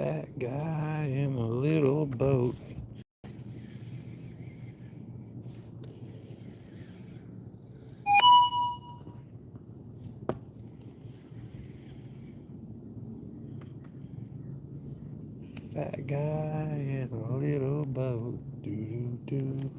Fat guy in a little boat. Fat guy in a little boat. Do do do.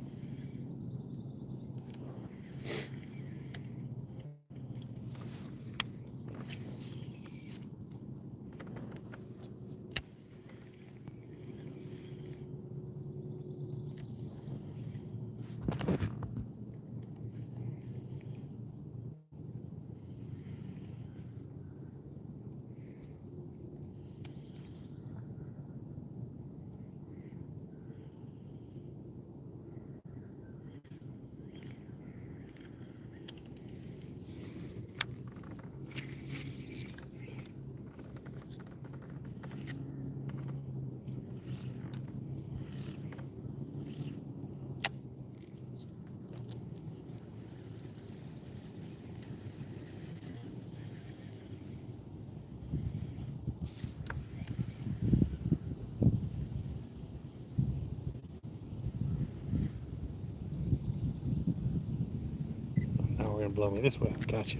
Now we're gonna blow me this way. Gotcha.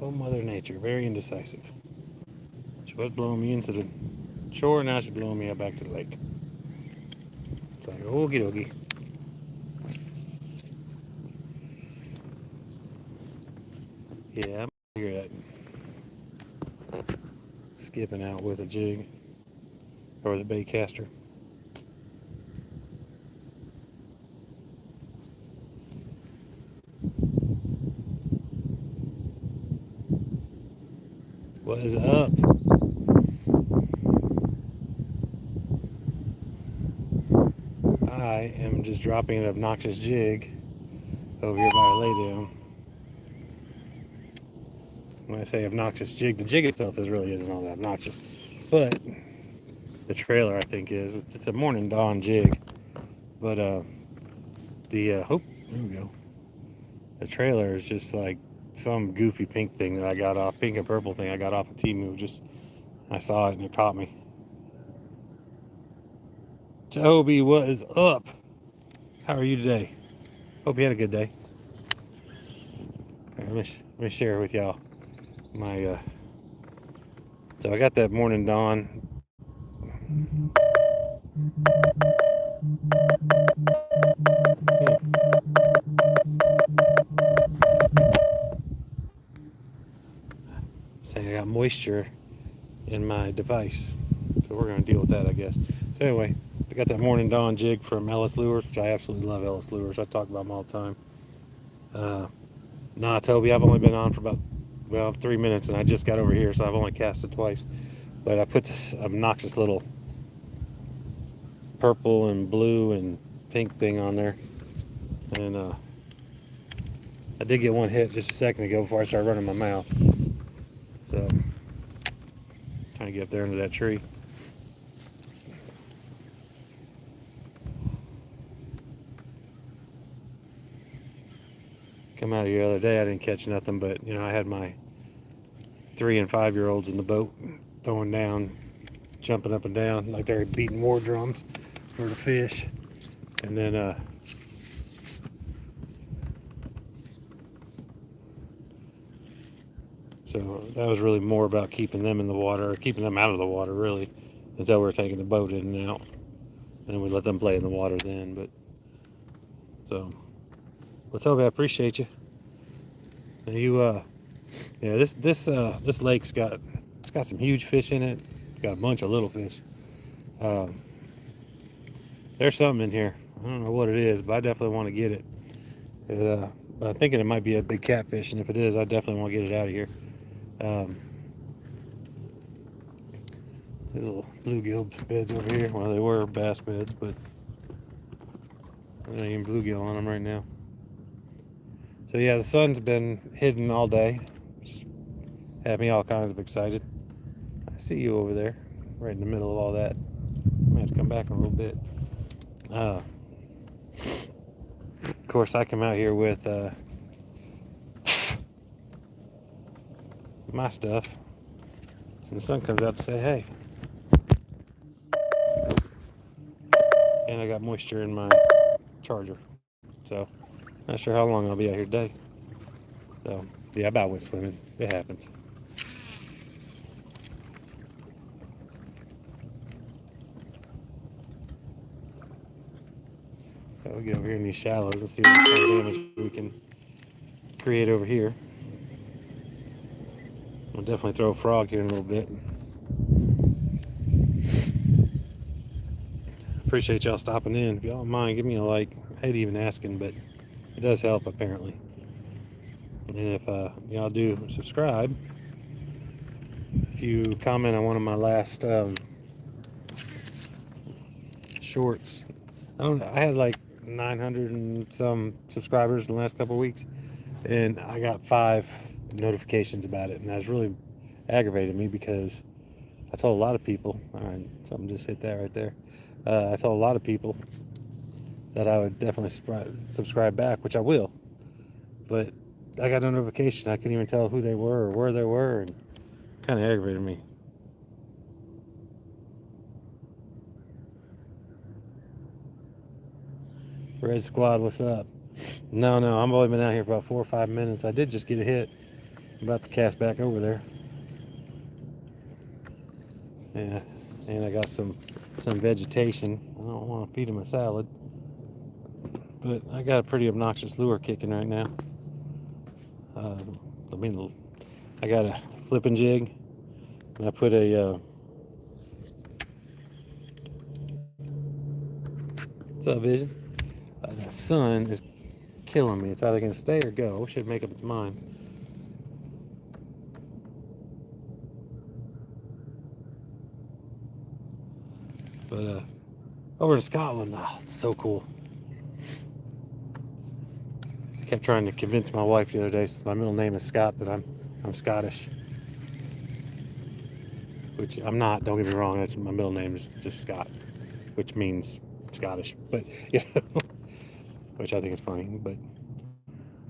Oh, Mother Nature, very indecisive. She was blowing me into the shore, now she's blowing me out back to the lake. It's like, okie dokie. Yeah, I'm here at skipping out with a jig or the bait caster. What is up? I am just dropping an obnoxious jig over here by a laydown. When I say obnoxious jig, the jig itself really isn't all that obnoxious, but the trailer I think is. It's a Morning Dawn jig, but there we go. The trailer is just like some goofy pink thing that I got off, pink and purple thing I got off of Temu. Just I saw it and it caught me. Toby, what is up? How are you today? Hope you had a good day. Right, let me share with y'all my. So I got that Morning Dawn. Saying I got moisture in my device, so we're gonna deal with that, I guess. So anyway, I got that Morning Dawn jig from Ellis Lures, which I absolutely love. Ellis Lures, I talk about them all the time. Nah, Toby, I've only been on for about 3 minutes, and I just got over here, so I've only cast it twice. But I put this obnoxious little purple and blue and pink thing on there, and I did get one hit just a second ago before I started running my mouth. So trying to get up there into that tree. Come out of here the other day, I didn't catch nothing, but I had my 3 and 5-year-olds in the boat throwing down, jumping up and down like they're beating war drums for the fish. And then so that was really more about keeping them in the water, or keeping them out of the water, really, until we were taking the boat in and out. And then we let them play in the water then. But so, well, Toby, I appreciate you. And this lake's got some huge fish in it. It's got a bunch of little fish. There's something in here. I don't know what it is, but I definitely want to get it. But I'm thinking it might be a big catfish, and if it is, I definitely want to get it out of here. These little bluegill beds over here. Well, they were bass beds, but there ain't even bluegill on them right now. So yeah, the sun's been hidden all day. Had me all kinds of excited. I see you over there, right in the middle of all that. I might have to come back in a little bit. Of course, I come out here with my stuff. And the sun comes out to say, hey. And I got moisture in my charger. So, not sure how long I'll be out here today. So, yeah, I about went swimming. It happens. So we'll get over here in these shallows and see what kind of damage we can create over here. I'll definitely throw a frog here in a little bit. Appreciate y'all stopping in. If y'all don't mind, give me a like. I hate even asking, but it does help apparently. And if y'all do subscribe, if you comment on one of my last shorts, I had like 900 and some subscribers in the last couple of weeks, and I got 5 notifications about it, and that's really aggravated me because I told a lot of people. All right, something just hit that right there. I told a lot of people that I would definitely subscribe back, which I will, but I got no notification. I couldn't even tell who they were or where they were, and kind of aggravated me. Red Squad, what's up? No, I've only been out here for about 4 or 5 minutes. I did just get a hit. I'm about to cast back over there. Yeah, and I got some vegetation. I don't want to feed him a salad, but I got a pretty obnoxious lure kicking right now. I got a flipping jig, and I put a what's up, Vision? The sun is killing me. It's either gonna stay or go. Should make up its mind. But over in Scotland, it's so cool. I kept trying to convince my wife the other day, since my middle name is Scott, that I'm Scottish. Which I'm not, don't get me wrong, that's my middle name is just Scott, which means Scottish. But you know, which I think is funny. But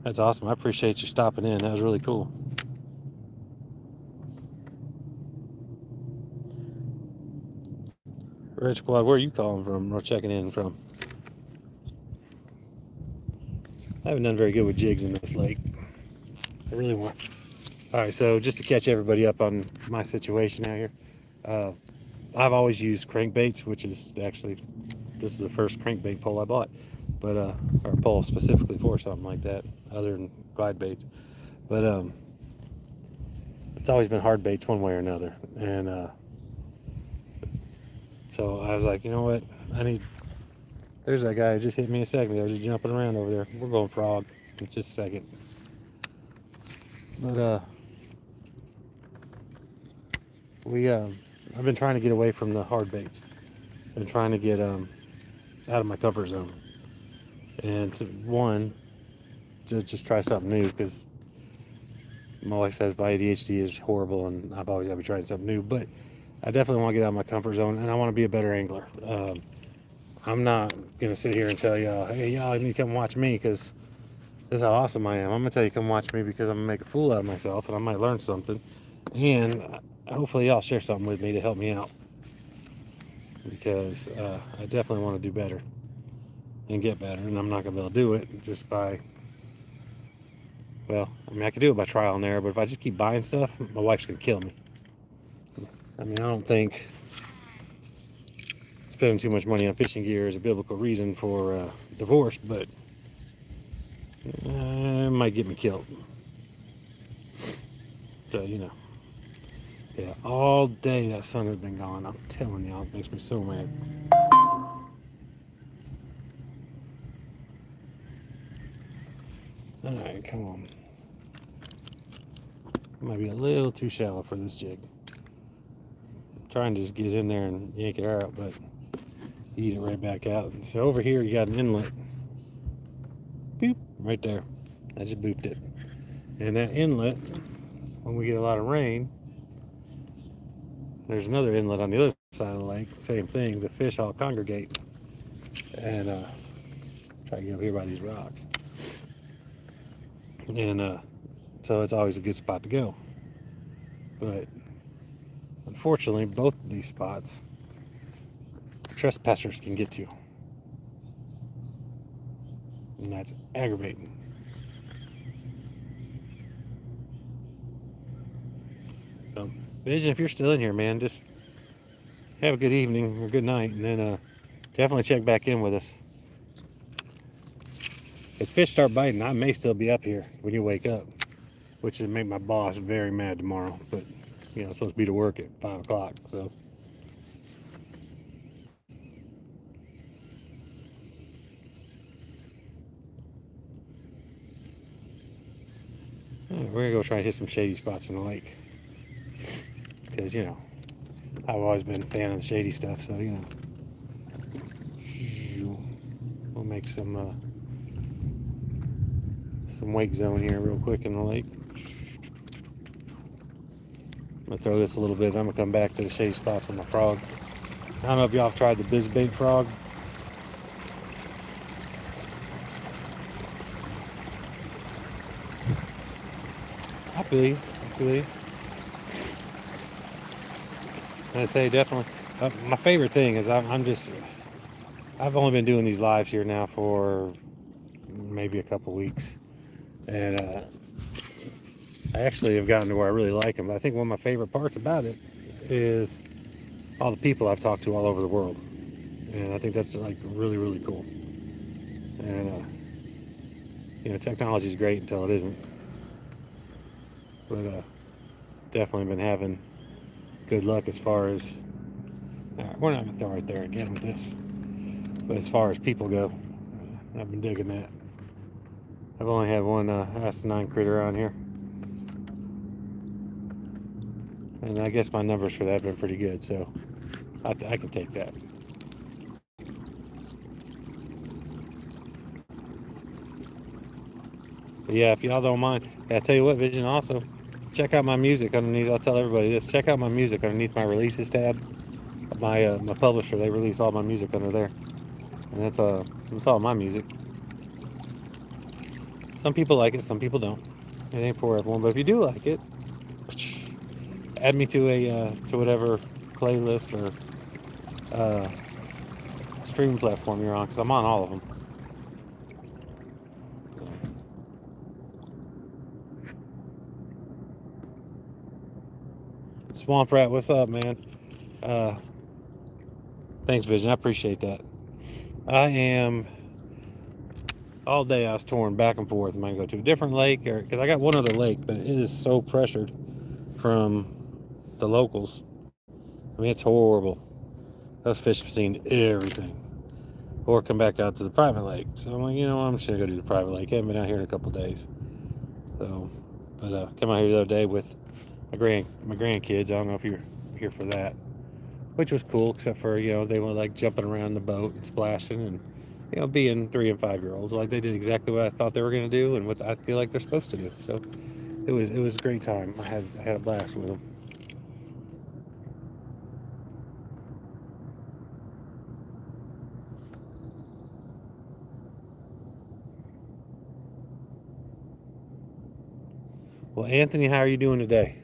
that's awesome. I appreciate you stopping in. That was really cool. Red Squad, where are you calling from or checking in from? I haven't done very good with jigs in this lake. I really want. All right, so just to catch everybody up on my situation out here, I've always used crankbaits, which is actually, this is the first crankbait pole I bought, but or a pole specifically for something like that, other than glide baits. But it's always been hard baits one way or another, and so I was like, you know what, there's that guy who just hit me a second ago, just jumping around over there. We're going frog in just a second. But I've been trying to get away from the hard baits. I've been trying to get out of my comfort zone, and to just try something new, because my wife says my ADHD is horrible, and I've always got to be trying something new. But I definitely want to get out of my comfort zone, and I want to be a better angler. I'm not gonna sit here and tell y'all, hey, y'all need to come watch me, because this is how awesome I am. I'm gonna tell you, come watch me, because I'm gonna make a fool out of myself, and I might learn something, and hopefully y'all share something with me to help me out, because I definitely want to do better and get better, and I'm not gonna be able to do it just by, well, I mean, I could do it by trial and error, but if I just keep buying stuff, my wife's gonna kill me. I mean, I don't think spending too much money on fishing gear is a biblical reason for divorce, but it might get me killed. So, you know, yeah, all day that sun has been gone. I'm telling y'all, it makes me so mad. All right, come on. Might be a little too shallow for this jig. I'm trying to just get in there and yank it out, but eat it right back out. So over here you got an inlet. Boop, right there. I just booped it. And that inlet, when we get a lot of rain, there's another inlet on the other side of the lake. Same thing. The fish all congregate. And try to get up here by these rocks. And so it's always a good spot to go. But Unfortunately, both of these spots, trespassers can get to, and that's aggravating. So, Vision, if you're still in here, man, just have a good evening or good night, and then definitely check back in with us. If fish start biting, I may still be up here when you wake up, which would make my boss very mad tomorrow. But you know, I'm supposed to be to work at 5 o'clock, so. We're gonna go try to hit some shady spots in the lake, because you know I've always been a fan of the shady stuff. So you know, we'll make some wake zone here real quick in the lake. I'm gonna throw this a little bit. I'm gonna come back to the shady spots with my frog. I don't know if y'all have tried the Bizbait frog. I feel you. I say definitely. My favorite thing is I've only been doing these lives here now for maybe a couple weeks, and I actually have gotten to where I really like them. But I think one of my favorite parts about it is all the people I've talked to all over the world, and I think that's like really cool. And you know, technology is great until it isn't. But definitely been having good luck as far as. We're not gonna throw right there again with this, but as far as people go, I've been digging that. I've only had one asinine critter on here, and I guess my numbers for that have been pretty good, so I can take that. But yeah, if y'all don't mind, I tell you what, Vision, also check out my music underneath. I'll tell everybody this: check out my music underneath my releases tab. My publisher, they release all my music under there, and that's all my music. Some people like it, some people don't. It ain't for everyone, but if you do like it, add me to a to whatever playlist or streaming platform you're on, because I'm on all of them. Swamp Rat, what's up, man? Thanks, Vision. I appreciate that. I am all day. I was touring back and forth. Am I gonna go to a different lake, or because I got one other lake, but it is so pressured from the locals. I mean, it's horrible. Those fish have seen everything, or come back out to the private lake. So I'm like, you know what? I'm just gonna go do the private lake. I haven't been out here in a couple days. So, but come out here the other day with my grandkids. I don't know if you're here for that, which was cool, except for, you know, they were like jumping around the boat and splashing and, you know, being 3 and 5 year olds. Like, they did exactly what I thought they were going to do and what I feel like they're supposed to do. So it was a great time. I had a blast with them. Well, Anthony, how are you doing today?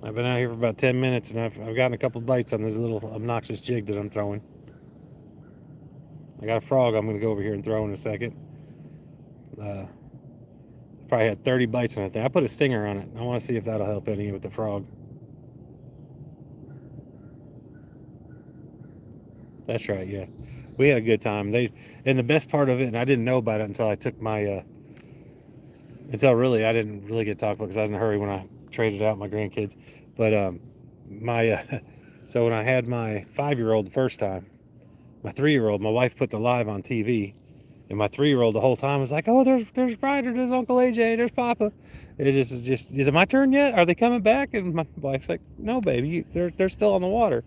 I've been out here for about 10 minutes, and I've gotten a couple bites on this little obnoxious jig that I'm throwing. I got a frog I'm going to go over here and throw in a second. Probably had 30 bites on that thing. I put a stinger on it. I want to see if that'll help any with the frog. That's right, yeah. We had a good time. And the best part of it, and I didn't know about it until I took my, until really I didn't really get to talk about it because I was in a hurry when I traded out my grandkids. But so when I had my 5-year-old the first time, my 3-year-old, my wife put the live on TV, and my 3-year-old the whole time was like, "Oh, there's Ryder, there's Uncle AJ, there's Papa." It just is it my turn yet? Are they coming back? And my wife's like, "No, baby, they're still on the water."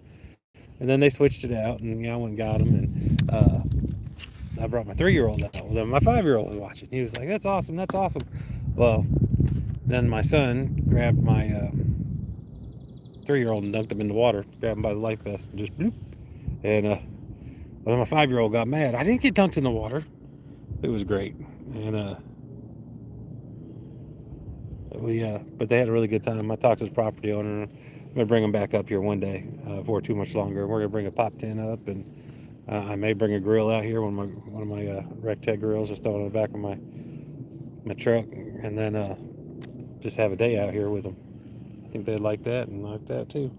And then they switched it out, and I went and got them, and I brought my 3-year-old out. Well, then my 5-year-old was watching. He was like, "That's awesome, that's awesome." Well, then my son grabbed my 3-year-old and dunked him in the water, grabbed him by his life vest, and just bloop. And well, then my 5-year-old got mad. I didn't get dunked in the water. It was great. And But they had a really good time. I talked to the property owner. I'm gonna bring them back up here one day for too much longer. We're gonna bring a pop tent up, and I may bring a grill out here, one of my Rectech grills, just on the back of my truck, and then just have a day out here with them. I think they'd like that and like that too.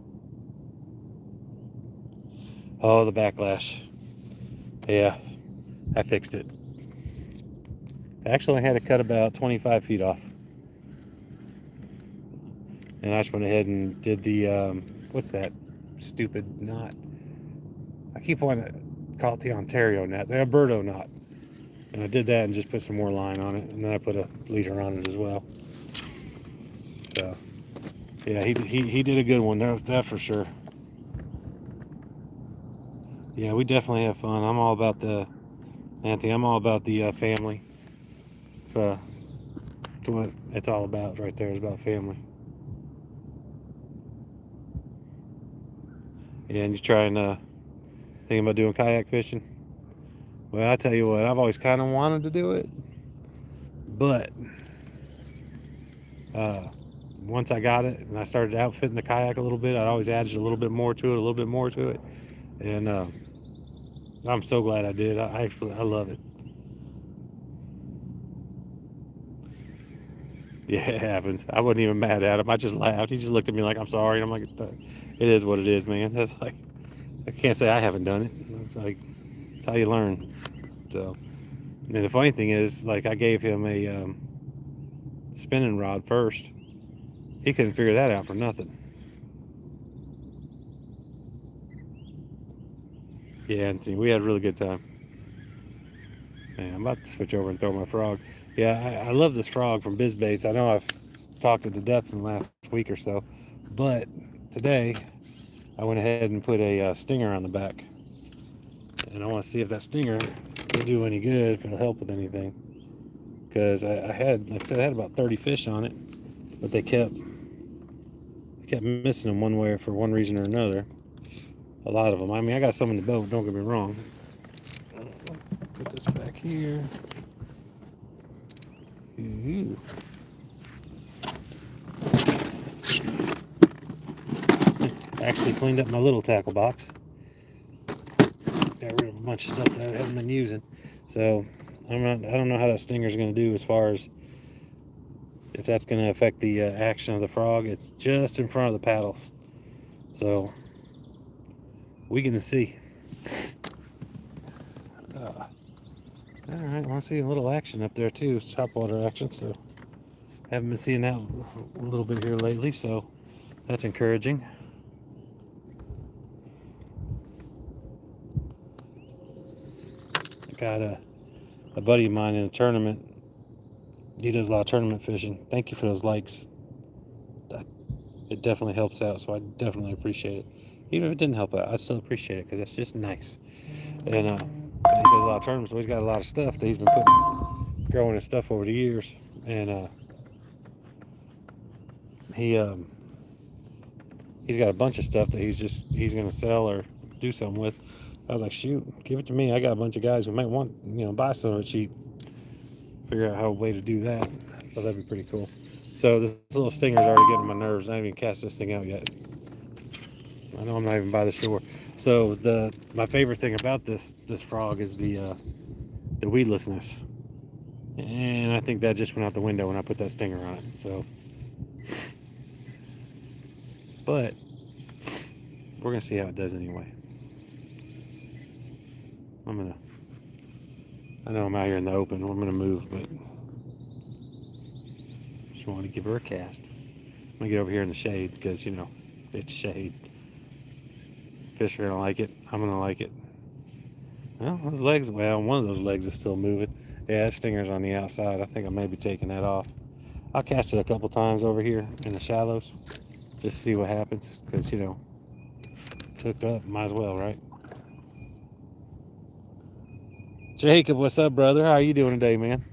Oh, the backlash. Yeah, I fixed it. Actually, I had to cut about 25 feet off. And I just went ahead and did the, what's that stupid knot? I keep wanting to call it the Ontario knot, the Alberto knot. And I did that and just put some more line on it. And then I put a leader on it as well. So, yeah, he did a good one, that for sure. Yeah, we definitely have fun. I'm all about Anthony, I'm all about the family. It's what it's all about right there, is about family. Yeah, and you're trying thinking about doing kayak fishing. Well, I tell you what, I've always kind of wanted to do it, but once I got it and I started outfitting the kayak a little bit, I always added a little bit more to it, and I'm so glad I did. I love it. Yeah, it happens. I wasn't even mad at him. I just laughed. He just looked at me like, I'm sorry. And I'm like, it is what it is, man. That's like, I can't say I haven't done it. It's like, it's how you learn. So, and the funny thing is, like, I gave him a spinning rod first. He couldn't figure that out for nothing. Yeah, Anthony, we had a really good time. Man, I'm about to switch over and throw my frog. Yeah, I love this frog from BizBaits. I know I've talked it to death in the last week or so, but today I went ahead and put a stinger on the back, and I want to see if that stinger will do any good, if it'll help with anything. Because I had, like I said, I had about 30 fish on it, but they kept missing them one way, for one reason or another. A lot of them. I mean, I got some in the boat, don't get me wrong. Put this back here. Ooh. I actually cleaned up my little tackle box. Got rid of a bunch of stuff that I haven't been using. So I don't know how that stinger is going to do as far as if that's going to affect the action of the frog. It's just in front of the paddles, so we gonna see. All right, well, I'm seeing a little action up there too. It's topwater action, so haven't been seeing that a little bit here lately, so that's encouraging. I got a buddy of mine in a tournament. He does a lot of tournament fishing. Thank you for those likes. It definitely helps out, so I definitely appreciate it. Even if it didn't help out, I still appreciate it because that's just nice. And he does a lot of tournaments, so he's got a lot of stuff that he's been growing his stuff over the years. And he's got a bunch of stuff that he's gonna sell or do something with. I was like, shoot, give it to me. I got a bunch of guys who might want, buy some of it cheap. Figure out how a way to do that. So that'd be pretty cool. So this little stinger's already getting on my nerves. I haven't even cast this thing out yet. I know I'm not even by the shore. So my favorite thing about this frog is the weedlessness, and I think that just went out the window when I put that stinger on it. So, but we're gonna see how it does anyway. I know I'm out here in the open. I'm gonna move, but just want to give her a cast. I'm gonna get over here in the shade because it's shade. Fish are gonna like it. I'm gonna like it. Well, those legs. Well, one of those legs is still moving. Yeah, that stinger's on the outside. I think I may be taking that off. I'll cast it a couple times over here in the shallows, just to see what happens. Because it's hooked up. Might as well, right? Jacob, what's up, brother? How are you doing today, man?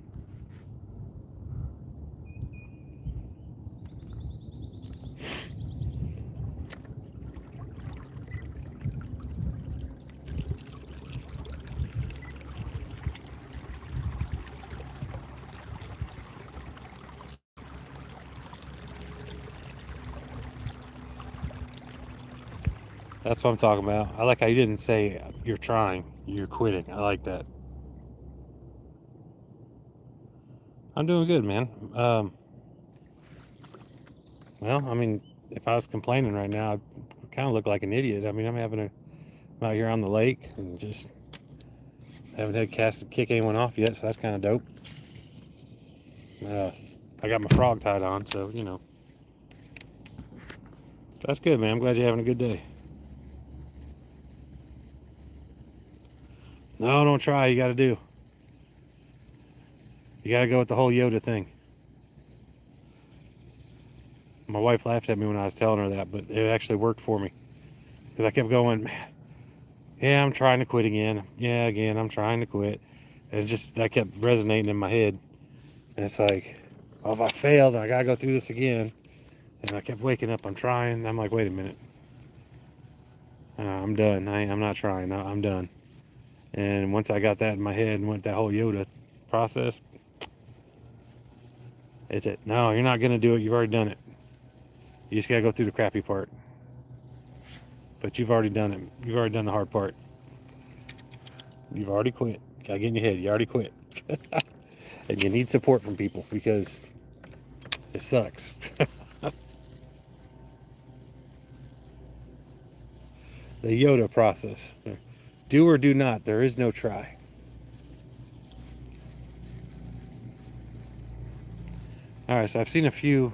That's what I'm talking about. I like how you didn't say you're trying, you're quitting. I like that. I'm doing good, man. Well, I mean, if I was complaining right now, I'd kind of look like an idiot. I mean, I'm out here on the lake and just haven't had cast to kick anyone off yet, so that's kind of dope. I got my frog tied on, so that's good, man. I'm glad you're having a good day. No, don't try. You got to do. You got to go with the whole Yoda thing. My wife laughed at me when I was telling her that, but it actually worked for me because I kept going, man. Yeah, I'm trying to quit again. Yeah, again, I'm trying to quit. And that kept resonating in my head, and it's like, oh, if I failed, I gotta go through this again. And I kept waking up. I'm trying. I'm like, wait a minute. I'm done. I'm not trying. I'm done. And once I got that in my head and went that whole Yoda process, it's it. No, you're not gonna do it. You've already done it. You just gotta go through the crappy part. But you've already done it. You've already done the hard part. You've already quit. Gotta get in your head. You already quit. And you need support from people because it sucks. The Yoda process. Do or do not. There is no try. All right, so I've seen a few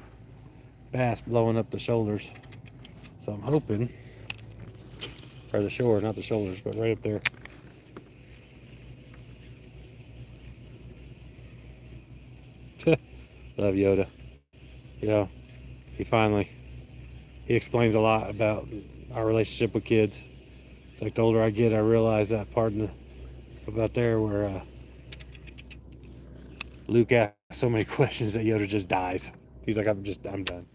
bass blowing up the shoulders. So I'm hoping, or the shore, not the shoulders, but right up there. Love Yoda. He explains a lot about our relationship with kids. It's like the older I get, I realize that part about there where Luke asks so many questions that Yoda just dies. He's like, I'm done.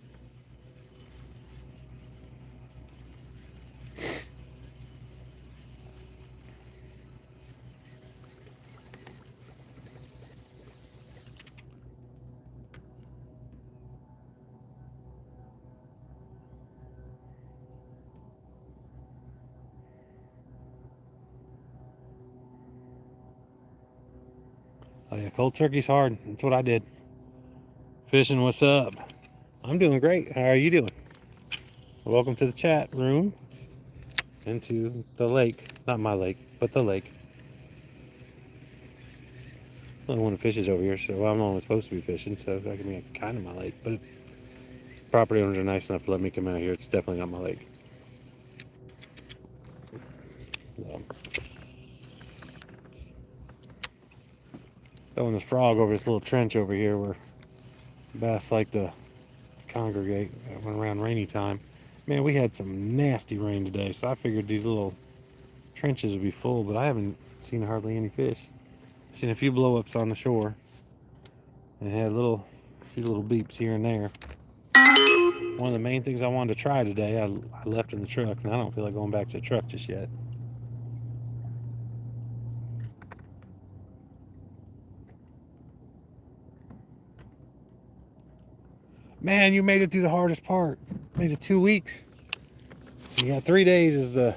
Oh yeah, cold turkey's hard. That's what I did. Fishing, what's up? I'm doing great. How are you doing? Welcome to the chat room and to the lake. Not my lake, but the lake. I'm the only one who fishes over here, so I'm the only one supposed to be fishing, so that can be kind of my lake. But property owners are nice enough to let me come out here. It's definitely not my lake. Throwing this frog over this little trench over here where bass like to congregate when around rainy time. Man, we had some nasty rain today, so I figured these little trenches would be full, but I haven't seen hardly any fish. I've seen a few blow-ups on the shore and had a few little beeps here and there. One of the main things I wanted to try today, I left in the truck, and I don't feel like going back to the truck just yet. Man, you made it through the hardest part. Made it 2 weeks. So you got 3 days is the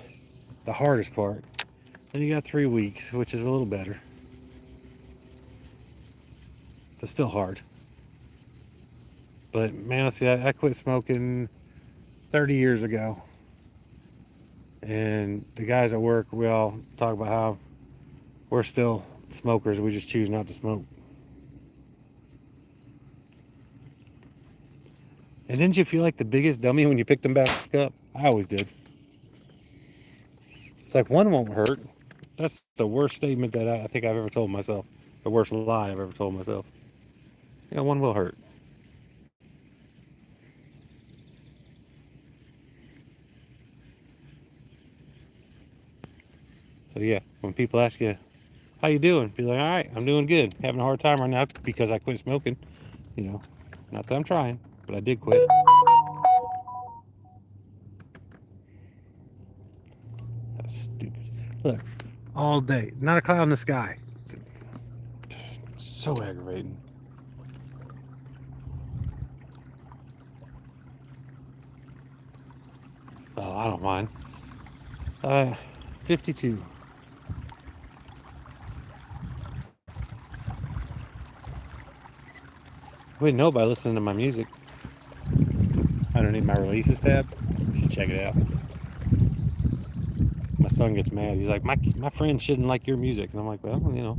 hardest part. Then you got 3 weeks, which is a little better. But still hard. But man, see, I quit smoking 30 years ago. And the guys at work, we all talk about how we're still smokers. We just choose not to smoke. And didn't you feel like the biggest dummy when you picked them back up? I always did. It's like one won't hurt. That's the worst statement that I think I've ever told myself. The worst lie I've ever told myself. Yeah, one will hurt. So yeah, when people ask you, how you doing? Be like, all right, I'm doing good. Having a hard time right now because I quit smoking. Not that I'm trying, but I did quit. That's stupid. Look, all day, not a cloud in the sky. So aggravating. Oh, I don't mind. Uh, 52. Wouldn't know by listening to my music underneath my releases tab. You should check it out. My son gets mad. He's like, my friend shouldn't like your music. And I'm like, well, you know,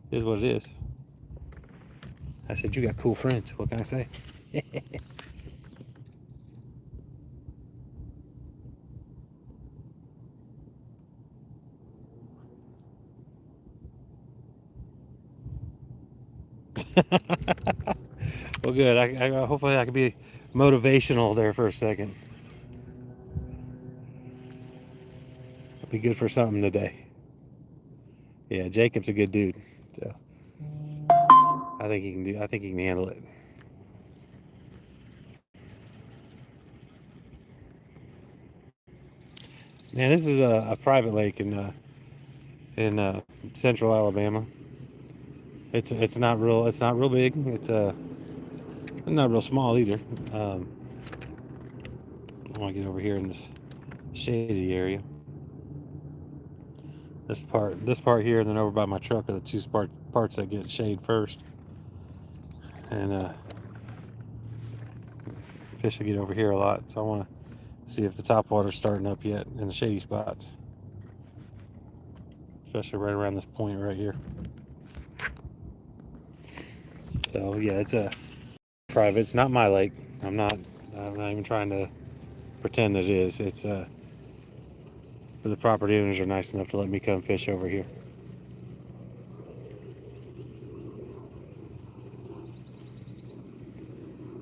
it is what it is. I said, you got cool friends. What can I say? Well, good. I hopefully I can be motivational there for a second. It'll be good for something today. Yeah, Jacob's a good dude. So I think he can do. I think he can handle it. Man, this is a private lake in central Alabama. It's not real. It's not real big. It's not real small either. I want to get over here in this shady area. This part here, and then over by my truck are the two parts that get shade first. And fish will get over here a lot, so I want to see if the top water's starting up yet in the shady spots, especially right around this point right here. So yeah, it's a private. It's not my lake. I'm not even trying to pretend that it is. It's but the property owners are nice enough to let me come fish over here.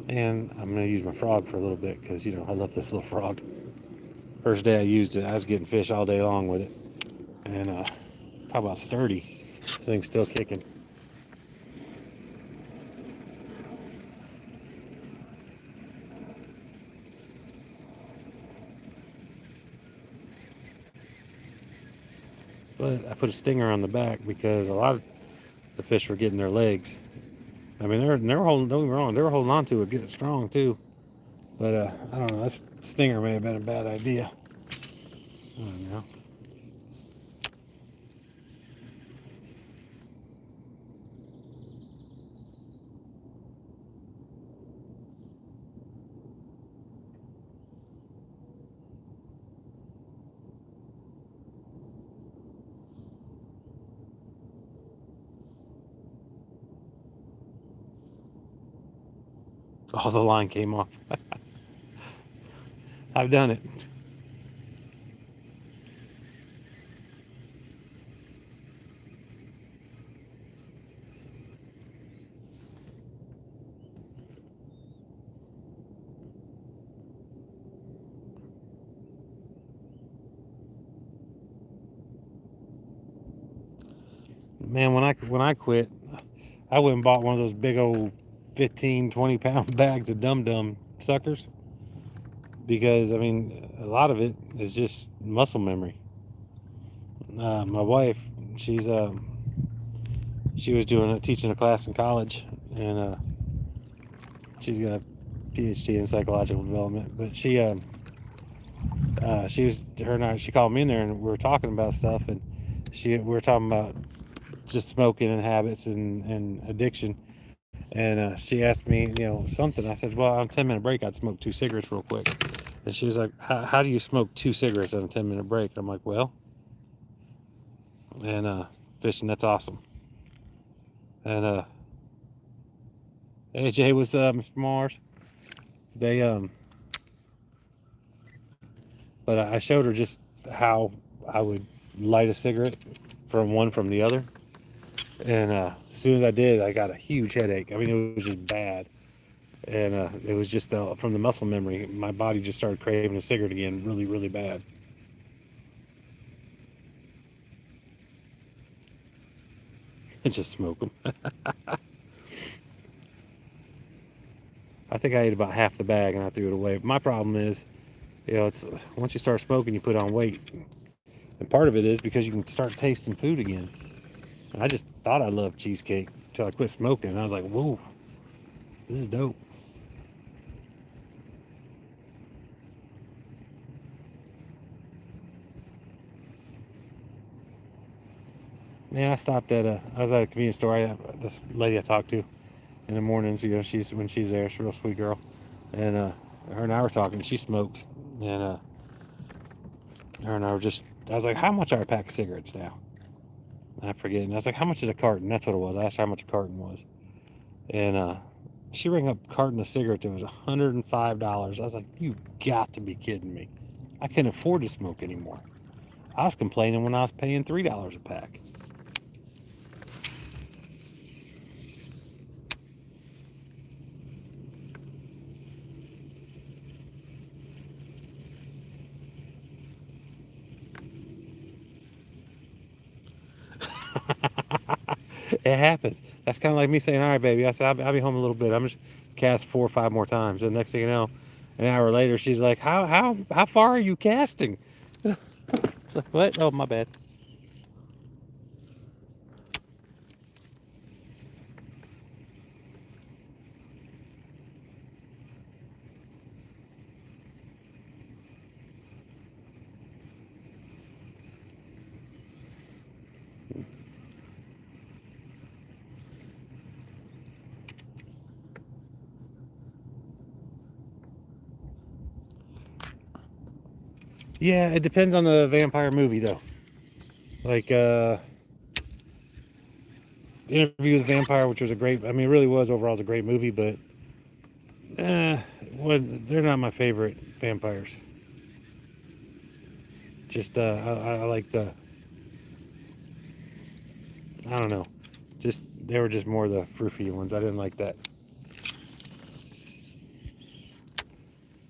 And I'm gonna use my frog for a little bit because you know I love this little frog. First day I used it, I was getting fish all day long with it. And talk about sturdy. This thing's still kicking. But I put a stinger on the back because a lot of the fish were getting their legs. I mean, they're holding. Don't get me wrong, they were holding on to it, getting strong too. But I don't know. That stinger may have been a bad idea. I don't know. Oh, the line came off. I've done it. Man, when I quit, I went and bought one of those big old 15, 20 pound bags of Dum Dum suckers because I mean a lot of it is just muscle memory. My wife, she's she was teaching a class in college, and she's got a PhD in psychological development. But she was her and I. She called me in there, and we were talking about stuff, and we were talking about just smoking and habits and addiction. And she asked me, you know, something. I said, well, on a 10-minute break, I'd smoke 2 cigarettes real quick. And she was like, how do you smoke 2 cigarettes on a 10-minute break? I'm like, well, and fishing, that's awesome. And AJ, what's up, Mr. Mars? They but I showed her just how I would light a cigarette from one from the other. And as soon as I did, I got a huge headache. I mean, it was just bad. And it was just from the muscle memory, my body just started craving a cigarette again, really, really bad. It's just smoke them. I think I ate about half the bag and I threw it away. But my problem is, you know, it's once you start smoking, you put on weight, and part of it is because you can start tasting food again. And I just thought I loved cheesecake until I quit smoking, and I was like, whoa, this is dope. Man, I stopped at I was at a convenience store. This lady I talked to in the mornings, when she's there, she's a real sweet girl. And her and I were talking. She smokes. And her and I were just, I was like, how much are a pack of cigarettes now? I forget. And I was like, how much is a carton? That's what it was. I asked her how much a carton was. And she rang up a carton of cigarettes. It was $105. I was like, you got to be kidding me. I can't afford to smoke anymore. I was complaining when I was paying $3 a pack. It happens. That's kind of like me saying, all right, baby. I said, I'll be home in a little bit. I'm just cast 4 or 5 more times. And next thing you know, an hour later, she's like, how far are you casting? It's like, what? Oh, my bad. Yeah, it depends on the vampire movie, though. Like, Interview with the Vampire, which was a great, I mean, it really was overall a great movie, but they're not my favorite vampires. Just, I like I don't know. Just, they were just more the froofy ones. I didn't like that.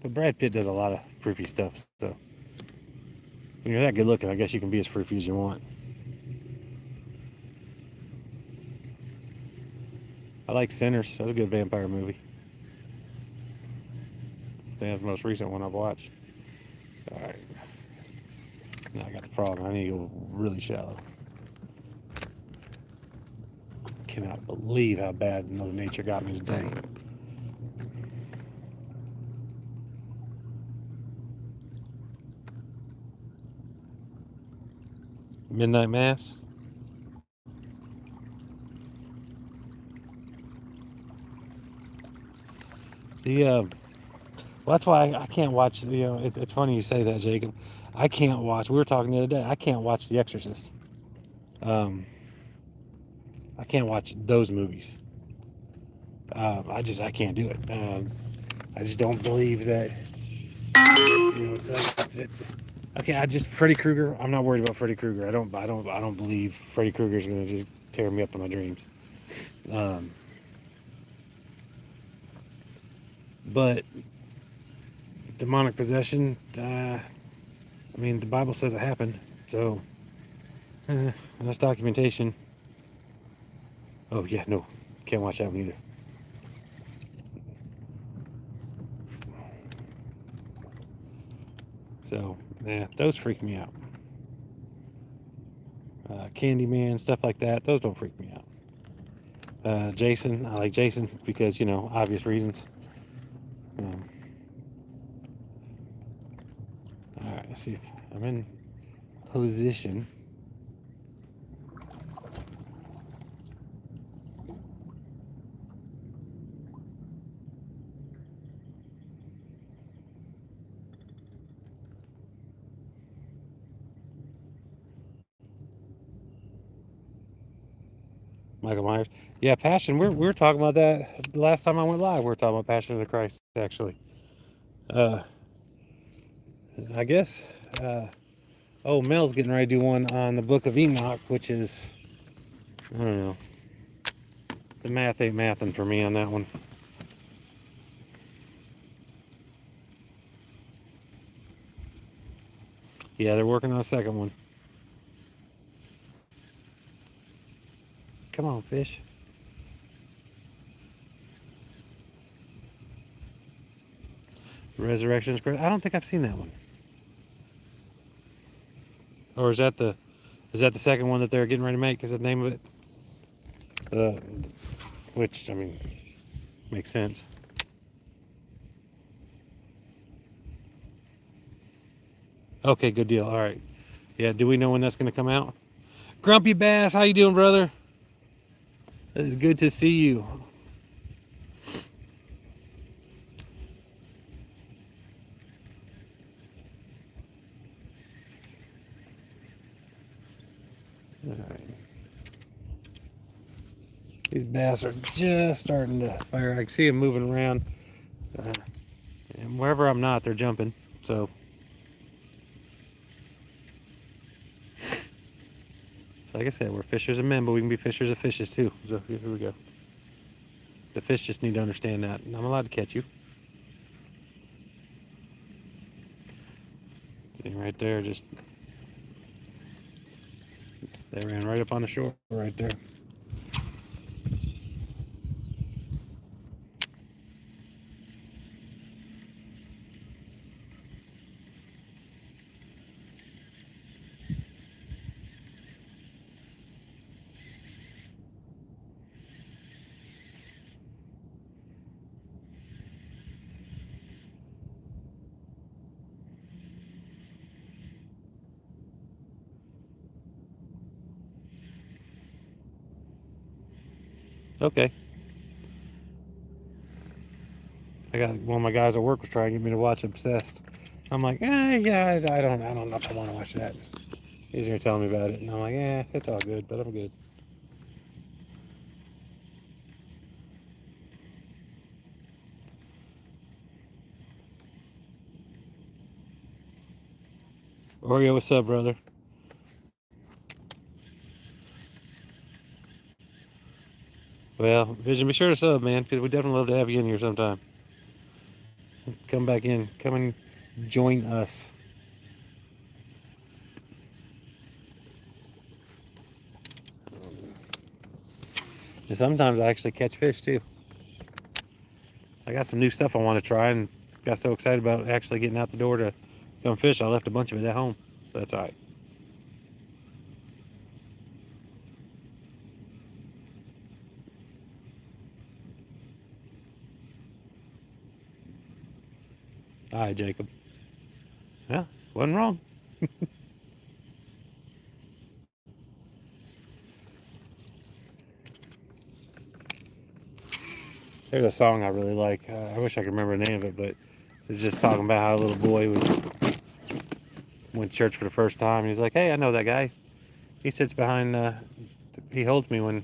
But Brad Pitt does a lot of froofy stuff, so when you're that good looking, I guess you can be as froofy as you want. I like Sinners. That's a good vampire movie. I think that's the most recent one I've watched. All right. Now I got the frog. I need to go really shallow. Cannot believe how bad Mother Nature got me today. Midnight Mass. Well, that's why I can't watch. It's funny you say that, Jacob. I can't watch. We were talking the other day. I can't watch The Exorcist. Um, I can't watch those movies. I can't do it. I just don't believe that. It's like okay. Freddy Krueger. I'm not worried about Freddy Krueger. I don't believe Freddy Krueger is going to just tear me up in my dreams. Um, but demonic possession. I mean, the Bible says it happened, so that's documentation. Oh yeah, no, can't watch that one either. So yeah, those freak me out. Candyman, stuff like that. Those don't freak me out. Jason, I like Jason because obvious reasons. Um, all right, let's see if I'm in position. Michael Myers. Yeah, Passion. We were talking about that the last time I went live. We were talking about Passion of the Christ, actually. Uh, I guess. Oh, Mel's getting ready to do one on the Book of Enoch, which is, I don't know. The math ain't mathing for me on that one. Yeah, they're working on a second one. Come on, fish. Resurrection is great. I don't think I've seen that one. Or is that the second one that they're getting ready to make? Is that the name of it? Which I mean makes sense. Okay, good deal. All right. Yeah, do we know when that's going to come out? Grumpy Bass, how you doing, brother? It's good to see you. All right. These bass are just starting to fire. I can see them moving around. And wherever I'm not, they're jumping. So like I said, we're fishers of men, but we can be fishers of fishes too. So here we go. The fish just need to understand that. And I'm allowed to catch you. See right there, just they ran right up on the shore right there. Okay. I got one of my guys at work was trying to get me to watch Obsessed. I'm like, yeah, I don't know if I want to watch that. He's here telling me about it, and I'm like, it's all good, but I'm good. Oreo, what's up, brother? Well, Vision, be sure to sub, man, because we definitely love to have you in here sometime. Come back in. Come and join us. And sometimes I actually catch fish too. I got some new stuff I want to try, and got so excited about actually getting out the door to come fish, I left a bunch of it at home. But that's all right. All right, Jacob. Yeah, wasn't wrong. There's a song I really like. I wish I could remember the name of it, but it's just talking about how a little boy went to church for the first time. And he's like, "Hey, I know that guy. He sits behind. He holds me when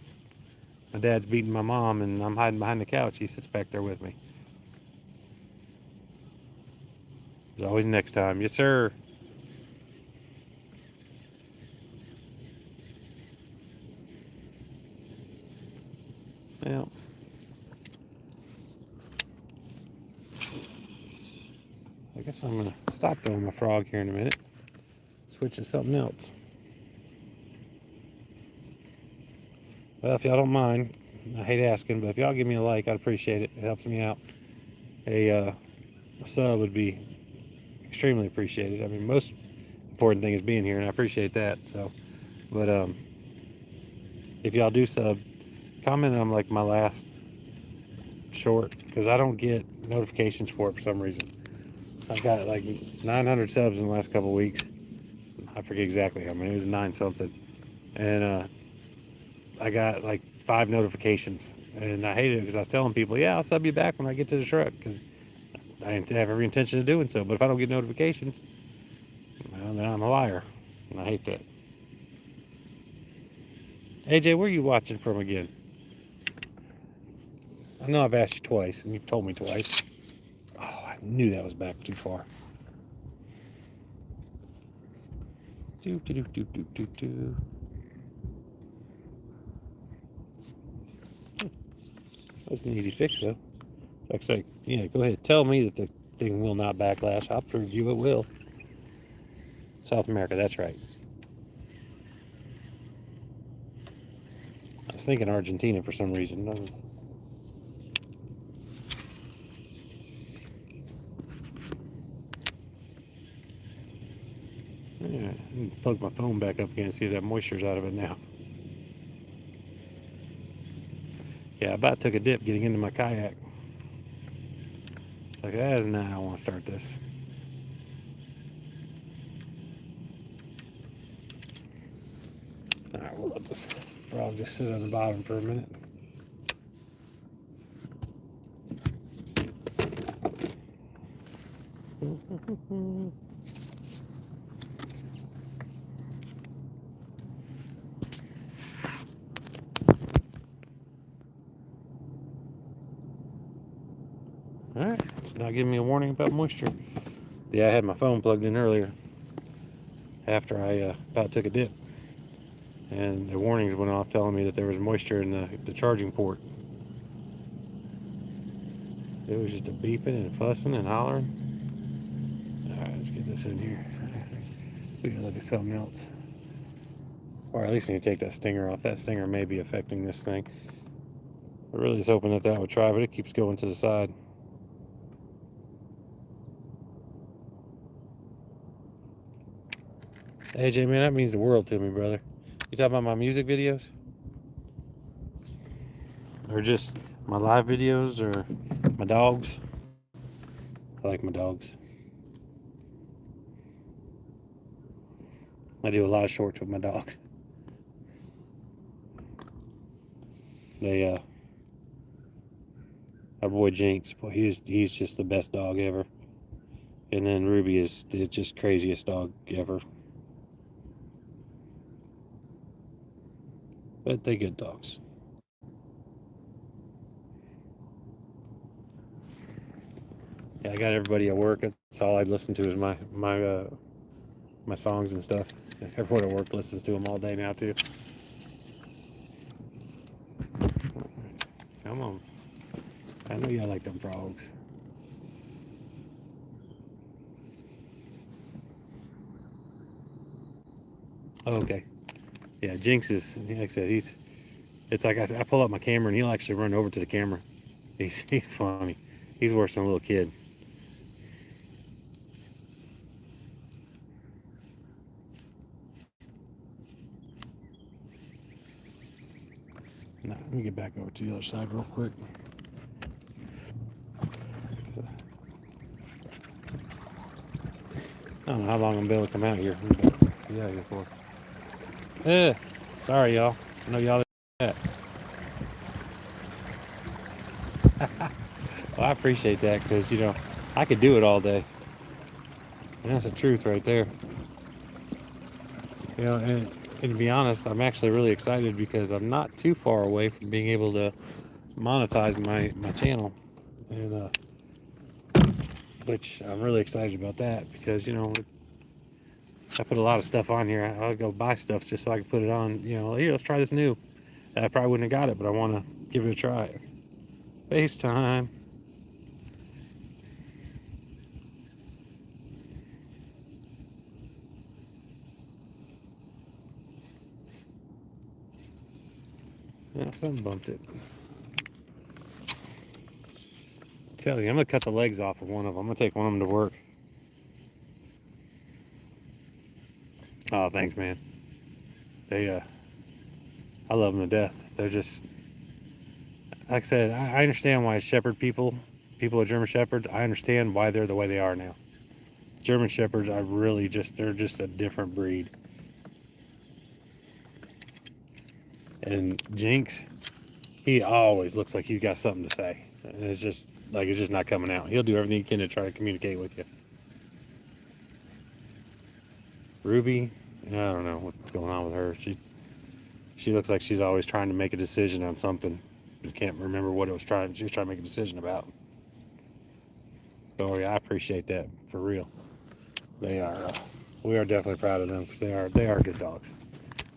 my dad's beating my mom, and I'm hiding behind the couch. He sits back there with me. There's always next time. Yes, sir." Well, I guess I'm gonna stop throwing my frog here in a minute. Switch to something else. Well, if y'all don't mind, I hate asking, but if y'all give me a like, I'd appreciate it. It helps me out. A sub would be extremely appreciated. I mean, most important thing is being here, and I appreciate that. So, but if y'all do sub, comment on like my last short because I don't get notifications for it for some reason. I've got like 900 subs in the last couple of weeks. I forget exactly how many. It was 9 something, and I got like 5 notifications, and I hated it because I was telling people, "Yeah, I'll sub you back when I get to the truck," because I didn't have every intention of doing so. But if I don't get notifications, well, then I'm a liar, and I hate that. AJ, where are you watching from again? I know I've asked you twice, and you've told me twice. Oh, I knew that was back too far. Do do do do do do do. That's an easy fix, though. Like I say, yeah, go ahead. Tell me that the thing will not backlash. I'll prove you it will. South America, that's right. I was thinking Argentina for some reason. Yeah, plug my phone back up again and see if that moisture's out of it now. Yeah, I about took a dip getting into my kayak. It's like, as now I want to start this. All right, we'll let this frog just sit on the bottom for a minute. All right, it's not giving me a warning about moisture. Yeah, I had my phone plugged in earlier after I about took a dip, and the warnings went off telling me that there was moisture in the charging port. It was just a beeping and fussing and hollering. All right, let's get this in here. We can look at something else. Or at least I need to take that stinger off. That stinger may be affecting this thing. I really was hoping that that would try, but it keeps going to the side. AJ, man, that means the world to me, brother. You talking about my music videos? Or just my live videos or my dogs? I like my dogs. I do a lot of shorts with my dogs. They our boy Jinx, boy, he's just the best dog ever. And then Ruby is just craziest dog ever. But they good dogs. Yeah, I got everybody at work. That's all I listen to is my songs and stuff. Everyone at work listens to them all day now too. Come on. I know y'all like them frogs. Oh, okay. Yeah, Jinx is, like I said, it's like I pull up my camera and he'll actually run over to the camera. He's funny. He's worse than a little kid. Now, let me get back over to the other side real quick. I don't know how long I'm gonna be able to come out here. Get out of here for. Sorry, y'all. I know y'all that. Well, I appreciate that because, I could do it all day. And that's the truth right there. And to be honest, I'm actually really excited because I'm not too far away from being able to monetize my channel. And, which I'm really excited about that because, I put a lot of stuff on here. I'll go buy stuff just so I can put it on, here, let's try this new. I probably wouldn't have got it, but I want to give it a try. FaceTime. Yeah, something bumped it. Tell you, I'm gonna cut the legs off of one of them. I'm gonna take one of them to work. Oh, thanks, man. They, I love them to death. They're just, like I said, I understand why shepherd people are German shepherds. I understand why they're the way they are now. German shepherds, they're just a different breed. And Jinx, he always looks like he's got something to say. And it's just not coming out. He'll do everything he can to try to communicate with you. Ruby, I don't know what's going on with her. She looks like she's always trying to make a decision on something. I can't remember what she was trying to make a decision about. So yeah, I appreciate that for real. They are, we are definitely proud of them because they are good dogs.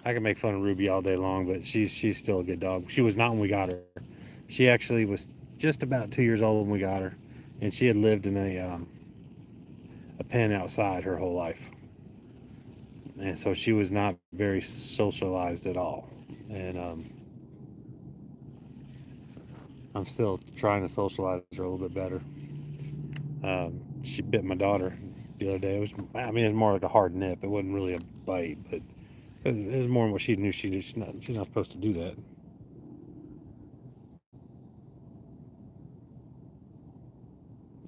I can make fun of Ruby all day long, but she's still a good dog. She was not when we got her. She actually was just about 2 years old when we got her, and she had lived in a pen outside her whole life, and so she was not very socialized at all. And I'm still trying to socialize her a little bit better. She bit my daughter the other day. It was more like a hard nip. It wasn't really a bite, but it was more than what she knew. She's not supposed to do that.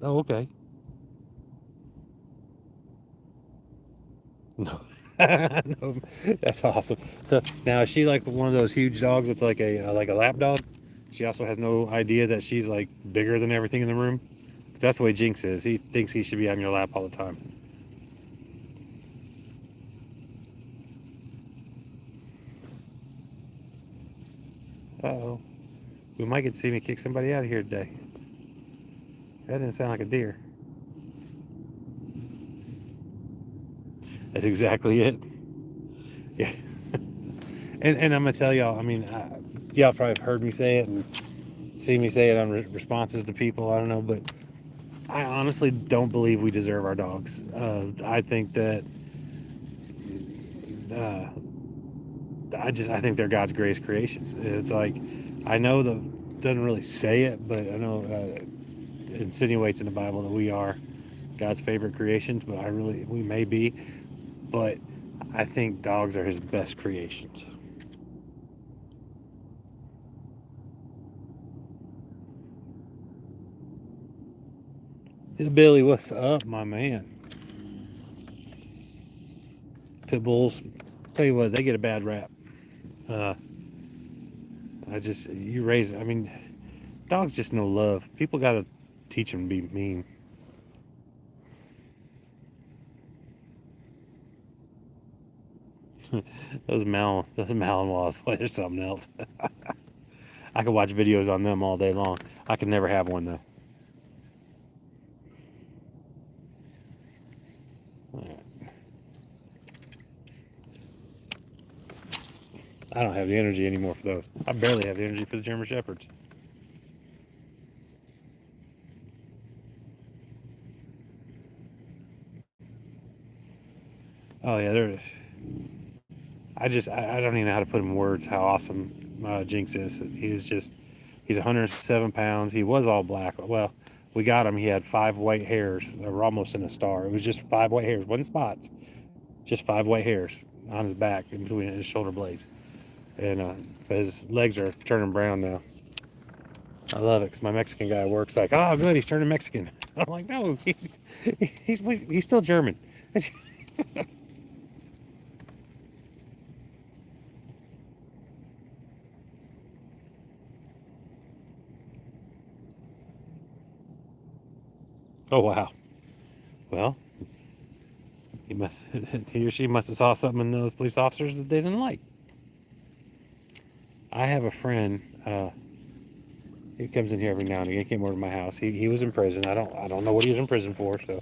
Oh, okay. No. No, that's awesome. So now is she like one of those huge dogs that's like a lap dog? She also has no idea that she's like bigger than everything in the room. That's the way Jinx is. He thinks he should be on your lap all the time. Uh-oh. We might get to see me kick somebody out of here today. That didn't sound like a deer. That's exactly it. Yeah. And I'm gonna tell y'all. I mean, y'all probably have heard me say it and see me say it on responses to people. I don't know, but I honestly don't believe we deserve our dogs. I think that uh, I think they're God's greatest creations. It's like I know the doesn't really say it, but I know it insinuates in the Bible that we are God's favorite creations. But we may be, but I think dogs are His best creations. Billy, what's up, my man? Pit bulls, tell you what, they get a bad rap. Uh, you raise. I mean, dogs just know love. People got to teach them to be mean. Those Malinois, boy, there's something else. I could watch videos on them all day long. I could never have one though. I don't have the energy anymore for those. I barely have the energy for the German Shepherds. Oh yeah, they're. I don't even know how to put in words how awesome Jinx is. He's 107 pounds. He was all black. Well, we got him. He had 5 white hairs. They were almost in a star. It was just 5 white hairs, wasn't spots. Just 5 white hairs on his back in between his shoulder blades, and his legs are turning brown now. I love it because my Mexican guy works like, oh, good, he's turning Mexican. I'm like, no, he's still German. Oh wow. Well, he must he or she must have saw something in those police officers that they didn't like. I have a friend. He comes in here every now and again. He came over to my house. He was in prison. I don't know what he was in prison for, so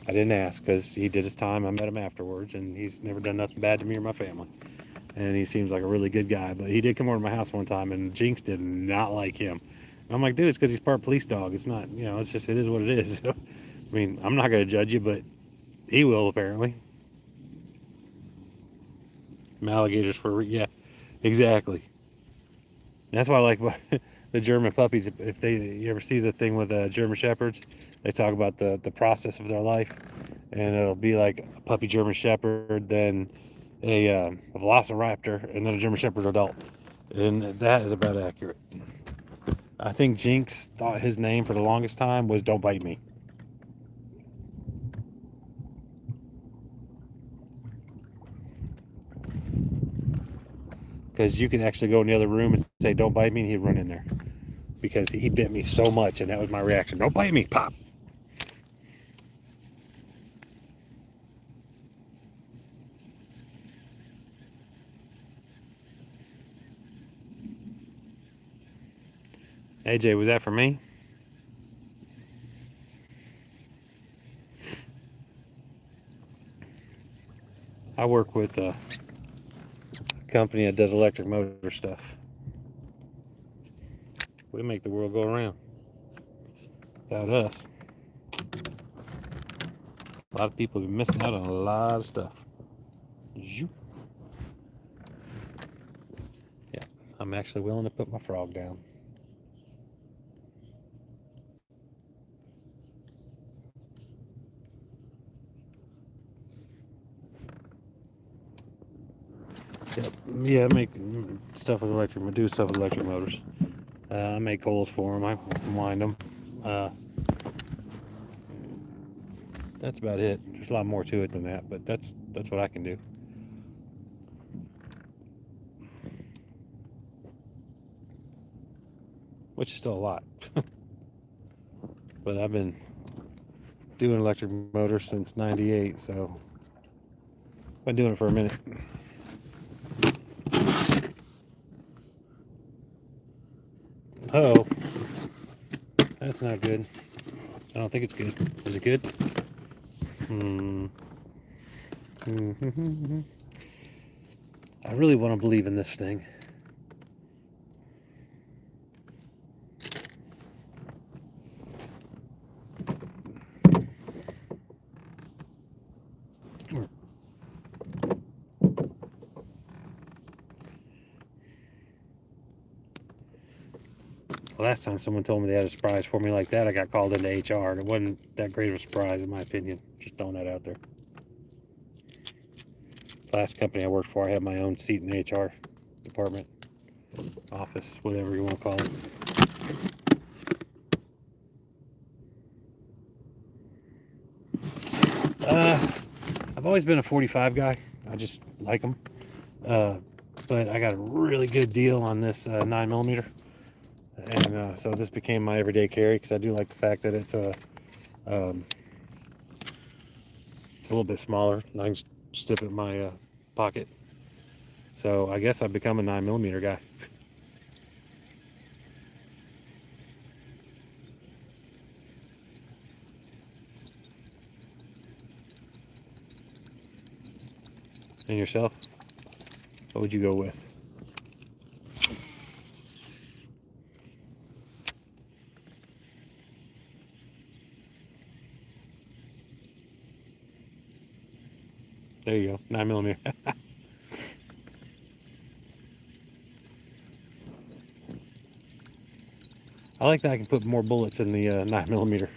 I didn't ask because he did his time. I met him afterwards, and he's never done nothing bad to me or my family. And he seems like a really good guy. But he did come over to my house one time, and Jinx did not like him. And I'm like, dude, it's because he's part police dog. It's not, it's just it is what it is. I mean, I'm not gonna judge you, but he will apparently. Alligators for yeah, exactly. That's why I like the German puppies. If you ever see the thing with German shepherds, they talk about the process of their life, and it'll be like a puppy German shepherd, then a velociraptor, and then a German shepherd adult, and that is about accurate. I think Jinx thought his name for the longest time was "Don't bite me." Because you can actually go in the other room and say "Don't bite me," and he'd run in there because he bit me so much, and that was my reaction. Don't bite me, pop. AJ, was that for me? I work with a company that does electric motor stuff. We make the world go around. Without us, a lot of people are missing out on a lot of stuff. Yeah, I'm actually willing to put my frog down. Yep. Yeah, I make stuff with electric. Do stuff with electric motors. I make holes for them. I wind them. Uh, that's about it. There's a lot more to it than that, but that's what I can do. which is still a lot. But I've been doing electric motors since '98, so I've been doing it for a minute. Oh, that's not good. I don't think it's good. Is it good? I really want to believe in this thing. Last time someone told me they had a surprise for me like that, I got called into HR, and it wasn't that great of a surprise, in my opinion. Just throwing that out there. Last company I worked for, I had my own seat in the HR department, office, whatever you want to call it. I've always been a 45 guy. I just like them. But I got a really good deal on this 9mm. And so this became my everyday carry because I do like the fact that it's a little bit smaller. I can just slip it in my pocket. So I guess I've become a 9mm guy. And yourself? What would you go with? There you go, 9mm. I like that I can put more bullets in the 9mm.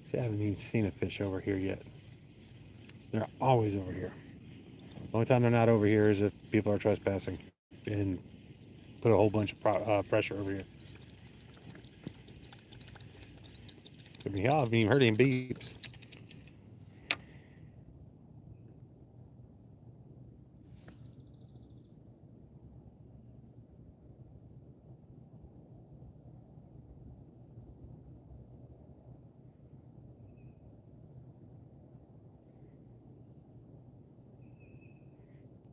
See, I haven't even seen a fish over here yet. They're always over here. The only time they're not over here is if people are trespassing and put a whole bunch of pressure over here. I mean, I haven't even heard any beeps.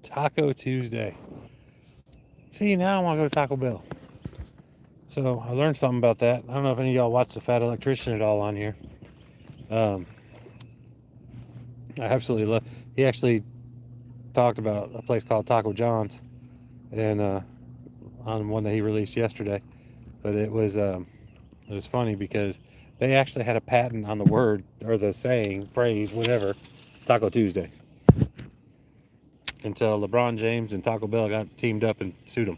Taco Tuesday. See, now I want to go to Taco Bell. So I learned something about that. I don't know if any of y'all watch The Fat Electrician at all on here. I absolutely love. He actually talked about a place called Taco John's, and on one that he released yesterday. But it was funny because they actually had a patent on the word or the saying, phrase, whatever, Taco Tuesday. Until LeBron James and Taco Bell got teamed up and sued them.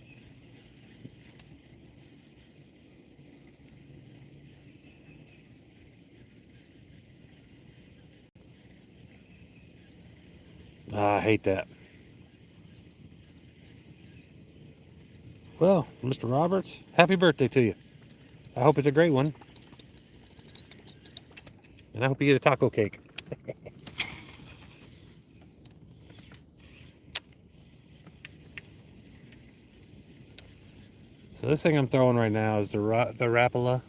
I hate that. Well, Mr. Roberts, happy birthday to you. I hope it's a great one. And I hope you get a taco cake. So this thing I'm throwing right now is the Rapala,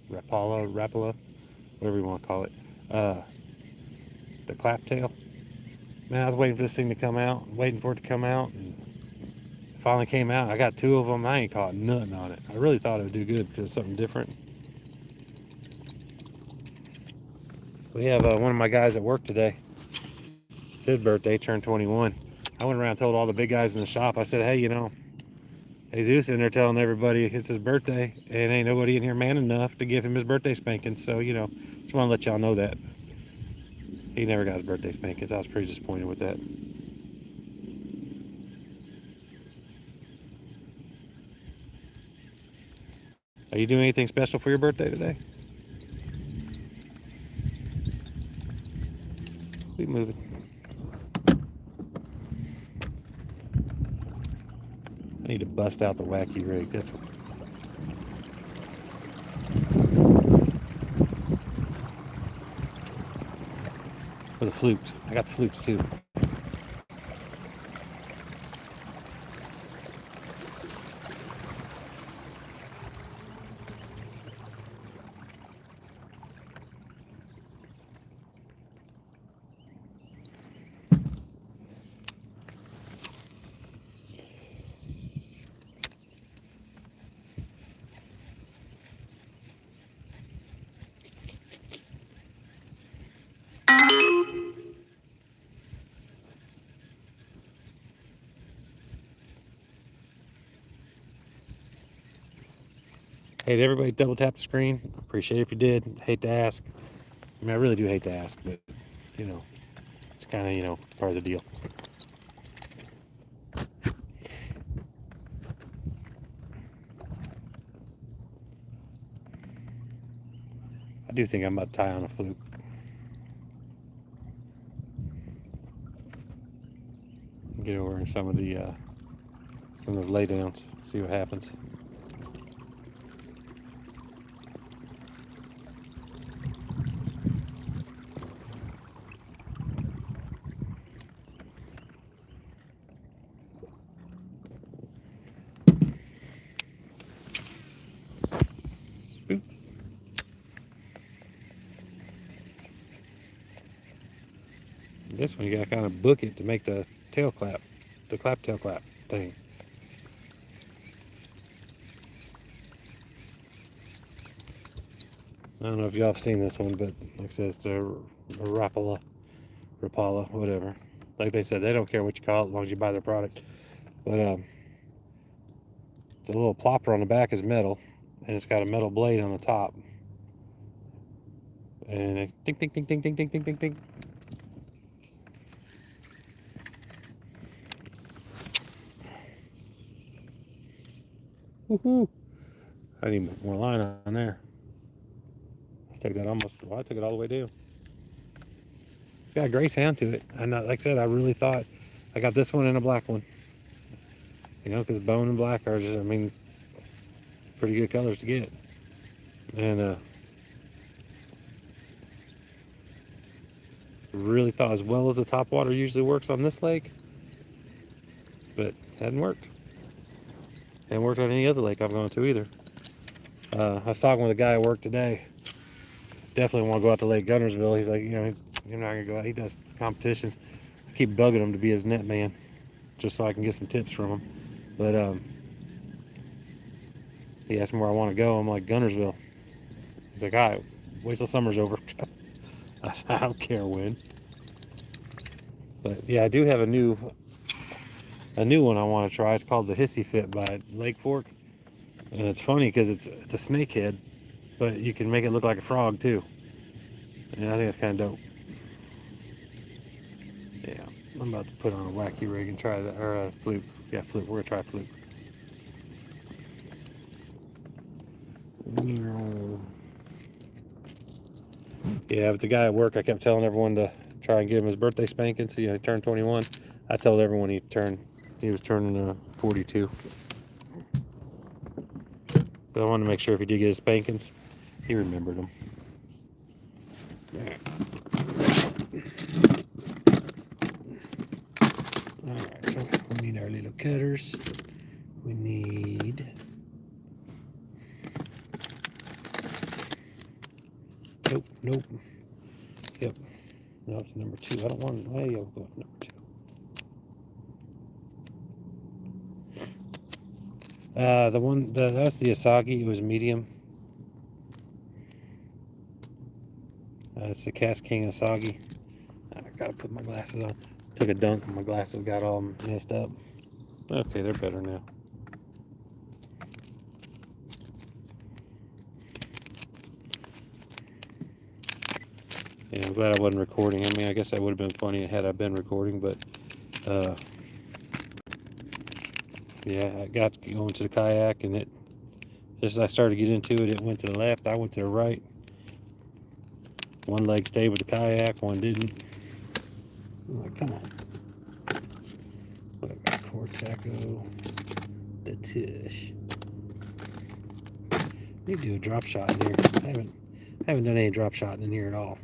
whatever you want to call it. The claptail. Man, I was waiting for this thing to come out, waiting for it to come out, and it finally came out. I got 2 of them. I ain't caught nothing on it. I really thought it would do good because it's something different. We have one of my guys at work today. It's his birthday, turned 21. I went around and told all the big guys in the shop, I said, hey, you know, Jesus in there telling everybody it's his birthday, and ain't nobody in here man enough to give him his birthday spankings. So, you know, just want to let y'all know that. He never got his birthday spankings. I was pretty disappointed with that. Are you doing anything special for your birthday today? Keep moving. I need to bust out the wacky rig. That's what. For the flukes. I got the flukes too. Hey, did everybody double tap the screen? Appreciate it if you did. Hate to ask. I mean, I really do hate to ask, but, you know, it's kind of, part of the deal. I do think I'm about to tie on a fluke. Get over in some of those lay downs, see what happens. Boop. This one you gotta kind of book it to make the tail clap, the tail clap thing. I don't know if y'all have seen this one, but like I said, it's the Rapala, whatever. Like they said, they don't care what you call it as long as you buy their product. But the little plopper on the back is metal, and it's got a metal blade on the top. And it ding, ding, ding, ding, ding, ding, ding, ding, ding. Woohoo! I need more line on there. I took that I took it all the way down. It's got a gray sound to it. And like I said, I really thought I got this one and a black one. Because bone and black are just, pretty good colors to get. And really thought as well as the top water usually works on this lake, but hadn't worked. Hadn't worked on any other lake I've gone to either. I was talking with a guy at work today. Definitely want to go out to Lake Gunnersville. He's like, he's not gonna go out. He does competitions. I keep bugging him to be his net man, just so I can get some tips from him. But he asked me where I want to go. I'm like, Gunnersville. He's like, all right, wait till summer's over. I said, I don't care when. But yeah, I do have a new one I want to try. It's called the Hissy Fit by Lake Fork, and it's funny because it's a snake head, but you can make it look like a frog too. And I think it's kind of dope. Yeah, I'm about to put on a wacky rig and try that, or a fluke. Yeah, fluke. We're gonna try fluke. Yeah, but the guy at work, I kept telling everyone to try and give him his birthday spanking. So he turned 21. I told everyone he was turning 42. But I wanted to make sure if he did get his spankings, he remembered them. Alright, so we need our little cutters. We need... Nope. Yep. No, it's number 2. I don't want... Well, yeah, we'll go with number 2. That's the Asagi. It was medium. It's the Cast King Asagi. I gotta put my glasses on. Took a dunk and my glasses got all messed up. Okay, they're better now. Yeah, I'm glad I wasn't recording. I guess that would have been funny had I been recording, but yeah, I got going to the kayak, and just as I started to get into it, it went to the left, I went to the right. One leg stayed with the kayak, one didn't. I'm like, come on. What I got? Cortaco, the Tish. Need to do a drop shot in here. I haven't done any drop shot in here at all.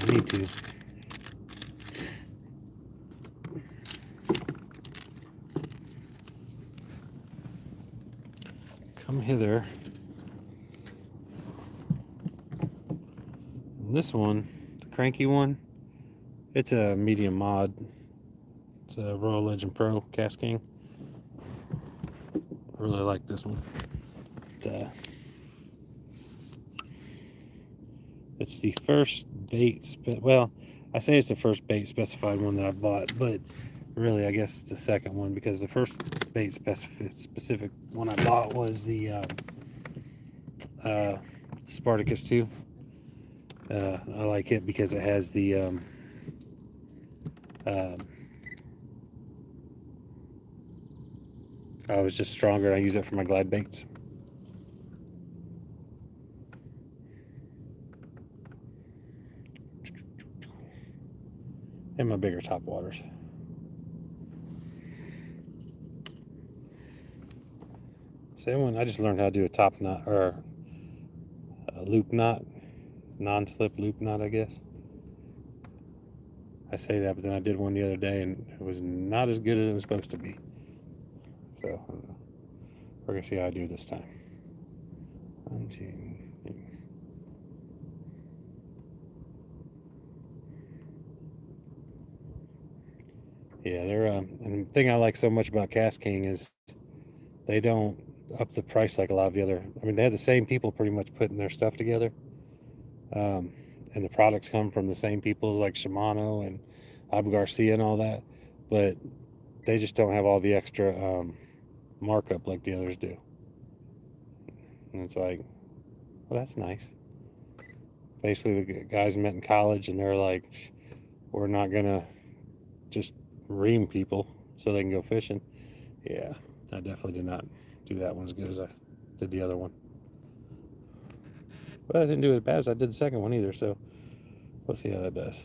I need to. Come hither. And this one, the cranky one, it's a medium mod. It's a Royal Legend Pro Cast King. I really like this one. This It's the first bait, well, I say it's the first bait specified one that I bought, but really I guess it's the second one, because the first bait specific one I bought was the Spartacus 2. I like it because it has the I was just stronger. I use it for my glide baits. And my bigger top waters. Same one. I just learned how to do a top knot, or a loop knot, non-slip loop knot, I guess. I say that, but then I did one the other day and it was not as good as it was supposed to be. So we're gonna see how I do this time. 1, 2, 3. Yeah, they're and the thing I like so much about KastKing is they don't up the price like a lot of the other. I mean, they have the same people pretty much putting their stuff together, and the products come from the same people like Shimano and Abu Garcia and all that, but they just don't have all the extra markup like the others do. And it's like, well, that's nice. Basically, the guys met in college and they're like, we're not gonna just ream people so they can go fishing. Yeah, I definitely did not do that one as good as I did the other one. But I didn't do it as bad as I did the second one either, so let's see how that does.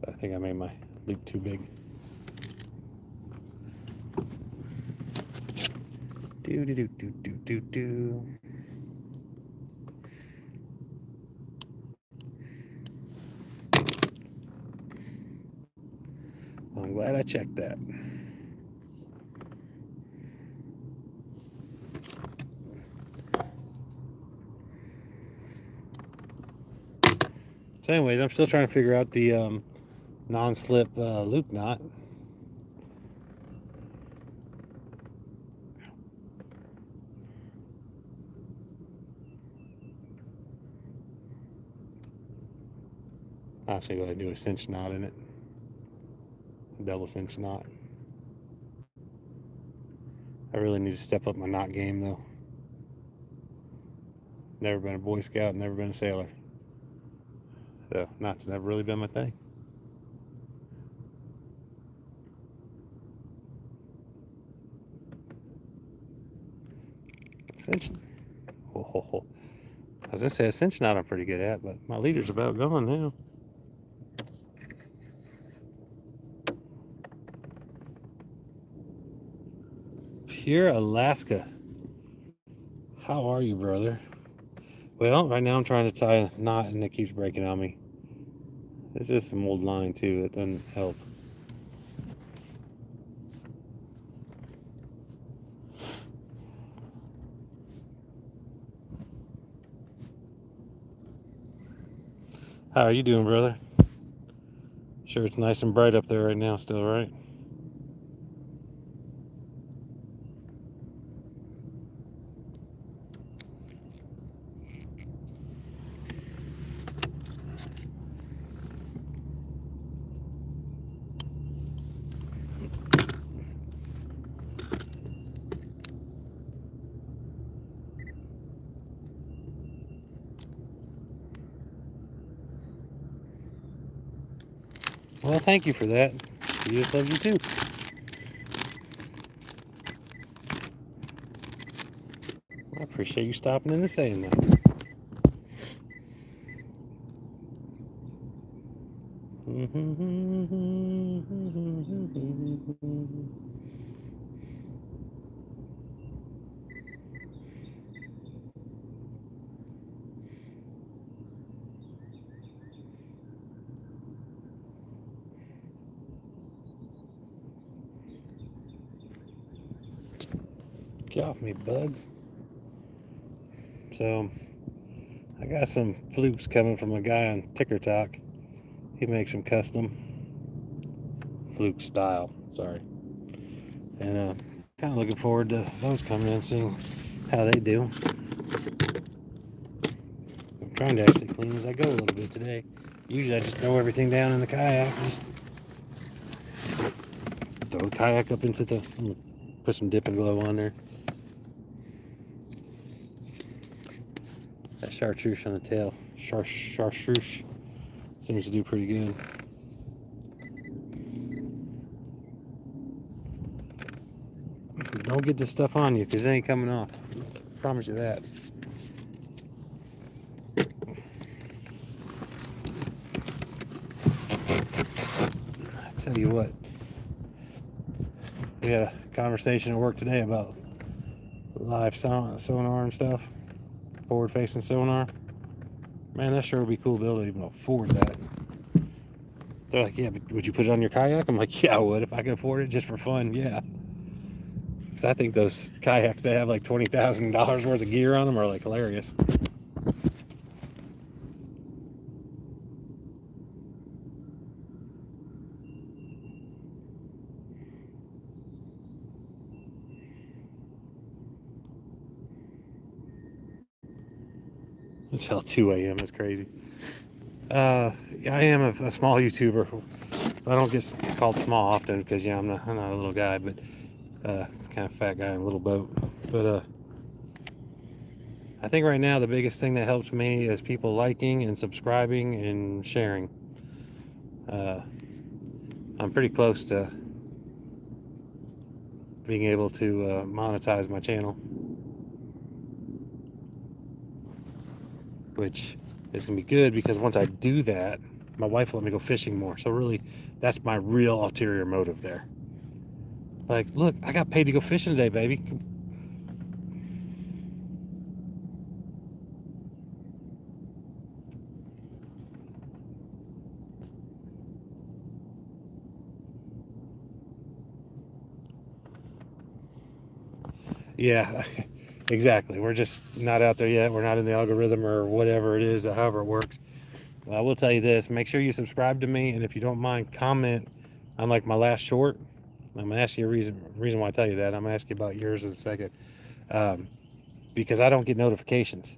I think I made my loop too big. Do. Well, I'm glad I checked that. So anyways, I'm still trying to figure out the non-slip loop knot. I'll actually go ahead and do a cinch knot in it. A double cinch knot. I really need to step up my knot game though. Never been a Boy Scout, never been a sailor. So knots never really been my thing. Cinch. Oh. I was gonna say a cinch knot I'm pretty good at, but my leader's about gone now. Pure Alaska. How are you, brother? Well, right now I'm trying to tie a knot and it keeps breaking on me. It's just some old line too, that doesn't help. How are you doing, brother? Sure, it's nice and bright up there right now still, right? Well, thank you for that. You just love you too. I appreciate you stopping in and saying that. Get off me, bug. So, I got some flukes coming from a guy on Ticker Talk. He makes them custom fluke style. Sorry. And kind of looking forward to those coming in, seeing how they do. I'm trying to actually clean as I go a little bit today. Usually I just throw everything down in the kayak. Just throw the kayak up into the... I'm gonna put some dipping glue on there. That chartreuse on the tail. Chartreuse seems to do pretty good. Don't get this stuff on you because it ain't coming off. I promise you that. I tell you what, we had a conversation at work today about live sonar and stuff, forward facing sonar. Man, that sure would be cool to be able to even afford that. They're like, yeah, but would you put it on your kayak? I'm like, yeah, I would if I could afford it just for fun, yeah. Because I think those kayaks that have like $20,000 worth of gear on them are like hilarious. Until 2 a.m. is crazy. I am a small YouTuber. I don't get called small often because yeah, I'm not a little guy, but kind of fat guy in a little boat. But I think right now the biggest thing that helps me is people liking and subscribing and sharing. I'm pretty close to being able to monetize my channel, which is gonna be good because once I do that, my wife will let me go fishing more. So really, that's my real ulterior motive there. Like, look, I got paid to go fishing today, baby. Yeah, exactly. We're just not out there yet. We're not in the algorithm or whatever it is, however it works. I will tell you this, make sure you subscribe to me, and if you don't mind, comment on like my last short. I'm gonna ask you a reason why I tell you that. I'm gonna ask you about yours in a second. Because I don't get notifications.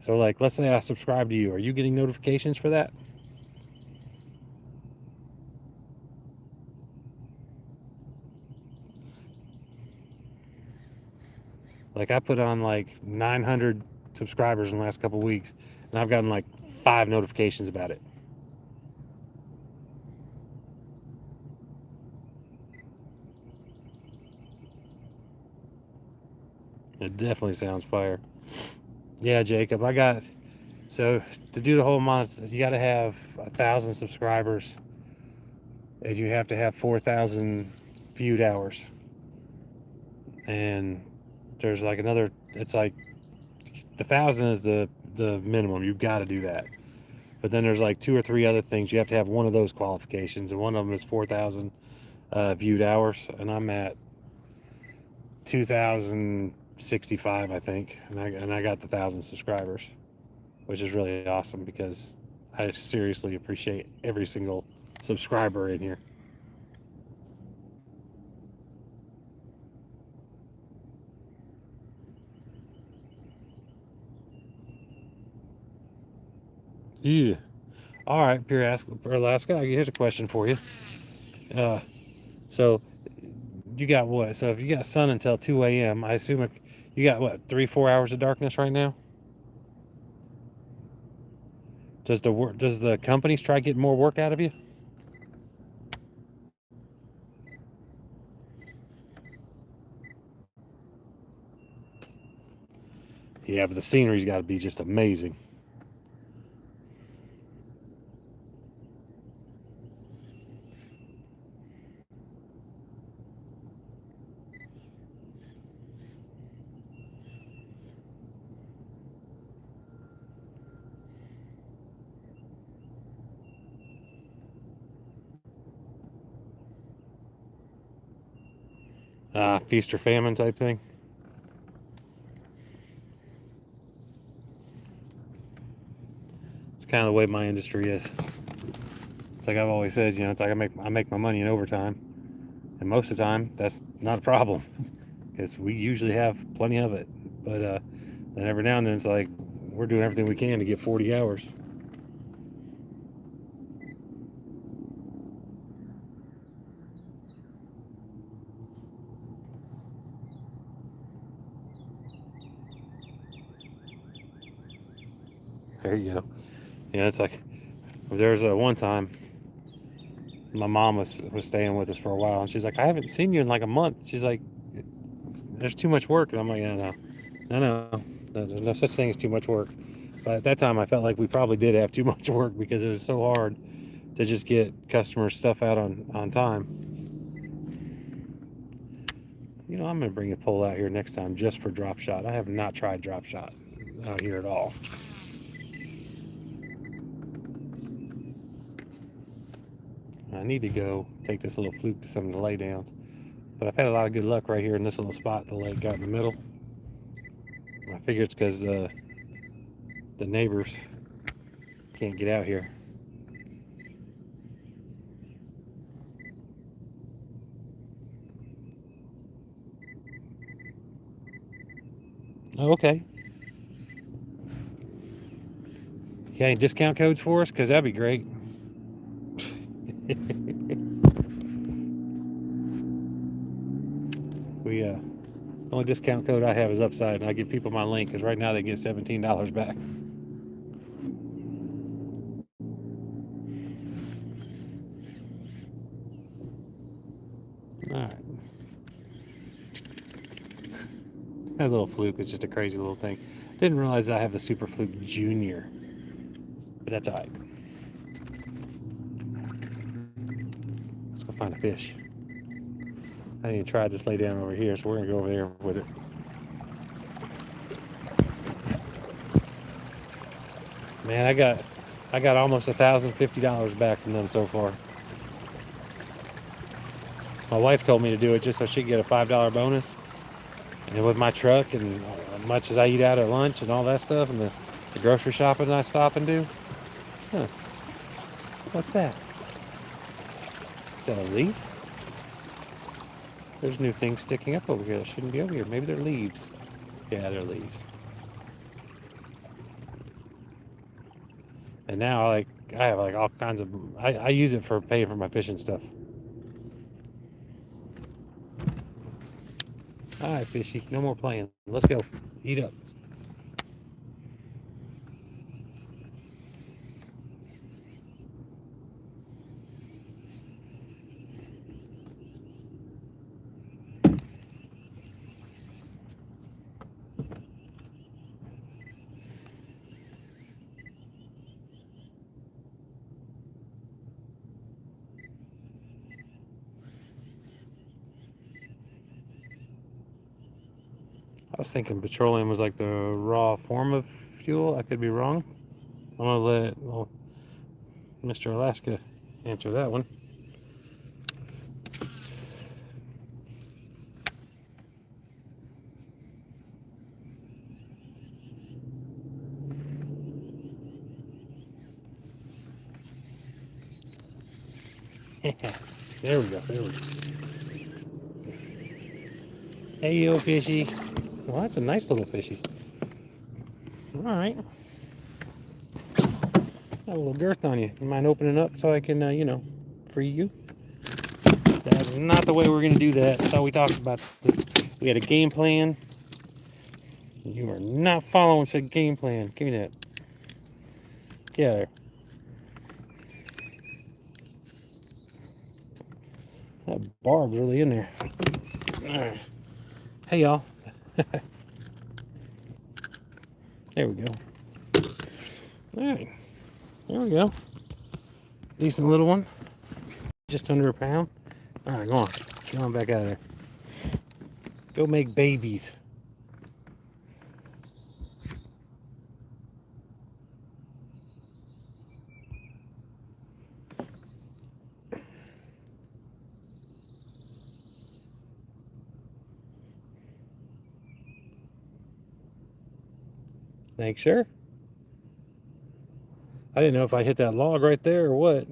So like, let's say I subscribe to you. Are you getting notifications for that? Like I put on like 900 subscribers in the last couple of weeks, and I've gotten like 5 notifications about it. It definitely sounds fire. Yeah, Jacob, so to do the whole month, you got to have 1,000 subscribers, and you have to have 4,000 viewed hours. And there's like another, it's like the 1,000 is the minimum. You've got to do that. But then there's like 2 or 3 other things. You have to have one of those qualifications, and one of them is 4,000 viewed hours, and I'm at 2,065, I think, and I got the 1,000 subscribers, which is really awesome because I seriously appreciate every single subscriber in here. Yeah. All right, Pure Alaska. Here's a question for you. So you got what? So if you got sun until 2 a.m., I assume you got what, 3-4 hours of darkness right now? Does the companies try getting more work out of you? Yeah, but the scenery's got to be just amazing. Feast or famine type thing. It's kind of the way my industry is. It's like I've always said, it's like I make my money in overtime, and most of the time that's not a problem because we usually have plenty of it. But then every now and then it's like we're doing everything we can to get 40 hours. There you go. Yeah, it's like there's one time my mom was staying with us for a while, and she's like, I haven't seen you in like a month. She's like, there's too much work, and I'm like, no, there's no such thing as too much work. But at that time, I felt like we probably did have too much work because it was so hard to just get customer stuff out on time. You know, I'm gonna bring a pole out here next time just for drop shot. I have not tried drop shot out here at all. I need to go take this little fluke to some of the laydowns. But I've had a lot of good luck right here in this little spot the lake got in the middle. I figure it's because the neighbors can't get out here. Oh, okay. You got any discount codes for us? Because that'd be great. We the only discount code I have is Upside, and I give people my link because right now they get $17 back. All right. That little fluke is just a crazy little thing. Didn't realize I have the Super Fluke Junior, but that's all right. Let's go find a fish. I didn't try this lay down over here, so we're gonna go over there with it. Man, I got almost $1,050 back from them so far. My wife told me to do it just so she'd get a $5 bonus. And with my truck and as much as I eat out at lunch and all that stuff and the grocery shopping I stop and do. Huh. What's that? Is that a leaf? There's new things sticking up over here that shouldn't be over here. Maybe they're leaves. Yeah, they're leaves. And now I have like all kinds of I use it for paying for my fishing stuff. All right, fishy, no more playing. Let's go. Eat up. I was thinking petroleum was like the raw form of fuel. I could be wrong. I'm gonna let Mr. Alaska answer that one. There we go. There we go. Hey, yo, fishy. Well, that's a nice little fishy. All right. Got a little girth on you. You mind opening up so I can, free you? That's not the way we're going to do that. That's how we talked about this. We had a game plan. You are not following said game plan. Give me that. Get out there. That barb's really in there. Right. Hey, y'all. There we go. All right. There we go. Decent little one. Just under a pound. All right, go on. Get on back out of there. Go make babies. Thanks, sir. I didn't know if I hit that log right there or what.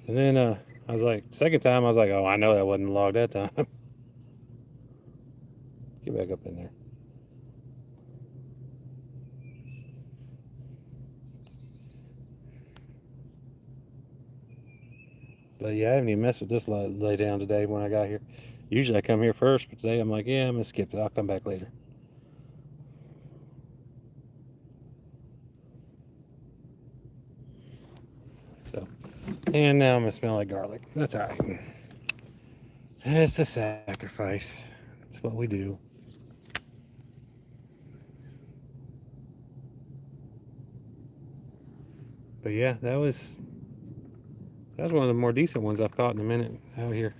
And then I was like, second time, I was like, oh, I know that wasn't a log that time. Get back up in there. But yeah, I haven't even messed with this lay down today when I got here. Usually I come here first, but today I'm like, yeah, I'm gonna skip it. I'll come back later. So, and now I'm gonna smell like garlic. That's all right. It's a sacrifice. It's what we do. But yeah, that was one of the more decent ones I've caught in a minute out here.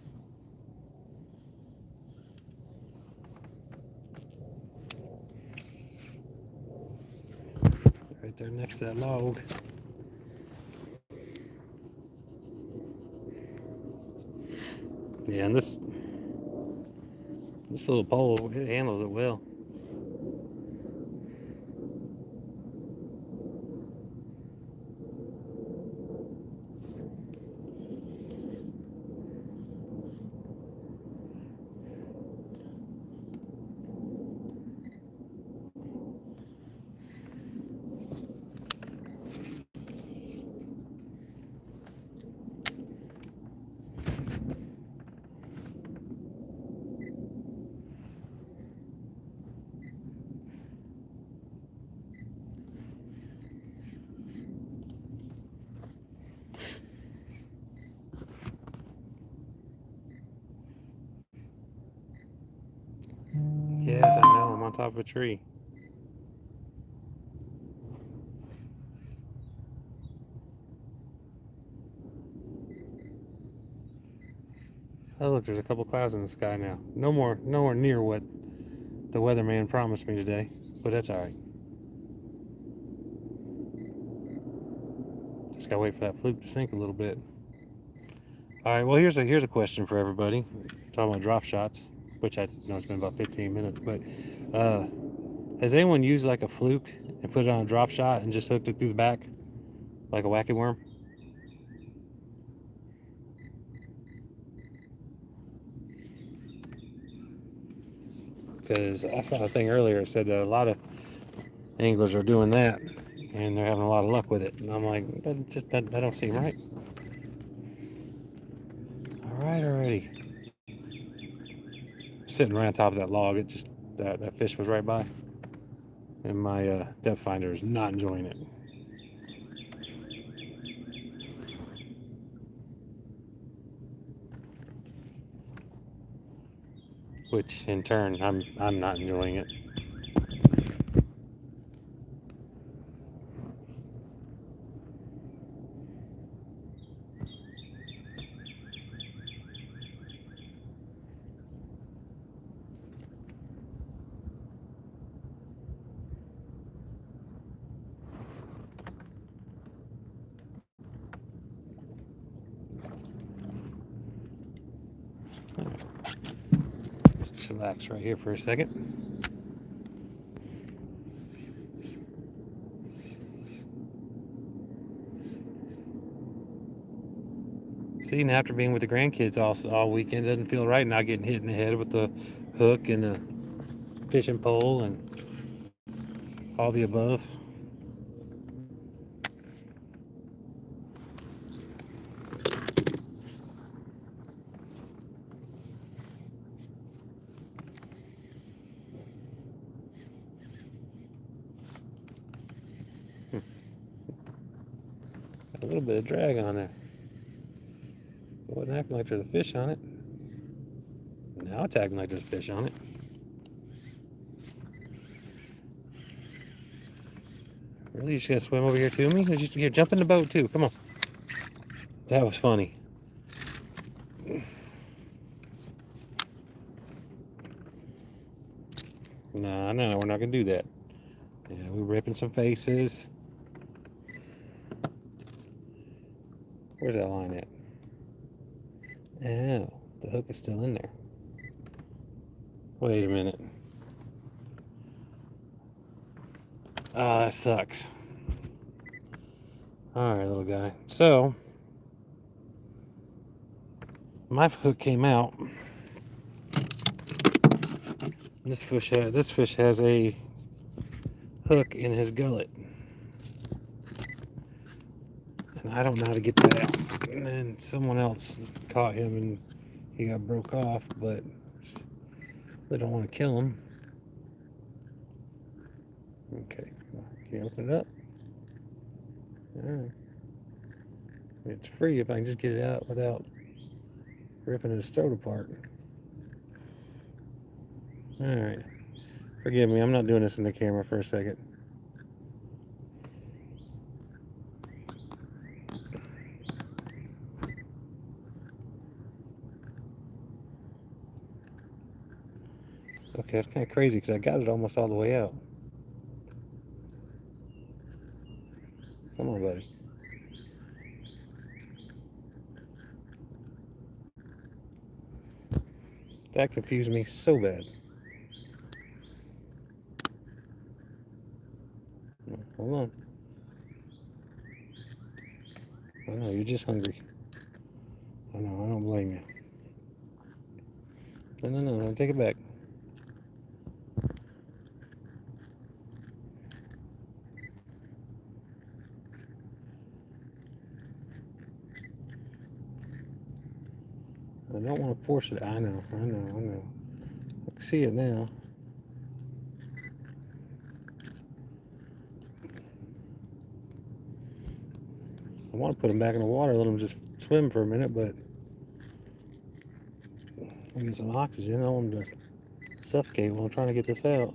Right there next to that log. Yeah, and this little pole, it handles it well. Yes, I know. I'm on top of a tree. Oh, look, there's a couple clouds in the sky now. Nowhere near what the weatherman promised me today, but that's all right. Just gotta wait for that fluke to sink a little bit. All right. Well, here's a question for everybody. Talking about drop shots, which I know it's been about 15 minutes, but has anyone used like a fluke and put it on a drop shot and just hooked it through the back like a wacky worm? Because I saw a thing earlier that said that a lot of anglers are doing that and they're having a lot of luck with it. And I'm like, that don't seem right. All right, already. Sitting right on top of that log, it just that fish was right by, and my depth finder is not enjoying it. Which in turn, I'm not enjoying it. Just chillax right here for a second. See, and after being with the grandkids all weekend, doesn't feel right not getting hit in the head with the hook and the fishing pole and all the above. A little bit of drag on there. It wasn't acting like there's a fish on it. Now it's acting like there's a fish on it. Really, you just gonna swim over here to me? Here, jump in the boat too. Come on. That was funny. No, we're not gonna do that. Yeah, we're ripping some faces. Where's that line at? Oh, the hook is still in there. Wait a minute. Ah, that sucks. All right, little guy. So, my hook came out. This fish has a hook in his gullet. And I don't know how to get that out. And then someone else caught him and he got broke off, but they don't want to kill him. Okay, can you open it up? Alright. It's free if I can just get it out without ripping his throat apart. Alright. Forgive me, I'm not doing this in the camera for a second. Okay, that's kind of crazy because I got it almost all the way out. Come on, buddy. That confused me so bad. Hold on. I know, you're just hungry. I know, I don't blame you. No, take it back. I don't want to force it. I know. I can see it now. I want to put him back in the water, let him just swim for a minute, but I get some oxygen. I don't want him to suffocate while I'm trying to get this out.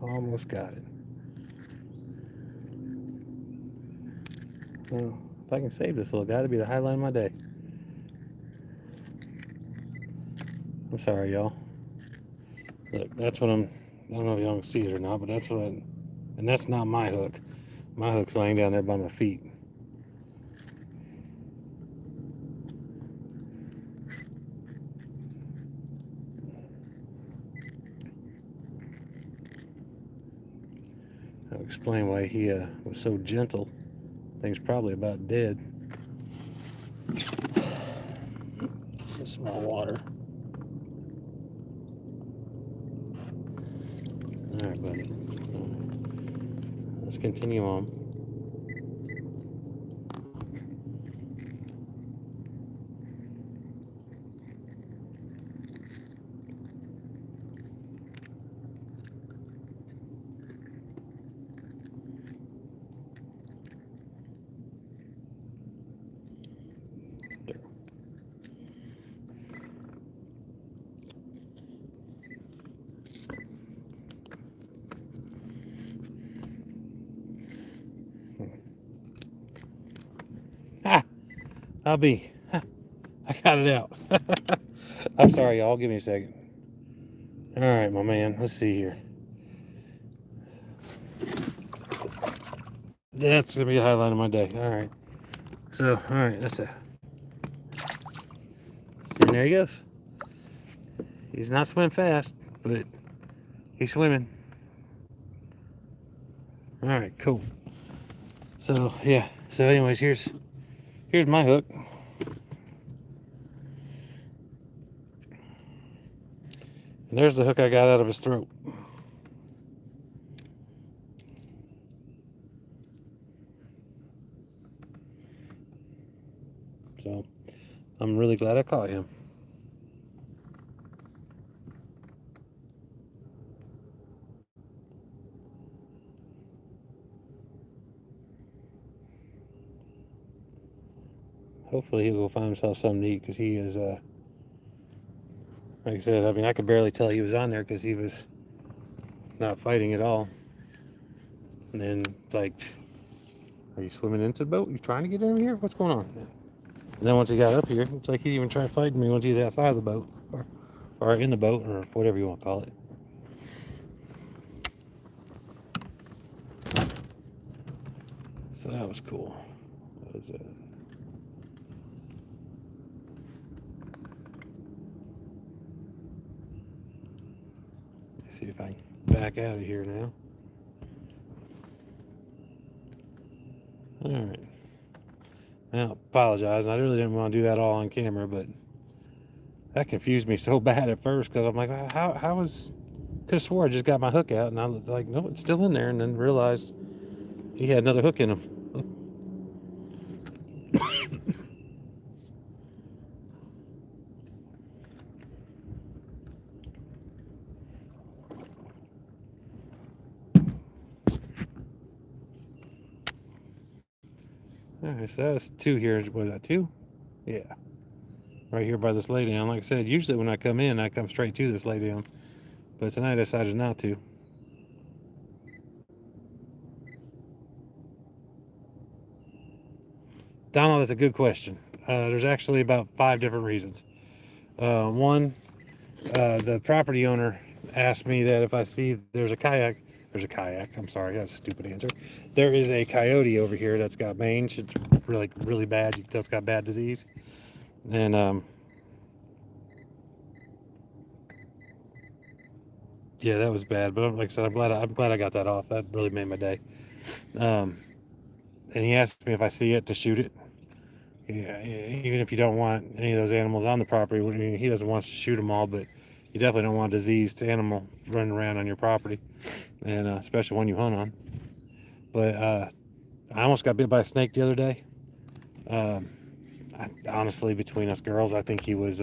Almost got it. Well, if I can save this little guy, it'll be the highlight of my day. I'm sorry, y'all. Look, that's what I don't know if y'all can see it or not, but that's and that's not my hook. My hook's laying down there by my feet. I'll explain why he was so gentle. I think he's probably about dead. Just small water. All right, buddy. Let's continue on. I got it out. I'm sorry, y'all. Give me a second. All right, my man. Let's see here. That's gonna be the highlight of my day. All right. So, all right, that's it. And there he goes. He's not swimming fast, but he's swimming. All right, cool. So yeah. So, anyways, here's my hook. And there's the hook I got out of his throat. So I'm really glad I caught him. Hopefully he'll go find himself something to eat because he is, like I said, I mean, I could barely tell he was on there because he was not fighting at all. And then it's like, are you swimming into the boat? You trying to get in here? What's going on? And then once he got up here, it's like he didn't even try fighting me once he's outside of the boat or in the boat or whatever you want to call it. So that was cool. That was it. See if I can back out of here now. All right. Now, apologize. I really didn't want to do that all on camera, but that confused me so bad at first because I'm like, how is could have swore I just got my hook out, and I was like, no, it's still in there, and then realized he had another hook in him. Alright, so that's 2 here. Was that 2? Yeah. Right here by this lay down. Like I said, usually when I come in, I come straight to this lay down. But tonight I decided not to. Donald, that's a good question. There's actually about 5 different reasons. One, the property owner asked me that if I see there's a kayak, I'm sorry, that's a stupid answer. There is a coyote over here that's got mange. It's really, really bad. You can tell it's got bad disease. And yeah, that was bad. But like I said, I'm glad I got that off. That really made my day. And he asked me if I see it to shoot it. Yeah, even if you don't want any of those animals on the property, he doesn't want us to shoot them all, but you definitely don't want a diseased animal running around on your property, and especially one you hunt on. But I almost got bit by a snake the other day. Honestly, between us girls, I think he was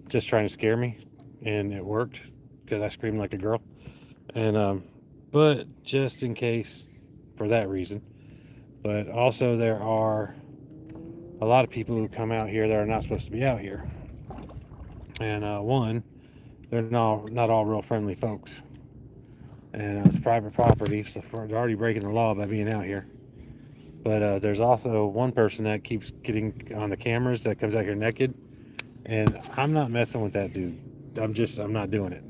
just trying to scare me, and it worked because I screamed like a girl. And but just in case, for that reason. But also there are a lot of people who come out here that are not supposed to be out here. And one, they're not all real friendly folks. And it's private property, so they're already breaking the law by being out here. But there's also one person that keeps getting on the cameras that comes out here naked. And I'm not messing with that dude. I'm not doing it.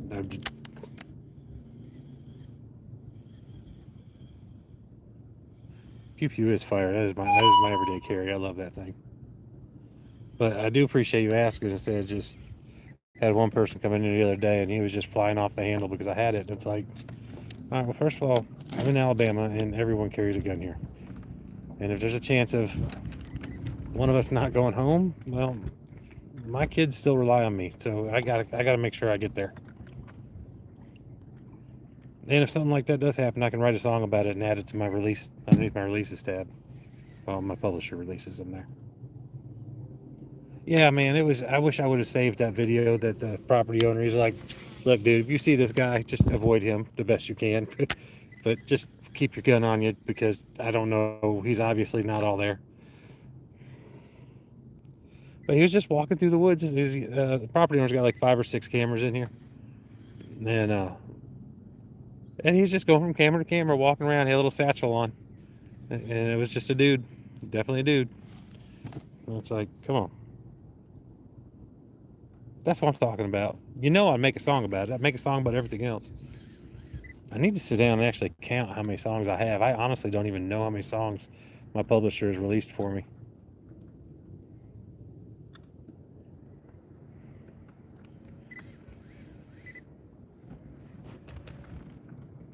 Pew Pew is fire. That is my everyday carry. I love that thing. But I do appreciate you asking. Instead of just had one person come in here the other day and he was just flying off the handle because I had it. It's like, all right, well, first of all, I'm in Alabama and everyone carries a gun here. And if there's a chance of one of us not going home, well, my kids still rely on me. So I gotta make sure I get there. And if something like that does happen, I can write a song about it and add it to my release underneath my releases tab. Well, my publisher releases them there. Yeah, man, it was. I wish I would have saved that video that the property owner. He's like, "Look, dude, if you see this guy, just avoid him the best you can, but just keep your gun on you because I don't know. He's obviously not all there." But he was just walking through the woods. The property owner's got like 5 or 6 cameras in here, and he was just going from camera to camera, walking around. He had a little satchel on, and it was just a dude, definitely a dude. And it's like, come on. That's what I'm talking about. I'd make a song about it. I'd make a song about everything else. I need to sit down and actually count how many songs I have. I honestly don't even know how many songs my publisher has released for me.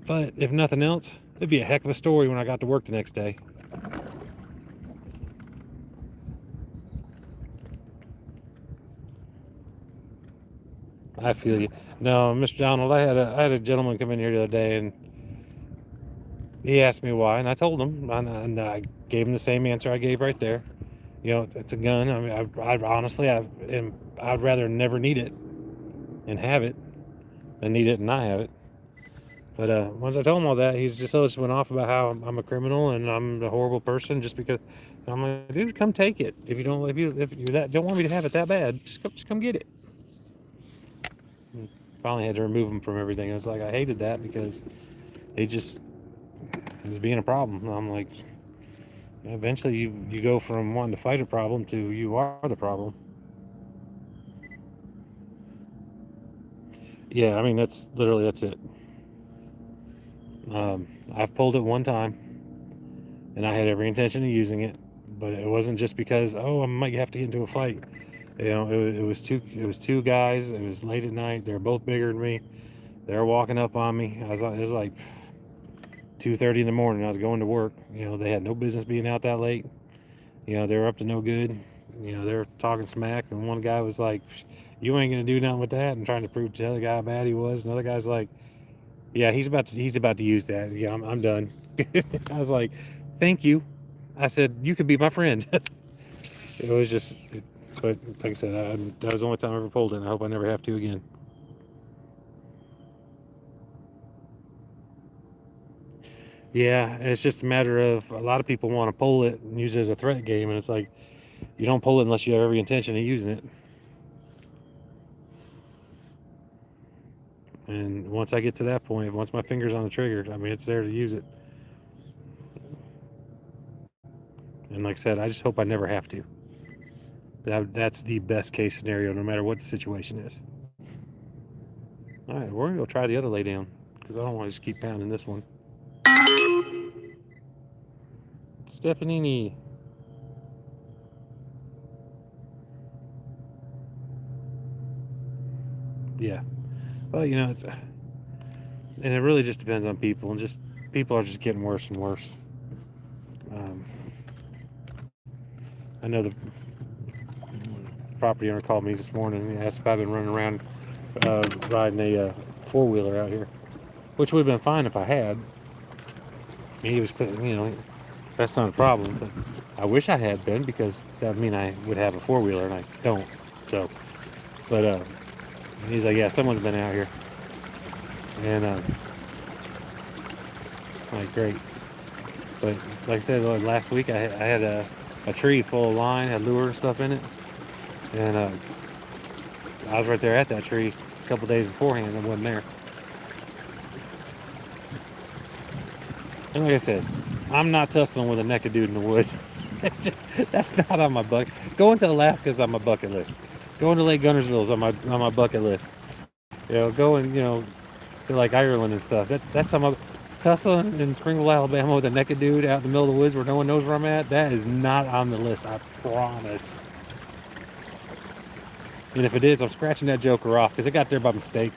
But if nothing else, it'd be a heck of a story when I got to work the next day. I feel you. No, Mr. Donald, I had a gentleman come in here the other day, and he asked me why, and I told him, and I gave him the same answer I gave right there. It's a gun. I mean, I honestly, I'd rather never need it and have it than need it and not have it. But once I told him all that, he just went off about how I'm a criminal and I'm a horrible person just because. I'm like, dude, come take it. If you don't want me to have it that bad, just come get it. And finally had to remove him from everything. I was like, I hated that because it was being a problem. And I'm like, eventually you go from wanting to fight a problem to you are the problem. Yeah, I mean that's it. I've pulled it one time, and I had every intention of using it, but it wasn't just because I might have to get into a fight. It was two guys. It was late at night. They're both bigger than me. They were walking up on me. It was like 2:30 in the morning. I was going to work. They had no business being out that late. They were up to no good. They were talking smack, and one guy was like, you ain't gonna do nothing with that, and trying to prove to the other guy how bad he was. Another guy's like, yeah, he's about to use that. Yeah, I'm done. I was like, thank you. I said you could be my friend. It was just, but like I said, that was the only time I ever pulled it. And I hope I never have to again. Yeah, it's just a matter of a lot of people want to pull it and use it as a threat game, and it's like you don't pull it unless you have every intention of using it. And once I get to that point, once my finger's on the trigger, I mean, it's there to use it. And like I said, I just hope I never have to. That's the best case scenario, no matter what the situation is. All right, we're gonna go try the other lay down because I don't want to just keep pounding this one. Stefanini. Yeah. Well, it's and it really just depends on people, and just people are just getting worse and worse. Um, I know the property owner called me this morning and asked if I've been running around riding a four-wheeler out here, which would have been fine if I had. He was, that's not a problem, but I wish I had been because that would mean I would have a four-wheeler and I don't. So, but he's like, yeah, someone's been out here, and I'm like, great. But like I said, last week I had a tree full of line, had lure and stuff in it, and I was right there at that tree a couple days beforehand and wasn't there. And like I said, I'm not tussling with a naked dude in the woods. That's not on my bucket. Going to Alaska is on my bucket list. Going to Lake Guntersville is on my bucket list. Going to like Ireland and stuff. That's on my tussling in Springville, Alabama with a naked dude out in the middle of the woods where no one knows where I'm at. That is not on the list. I promise. And if it is, I'm scratching that joker off because it got there by mistake.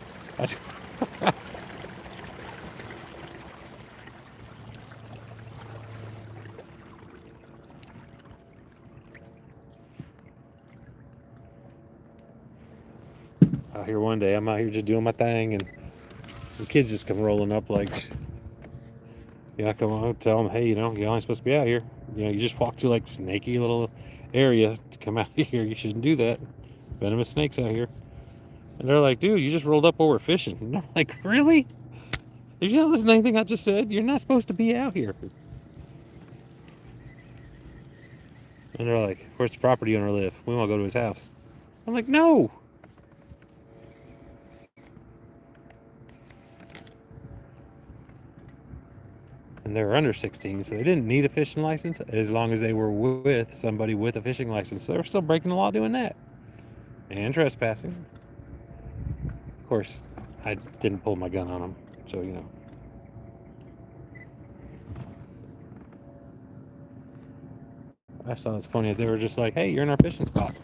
Out here one day, I'm out here just doing my thing, and some kids just come rolling up like, I come on, tell them, hey, you're only supposed to be out here. You just walk through like snaky little area to come out here. You shouldn't do that. Venomous snakes out here. And they're like, dude, you just rolled up while we're fishing. And I'm like, really? Did you not listen to anything I just said? You're not supposed to be out here. And they're like, where's the property owner live? We want to go to his house. I'm like, no. And they were under 16, so they didn't need a fishing license as long as they were with somebody with a fishing license. So they were still breaking the law doing that. And trespassing. Of course, I didn't pull my gun on them, so I thought it was funny that they were just like, hey, you're in our fishing spot.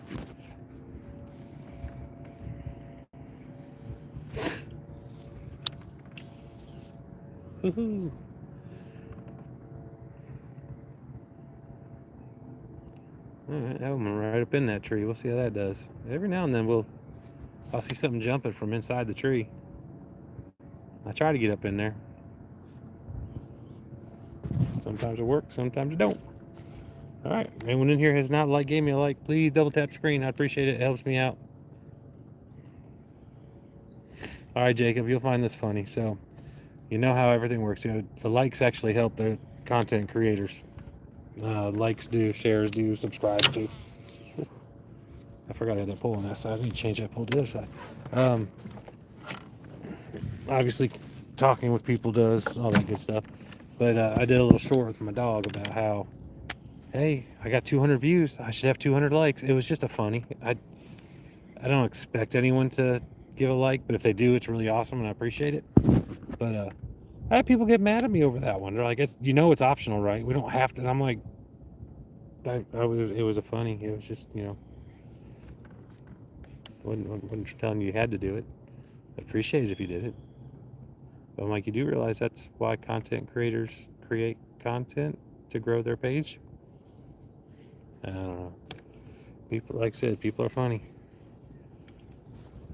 Woohoo. Alright, that one right up in that tree. We'll see how that does. Every now and then I'll see something jumping from inside the tree. I try to get up in there. Sometimes it works, sometimes it don't. Alright, anyone in here has not gave me a like, please double tap the screen. I appreciate it. It helps me out. Alright, Jacob, you'll find this funny. So, you know how everything works. The likes actually help the content creators. Likes do, shares do, subscribes do. I forgot I had that pole on that side. I need to change that pole to the other side. Obviously, talking with people does all that good stuff. But I did a little short with my dog about how, hey, I got 200 views. I should have 200 likes. It was just a funny. I don't expect anyone to give a like, but if they do, it's really awesome and I appreciate it. But I had people get mad at me over that one. They're like, it's optional, right? We don't have to. And I'm like, it was a funny. It was just, wasn't telling you had to do it. I'd appreciate it if you did it. But I'm like, you do realize that's why content creators create content to grow their page? I don't know. People, like I said, people are funny.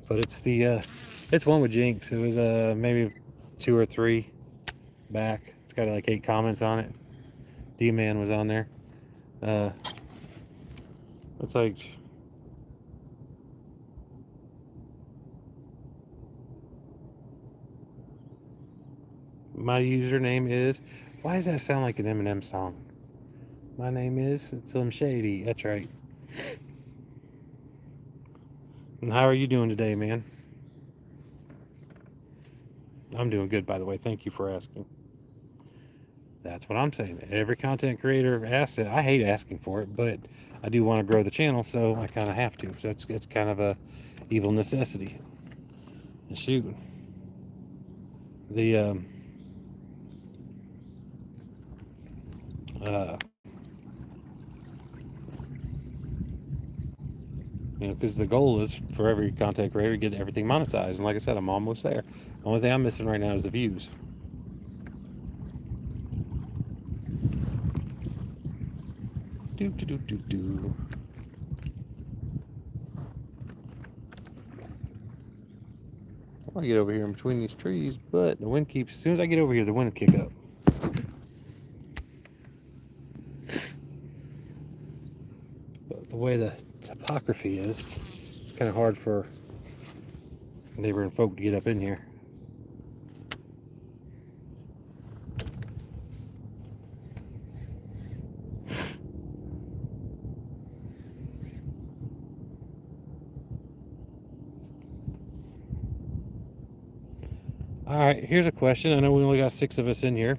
But it's one with Jinx. It was maybe 2 or 3 back. It's got like 8 comments on it. D-Man was on there. It's like my username is. Why does that sound like an Eminem song? My name is Slim Shady. That's right. And how are you doing today, man? I'm doing good, by the way. Thank you for asking. That's what I'm saying. Every content creator asks it. I hate asking for it, but I do want to grow the channel, so I kind of have to. So it's kind of a evil necessity. And shoot, the because the goal is for every content creator to get everything monetized. And like I said, I'm almost there. The only thing I'm missing right now is the views. Do do do do do. I want to get over here in between these trees, but the wind keeps. As soon as I get over here, the wind will kick up. But the way the topography is, it's kind of hard for neighboring folk to get up in here. All right, here's a question. I know we only got 6 of us in here.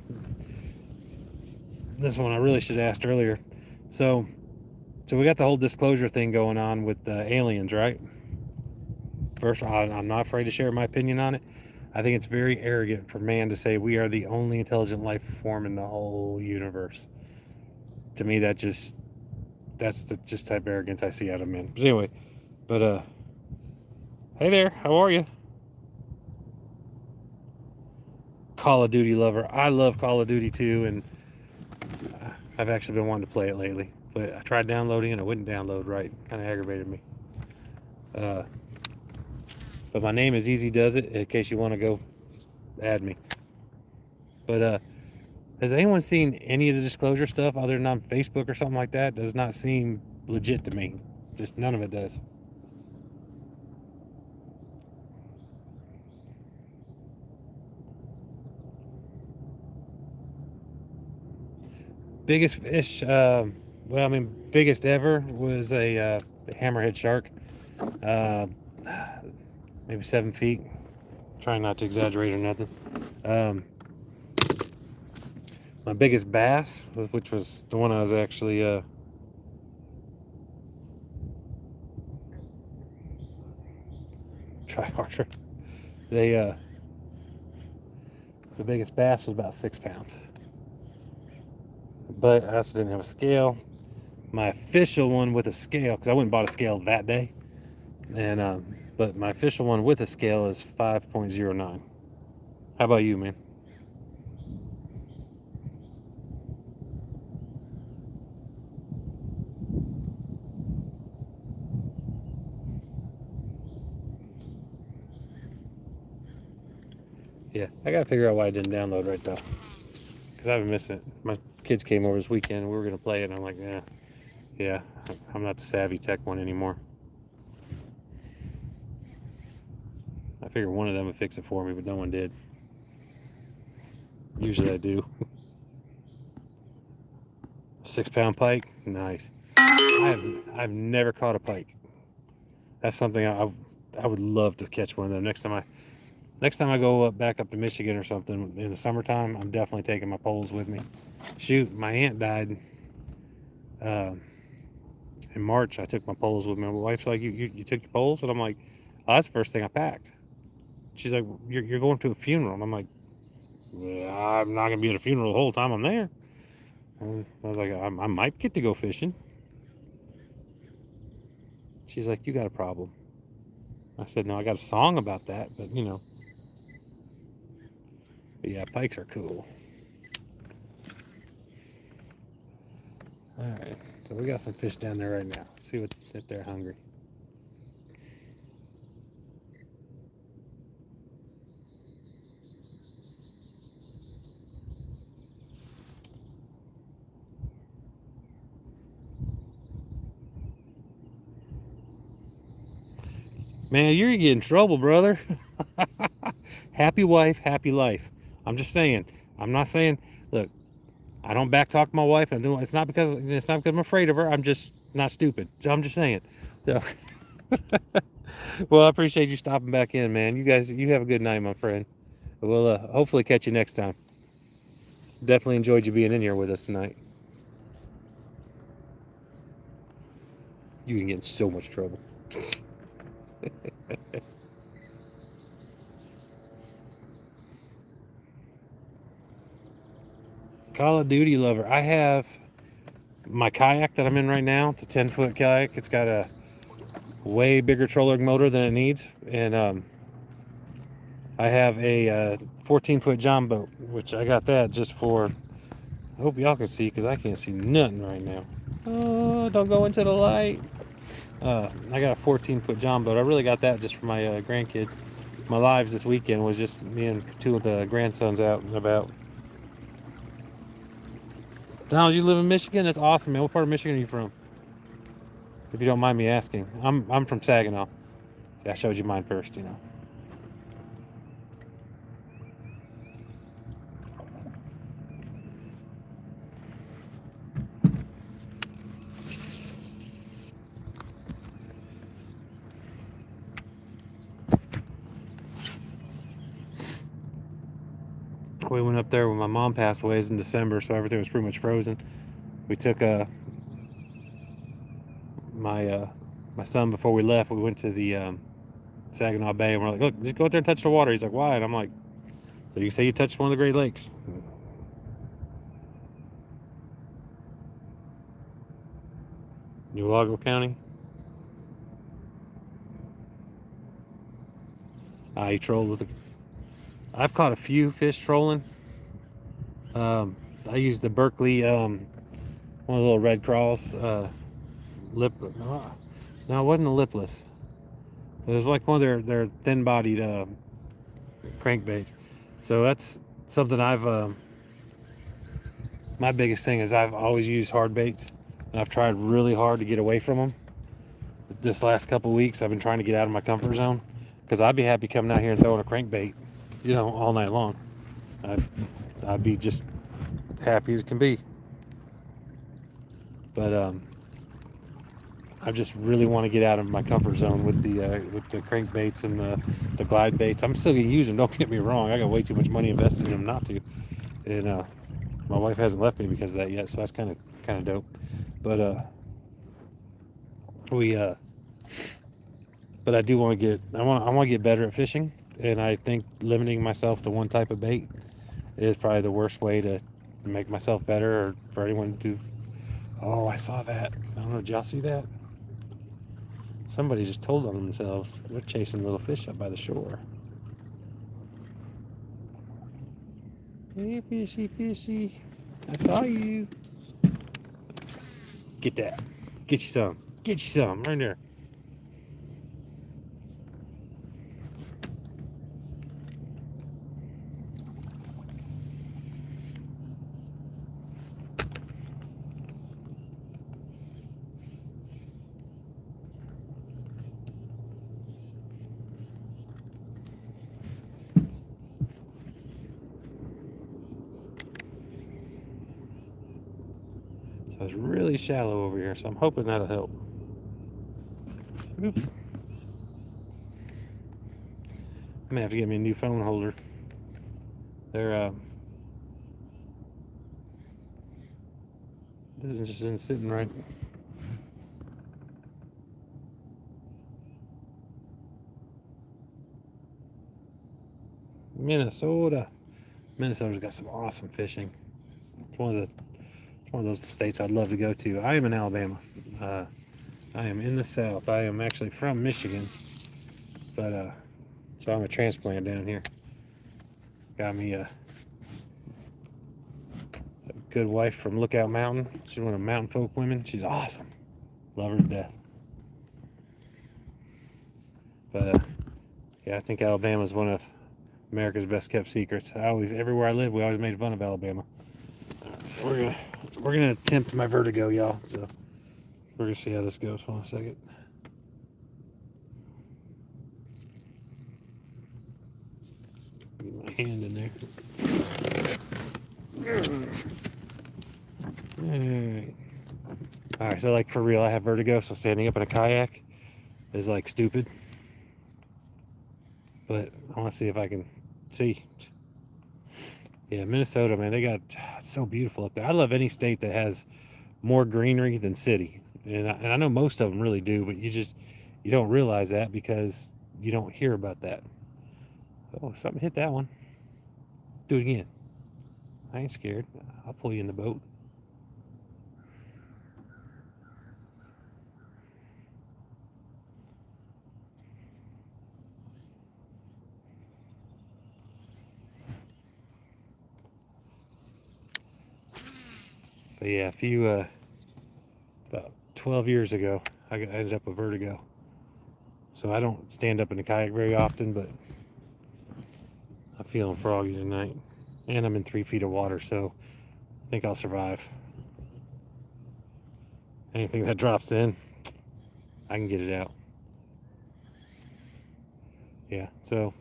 This one I really should have asked earlier. So we got the whole disclosure thing going on with the aliens, right? First, I'm not afraid to share my opinion on it. I think it's very arrogant for man to say we are the only intelligent life form in the whole universe. To me, that's the just type of arrogance I see out of men. But anyway, hey there, how are you? Call of Duty lover. I love Call of Duty too, and I've actually been wanting to play it lately. But I tried downloading and it wouldn't download right. Kind of aggravated me. But my name is Easy Does It, in case you want to go add me. But has anyone seen any of the disclosure stuff other than on Facebook or something like that? Does not seem legit to me. Just none of it does. Biggest fish, well, I mean, biggest ever was a hammerhead shark. Maybe 7 feet. Trying not to exaggerate or nothing. My biggest bass, which was the one I was actually try harder. The biggest bass was about 6 pounds. But I also didn't have a scale. My official one with a scale, because I went and bought a scale that day, and but my official one with a scale is 5.09. How about you, man? Yeah, I gotta figure out why it didn't download right though, because I've been missing it. My kids came over this weekend. We were gonna play it, and I'm like, yeah, I'm not the savvy tech one anymore. I figured one of them would fix it for me, but no one did. Usually I do. 6-pound pike, nice. I've never caught a pike. That's something I would love to catch one of them next time I go back up to Michigan or something in the summertime. I'm definitely taking my poles with me. Shoot, my aunt died in March. I took my poles with me. My wife's like, you took your poles? And I'm like, oh, that's the first thing I packed. She's like, you're going to a funeral. And I'm like, well, I'm not going to be at a funeral the whole time I'm there. And I was like, I might get to go fishing. She's like, you got a problem. I said, no, I got a song about that, but you know. But yeah, pikes are cool. All right, so we got some fish down there right now. Let's see if they're hungry. Man, you're gonna get in trouble, brother. Happy wife, happy life. I'm just saying. I'm not saying. Look, I don't backtalk my wife. It's not because I'm afraid of her. I'm just not stupid. So I'm just saying. So, well, I appreciate you stopping back in, man. You guys, you have a good night, my friend. We'll hopefully catch you next time. Definitely enjoyed you being in here with us tonight. You can get in so much trouble. Call of Duty lover. I have my kayak that I'm in right now. It's a 10-foot kayak. It's got a way bigger trolling motor than it needs, and I have a 14-foot John boat, which I got that just for. I hope y'all can see because I can't see nothing right now. Oh, don't go into the light. I got a 14-foot John boat. I really got that just for my grandkids. My lives this weekend was just me and two of the grandsons out and about. Donald, you live in Michigan? That's awesome, man. What part of Michigan are you from? If you don't mind me asking. I'm from Saginaw. See, I showed you mine first, you know. We went up there when my mom passed away in December, so everything was pretty much frozen. We took my son before we left. We went to the Saginaw Bay, and we're like, "Look, just go out there and touch the water." He's like, "Why?" And I'm like, "So you can say you touched one of the Great Lakes." New Lago County. I trolled with the. I've caught a few fish trolling. I used the Berkeley, one of the little red crawls, lip. No, it wasn't a lipless. It was like one of their thin-bodied crankbaits. So that's something I've. My biggest thing is I've always used hard baits, and I've tried really hard to get away from them. This last couple of weeks, I've been trying to get out of my comfort zone because I'd be happy coming out here and throwing a crankbait, you know, all night long. I'd be just happy as can be. But I just really want to get out of my comfort zone with the crankbaits and the glide baits. I'm still gonna use them. Don't get me wrong. I got way too much money invested in them not to, and my wife hasn't left me because of that yet. So that's kind of dope. But but I do want to get. I want to get better at fishing, and I think limiting myself to one type of bait is probably the worst way to make myself better or for anyone to. Oh, I saw that. I don't know. Did y'all see that? Somebody just told on themselves. They're chasing little fish up by the shore. Hey, fishy, fishy. I saw you. Get that. Get you some. Get you some. Right there. So it's really shallow over here, so I'm hoping that'll help. Oops. I may have to get me a new phone holder. They're this just isn't sitting right. Minnesota's got some awesome fishing. It's one of those states I'd love to go to. I am in Alabama. I am in the South. I am actually from Michigan, but so I'm a transplant down here. Got me a good wife from Lookout Mountain. She's one of the mountain folk women. She's awesome. Love her to death. But yeah, I think Alabama is one of America's best kept secrets. Everywhere I live, we always made fun of Alabama. We're gonna attempt my vertigo, y'all. So we're gonna see how this goes. Hold on a second. Get my hand in there. Alright, so like for real, I have vertigo, so standing up in a kayak is like stupid. But I want to see if I can see. Yeah, Minnesota, man, they got it's so beautiful up there. I love any state that has more greenery than city, and I know most of them really do, but you don't realize that because you don't hear about that. Oh, something hit that one. Do it again. I ain't scared. I'll pull you in the boat. But yeah, about 12 years ago, ended up with vertigo. So I don't stand up in the kayak very often, but I'm feeling froggy tonight. And I'm in 3 feet of water, so I think I'll survive. Anything that drops in, I can get it out. Yeah, so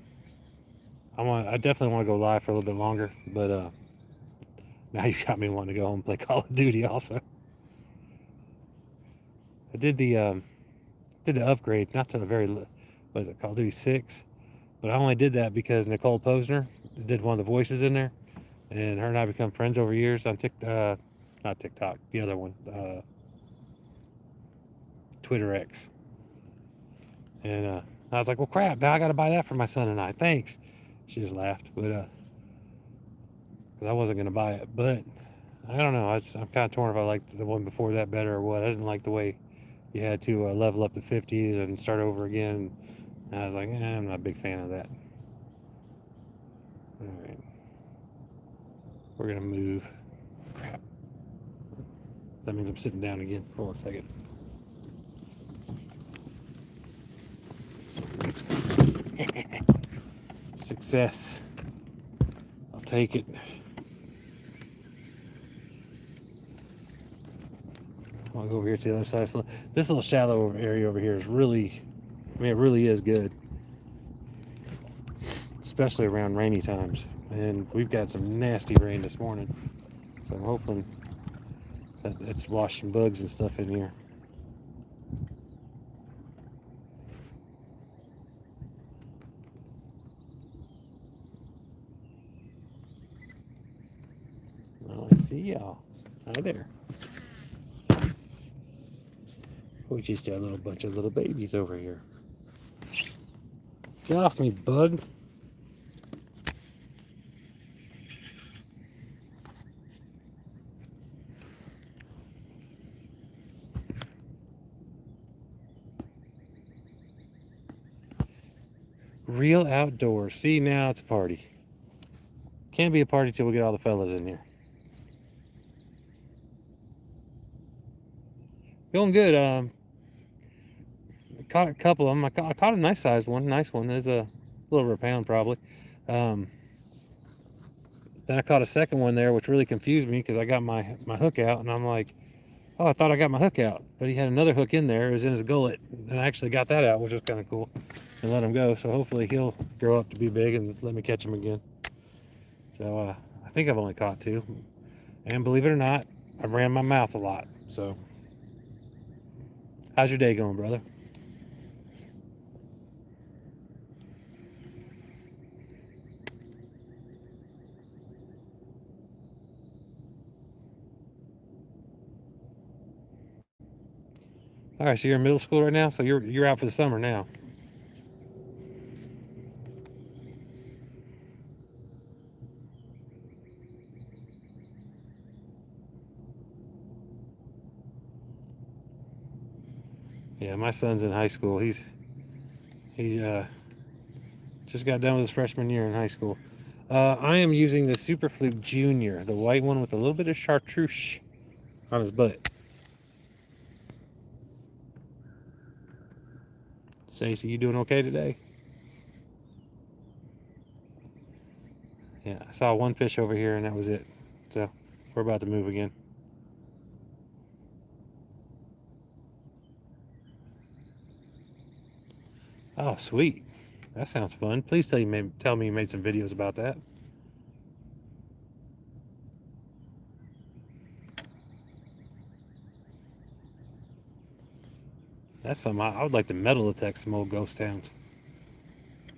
I definitely want to go live for a little bit longer, but now you got me wanting to go home and play Call of Duty also. I did the upgrade, not to a very, what is it, Call of Duty 6? But I only did that because Nicole Posner did one of the voices in there, and her and I become friends over years on not TikTok, the other one, Twitter X. And I was like, well, crap, now I got to buy that for my son and I. Thanks. She just laughed, but because I wasn't going to buy it. But I don't know. I'm kind of torn if I liked the one before that better or what. I didn't like the way you had to level up to 50 and start over again. And I was like, I'm not a big fan of that. All right. We're going to move. Crap. That means I'm sitting down again. Hold on a second. Success. I'll take it. I'll go over here to the other side. So this little shallow area over here is really, it really is good. Especially around rainy times. And we've got some nasty rain this morning. So I'm hoping that it's washed some bugs and stuff in here. Oh, I see y'all. Hi there. We just got a little bunch of little babies over here. Get off me, bug. Real outdoors. See, now it's a party. Can't be a party till we get all the fellas in here. Going good. Caught a couple of them. I caught a nice sized one. Nice one. There's a little over a pound probably. Then I caught a second one there, which really confused me because I got my hook out and I'm like, oh, I thought I got my hook out, but he had another hook in there. It was in his gullet, and I actually got that out, which was kind of cool, and let him go. So hopefully he'll grow up to be big and let me catch him again. So I think I've only caught 2, and believe it or not, I've ran my mouth a lot. So how's your day going, brother? All right, so you're in middle school right now, so you're out for the summer now. Yeah, my son's in high school. He just got done with his freshman year in high school. I am using the Super Fluke Junior, the white one with a little bit of chartreuse on his butt. Stacey, you doing okay today? Yeah, I saw one fish over here and that was it. So we're about to move again. Oh, sweet. That sounds fun. Please tell me you made some videos about that. That's something I would like to metal detect some old ghost towns.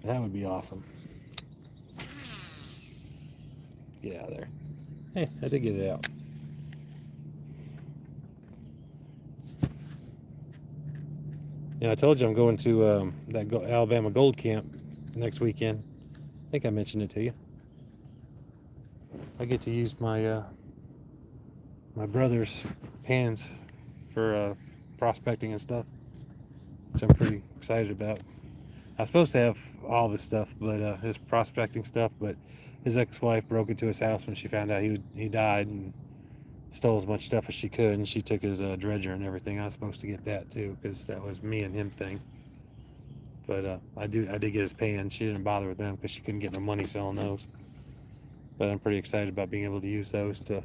That would be awesome. Get out of there. Hey, I did get it out. Yeah, I told you I'm going to that Alabama Gold Camp next weekend. I think I mentioned it to you. I get to use my my brother's hands for prospecting and stuff, which I'm pretty excited about. I was supposed to have all of his stuff, but his prospecting stuff, but his ex-wife broke into his house when she found out he died and stole as much stuff as she could, and she took his dredger and everything. I was supposed to get that too because that was me and him thing. But I did get his pan. She didn't bother with them because she couldn't get no money selling those. But I'm pretty excited about being able to use those to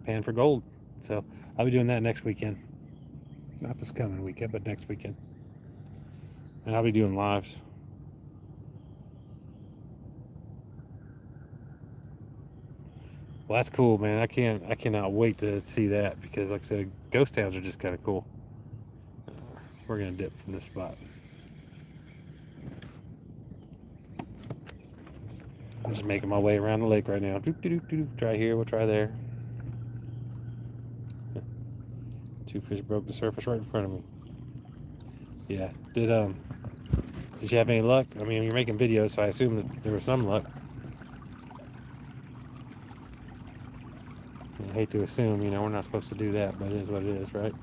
pan for gold. So I'll be doing that next weekend. Not this coming weekend, but next weekend. And I'll be doing lives. Well, that's cool, man. I cannot wait to see that because, like I said, ghost towns are just kind of cool. We're gonna dip from this spot. I'm just making my way around the lake right now. Try here, we'll try there. Two fish broke the surface right in front of me. Yeah. Did you have any luck? I mean, you're making videos, so I assume that there was some luck. I hate to assume, we're not supposed to do that, but it is what it is, right?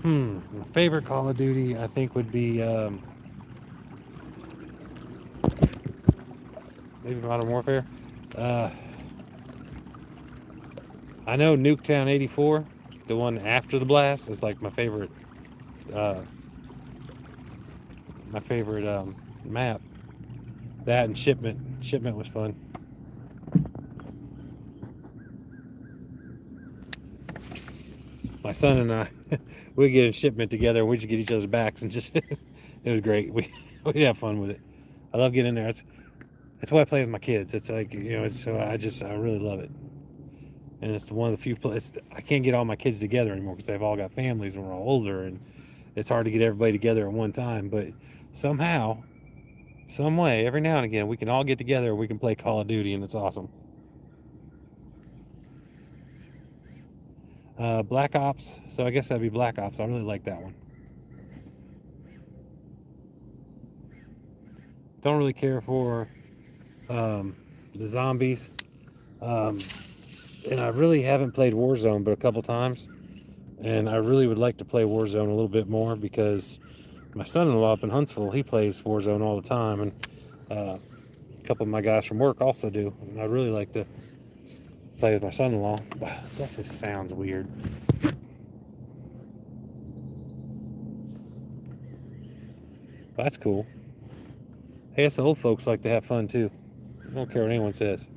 My favorite Call of Duty, I think, would be maybe Modern Warfare. I know Nuketown 84, the one after the blast, is like my favorite. My favorite map. That and Shipment. Shipment was fun. My son and I, we get in Shipment together, and we just get each other's backs, and just it was great. We have fun with it. I love getting in there. It's what I play with my kids. It's like so I really love it. And it's one of the few places I can't get all my kids together anymore because they've all got families and we're all older, and it's hard to get everybody together at one time. But somehow, some way, every now and again, we can all get together and we can play Call of Duty, and it's awesome. Black Ops, so I guess that'd be Black Ops. I really like that one. Don't really care for the zombies. And I really haven't played Warzone but a couple times. And I really would like to play Warzone a little bit more because my son-in-law up in Huntsville, he plays Warzone all the time. And a couple of my guys from work also do. And I'd really like to play with my son-in-law. Wow, that just sounds weird. But that's cool. Hey, us old folks like to have fun too. I don't care what anyone says.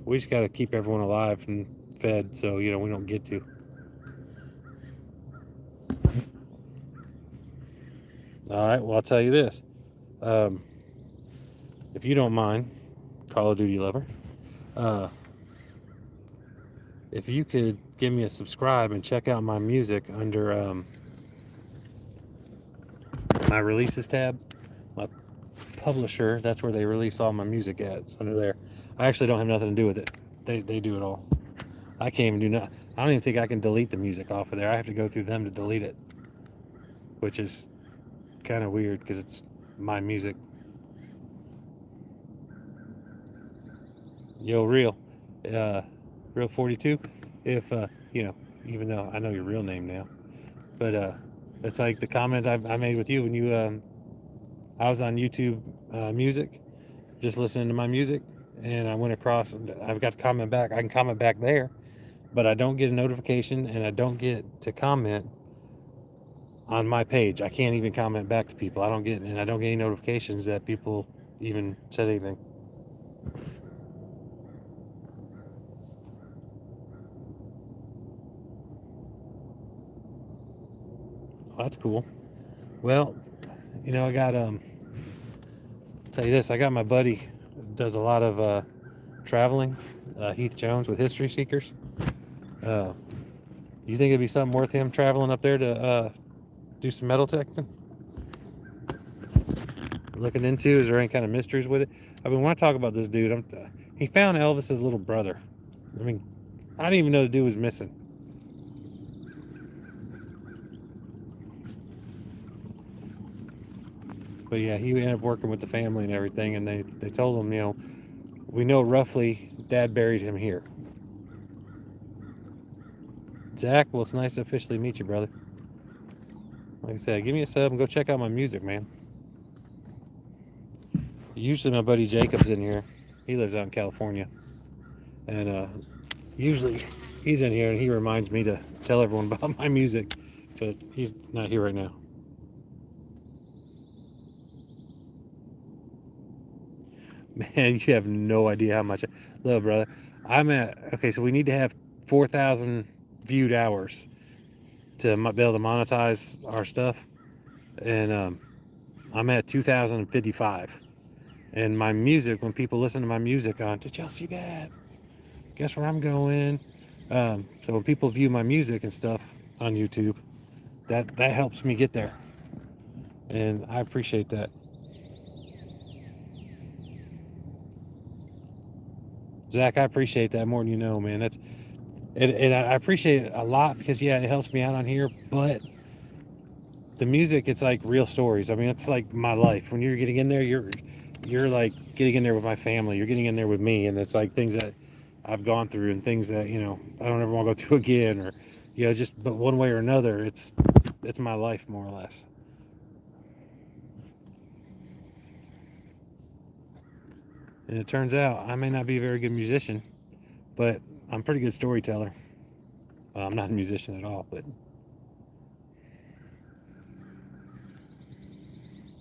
We just got to keep everyone alive and fed so, we don't get to. All right, well, I'll tell you this. If you don't mind, Call of Duty lover, if you could give me a subscribe and check out my music under my releases tab, my publisher, that's where they release all my music ads under there. I actually don't have nothing to do with it. They do it all. I can't even do nothing. I don't even think I can delete the music off of there. I have to go through them to delete it, which is kind of weird because it's my music. Yo, Real 42. If even though I know your real name now, but it's like the comment I made with you when you I was on YouTube Music, just listening to my music, and I went across. And I've got to comment back. I can comment back there, but I don't get a notification, and I don't get to comment on my page. I can't even comment back to people. I don't get any notifications that people even said anything. that's cool. Well, I got tell you this, I got my buddy does a lot of traveling, Heath Jones with History Seekers. Uh, you think it'd be something worth him traveling up there to do some metal detecting? Looking into? Is there any kind of mysteries with it? I mean, when I talk about this dude, he found Elvis's little brother. I mean, I didn't even know the dude was missing. But yeah, he ended up working with the family and everything, and they told him, we know roughly Dad buried him here. Zach, well, it's nice to officially meet you, brother. Like I said, give me a sub and go check out my music, man. Usually my buddy Jacob's in here. He lives out in California. And usually he's in here and he reminds me to tell everyone about my music. But he's not here right now. Man, you have no idea how much. Look, brother, okay, so we need to have 4,000 viewed hours to be able to monetize our stuff. And I'm at 2,055. And my music, when people listen to my music did y'all see that? Guess where I'm going? So when people view my music and stuff on YouTube, that helps me get there. And I appreciate that. Zach, I appreciate that more than you know, man. And I appreciate it a lot because it helps me out on here, but the music, it's like real stories. I mean, it's like my life. When you're getting in there, you're like getting in there with my family. You're getting in there with me, and it's like things that I've gone through and things that I don't ever want to go through again, or but one way or another, it's my life more or less. And it turns out I may not be a very good musician, but I'm a pretty good storyteller. Well, I'm not a musician at all, but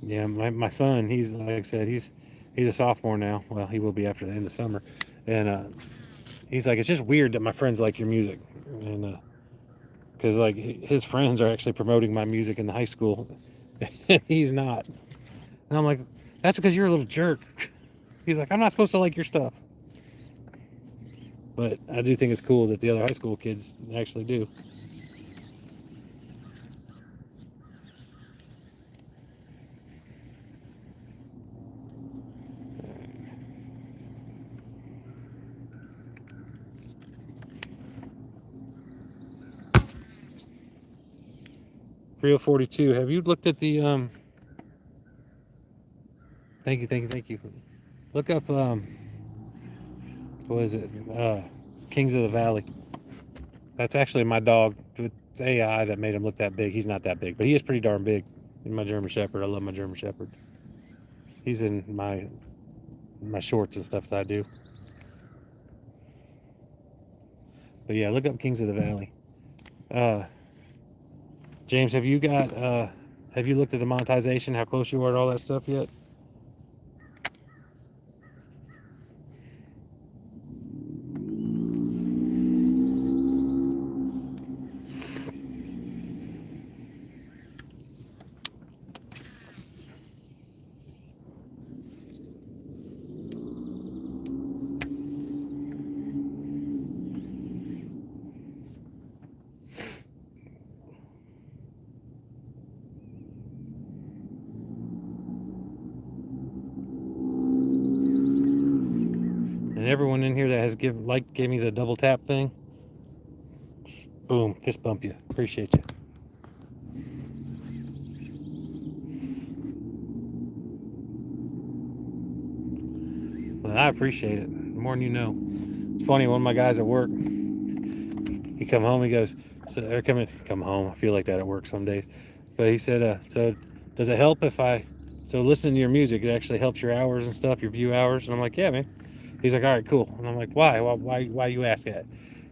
yeah, my son, he's like I said, he's a sophomore now. Well, he will be after the end of summer, and he's like, it's just weird that my friends like your music, and because like his friends are actually promoting my music in the high school, and he's not, and I'm like, that's because you're a little jerk. He's like, I'm not supposed to like your stuff, but I do think it's cool that the other high school kids actually do. 3042. Have you looked at the Thank you. Look up what is it? Kings of the Valley. That's actually my dog. It's AI that made him look that big. He's not that big, but he is pretty darn big. My German Shepherd. I love my German Shepherd. He's in my shorts and stuff that I do. But yeah, look up Kings of the Valley. James, have you looked at the monetization? How close you are to all that stuff yet? And everyone in here that has gave me the double tap thing, boom, fist bump you. Appreciate you. Well, I appreciate it more than you know. It's funny, one of my guys at work, he come home, he goes, so come home. I feel like that at work some days. But he said, so does it help if so listening to your music, it actually helps your hours and stuff, your view hours? And I'm like, yeah, man. He's like, all right, cool. And I'm like, why? Why you ask that?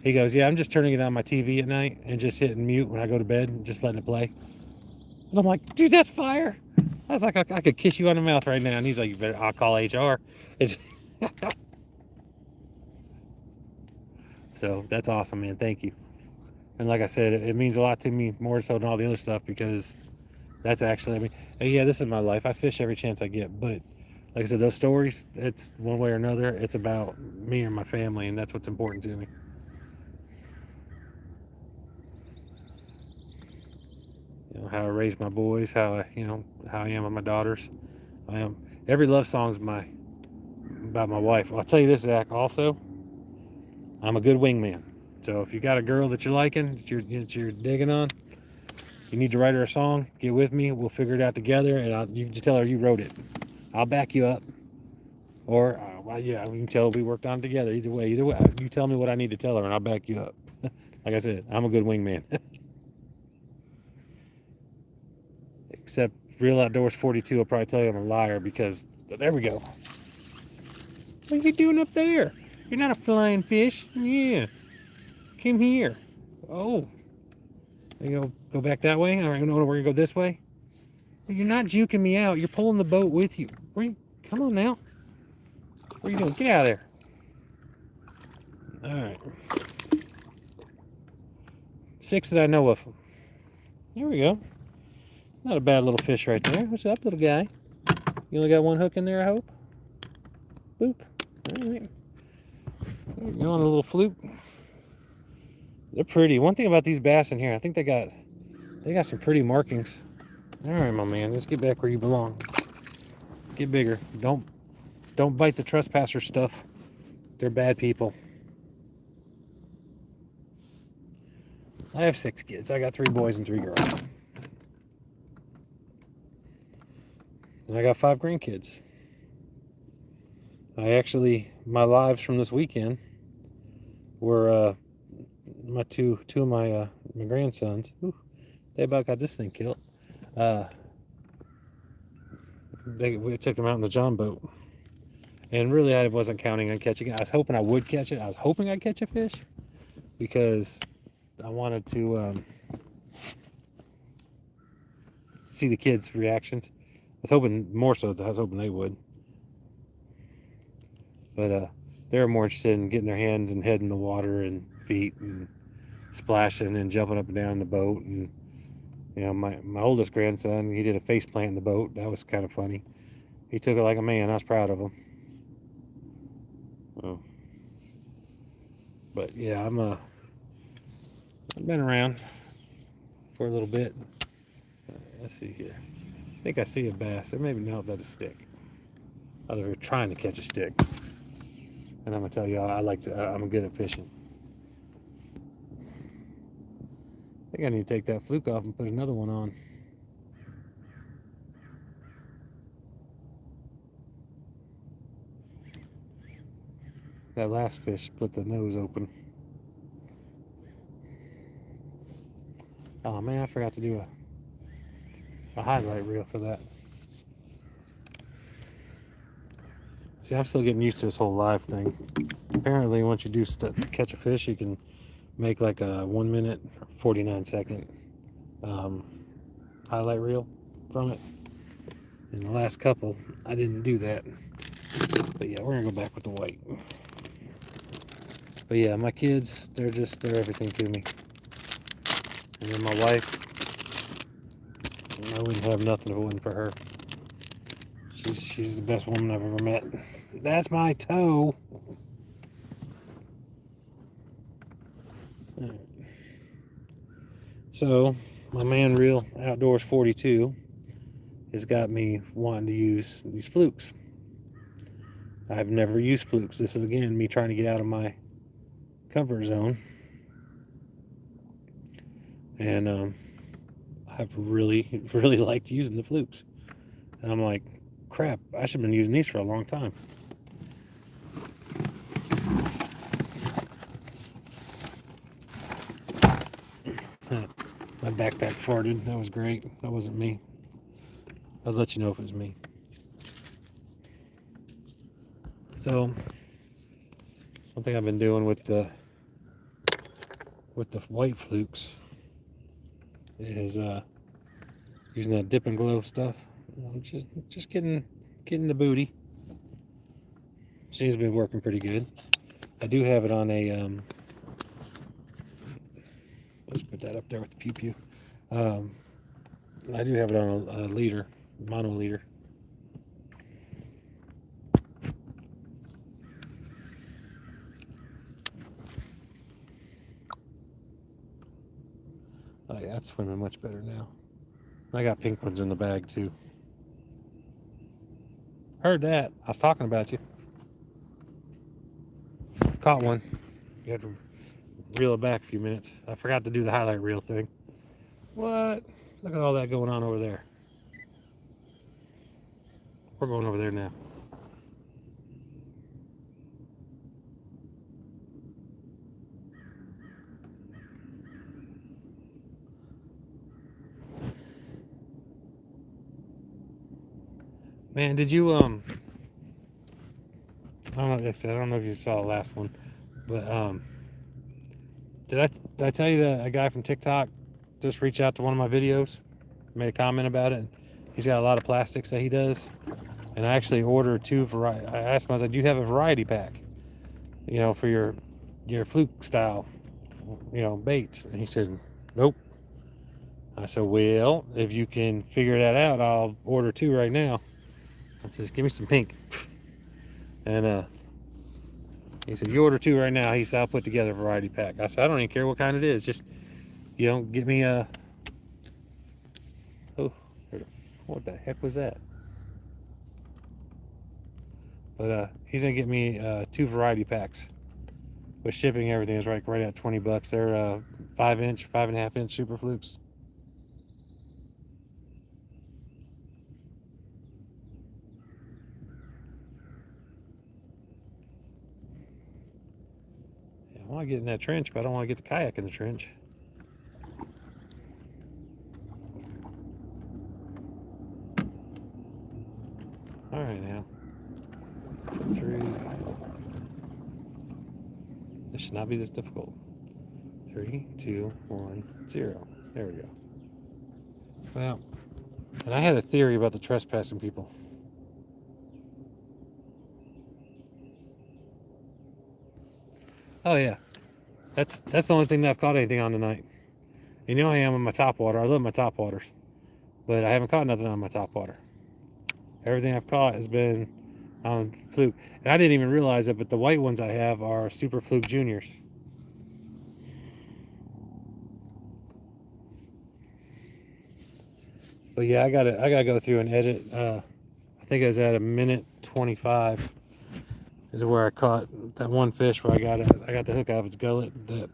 He goes, yeah, I'm just turning it on my TV at night and just hitting mute when I go to bed and just letting it play. And I'm like, dude, that's fire. I was like, I could kiss you on the mouth right now. And he's like, I'll call HR. So that's awesome, man. Thank you. And like I said, it means a lot to me more so than all the other stuff because that's actually, I mean, yeah, this is my life. I fish every chance I get, but like I said, those stories, it's one way or another, it's about me and my family, and that's what's important to me. You know, how I raise my boys, how I, how I am with my daughters. I am. Every love song is about my wife. I'll tell you this, Zach, also, I'm a good wingman. So if you got a girl that you're liking, that you're digging on, you need to write her a song, get with me, we'll figure it out together, and you can just tell her you wrote it. I'll back you up. Or, well, yeah, we can tell we worked on it together. Either way, you tell me what I need to tell her, and I'll back you up. Like I said, I'm a good wingman. Except Real Outdoors 42 will probably tell you I'm a liar because, there we go. What are you doing up there? You're not a flying fish. Yeah. Come here. Oh. You go back that way? All right, no, we're going to go this way? You're not juking me out. You're pulling the boat with you. Come on now. What are you doing? Get out of there. All right. 6 that I know of. There we go. Not a bad little fish right there. What's up, little guy? You only got one hook in there, I hope? Boop. All right. There you go, on a little fluke. They're pretty. One thing about these bass in here, I think they got some pretty markings. All right, my man, let's get back where you belong. Get bigger. Don't bite the trespasser stuff. They're bad people. I have 6 kids. I got 3 boys and 3 girls. And I got 5 grandkids. My lives from this weekend were my two of my grandsons. Ooh, they about got this thing killed. We took them out in the John boat. And really, I wasn't counting on catching it. I was hoping I would catch it. I was hoping I'd catch a fish because I wanted to see the kids' reactions. I was hoping more so. I was hoping they would. But they were more interested in getting their hands and head in the water and feet and splashing and jumping up and down the boat. And my oldest grandson, he did a face plant in the boat. That was kind of funny. He took it like a man. I was proud of him. Oh. But yeah, I've been around for a little bit. Let's see here. I think I see a bass. Or maybe no, that's a stick. I was trying to catch a stick. And I'm gonna tell you, I'm good at fishing. I think I need to take that fluke off and put another one on. That last fish split the nose open. Oh man, I forgot to do a highlight reel for that. See, I'm still getting used to this whole live thing. Apparently, once you do catch a fish, you can make like a 1 minute, 49-second highlight reel from it. In the last couple, I didn't do that. But yeah, we're gonna go back with the white. But yeah, my kids, they're everything to me. And then my wife, I wouldn't have nothing if it wasn't for her. She's the best woman I've ever met. That's my toe. Right. So, my man Real Outdoors 42 has got me wanting to use these flukes. I've never used flukes. This is, again, me trying to get out of my comfort zone. And I've really, really liked using the flukes. And I'm like, crap, I should have been using these for a long time. My backpack farted. That was great. That wasn't me. I'll let you know if it was me. So, one thing I've been doing with the white flukes is using that dip and glow stuff. I'm just getting the booty. Seems to be working pretty good. I do have it on a that up there with the pew pew. I do have it on a leader, mono leader. Oh yeah, it's swimming much better now. I got pink ones in the bag too. Heard that. I was talking about you. Caught one. You had to reel it back a few minutes. I forgot to do the highlight reel thing. What? Look at all that going on over there. We're going over there now. Man, did you I don't know. Like I said, I don't know if you saw the last one, but did I tell you that a guy from TikTok just reached out to one of my videos, made a comment about it? He's got a lot of plastics that he does, and I actually ordered two variety. I asked him, I was like, "Do you have a variety pack? You know, for your fluke style, baits?" And he said, "Nope." I said, "Well, if you can figure that out, I'll order two right now." I said, "Give me some pink." And he said, "You order two right now." He said, "I'll put together a variety pack." I said, "I don't even care what kind it is. Just, get me a..." Oh, what the heck was that? But he's going to get me two variety packs. With shipping, everything is right at $20. They're 5-inch, 5.5-inch super flukes. I want to get in that trench, but I don't want to get the kayak in the trench. All right, now. So 3. This should not be this difficult. 3, 2, 1, 0. There we go. Well, and I had a theory about the trespassing people. Oh yeah, that's the only thing that I've caught anything on tonight. I am with my top water. I love my top waters, but I haven't caught nothing on my top water. Everything I've caught has been on fluke, and I didn't even realize it. But the white ones I have are super fluke juniors. But yeah, I gotta go through and edit. I think it was at a minute 25 is where I caught that one fish where I got the hook out of its gullet that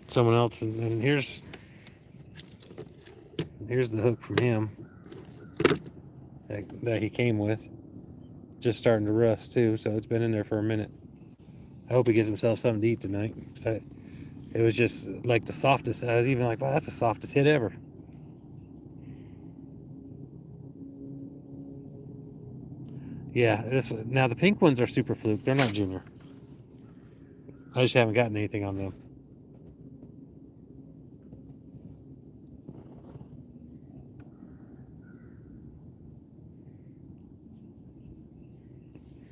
someone else, and here's the hook from him that he came with, just starting to rust too, so it's been in there for a minute. I hope he gets himself something to eat tonight. It was just like the softest. I was even like, wow, that's the softest hit ever. Yeah, now the pink ones are super fluke. They're not junior. I just haven't gotten anything on them.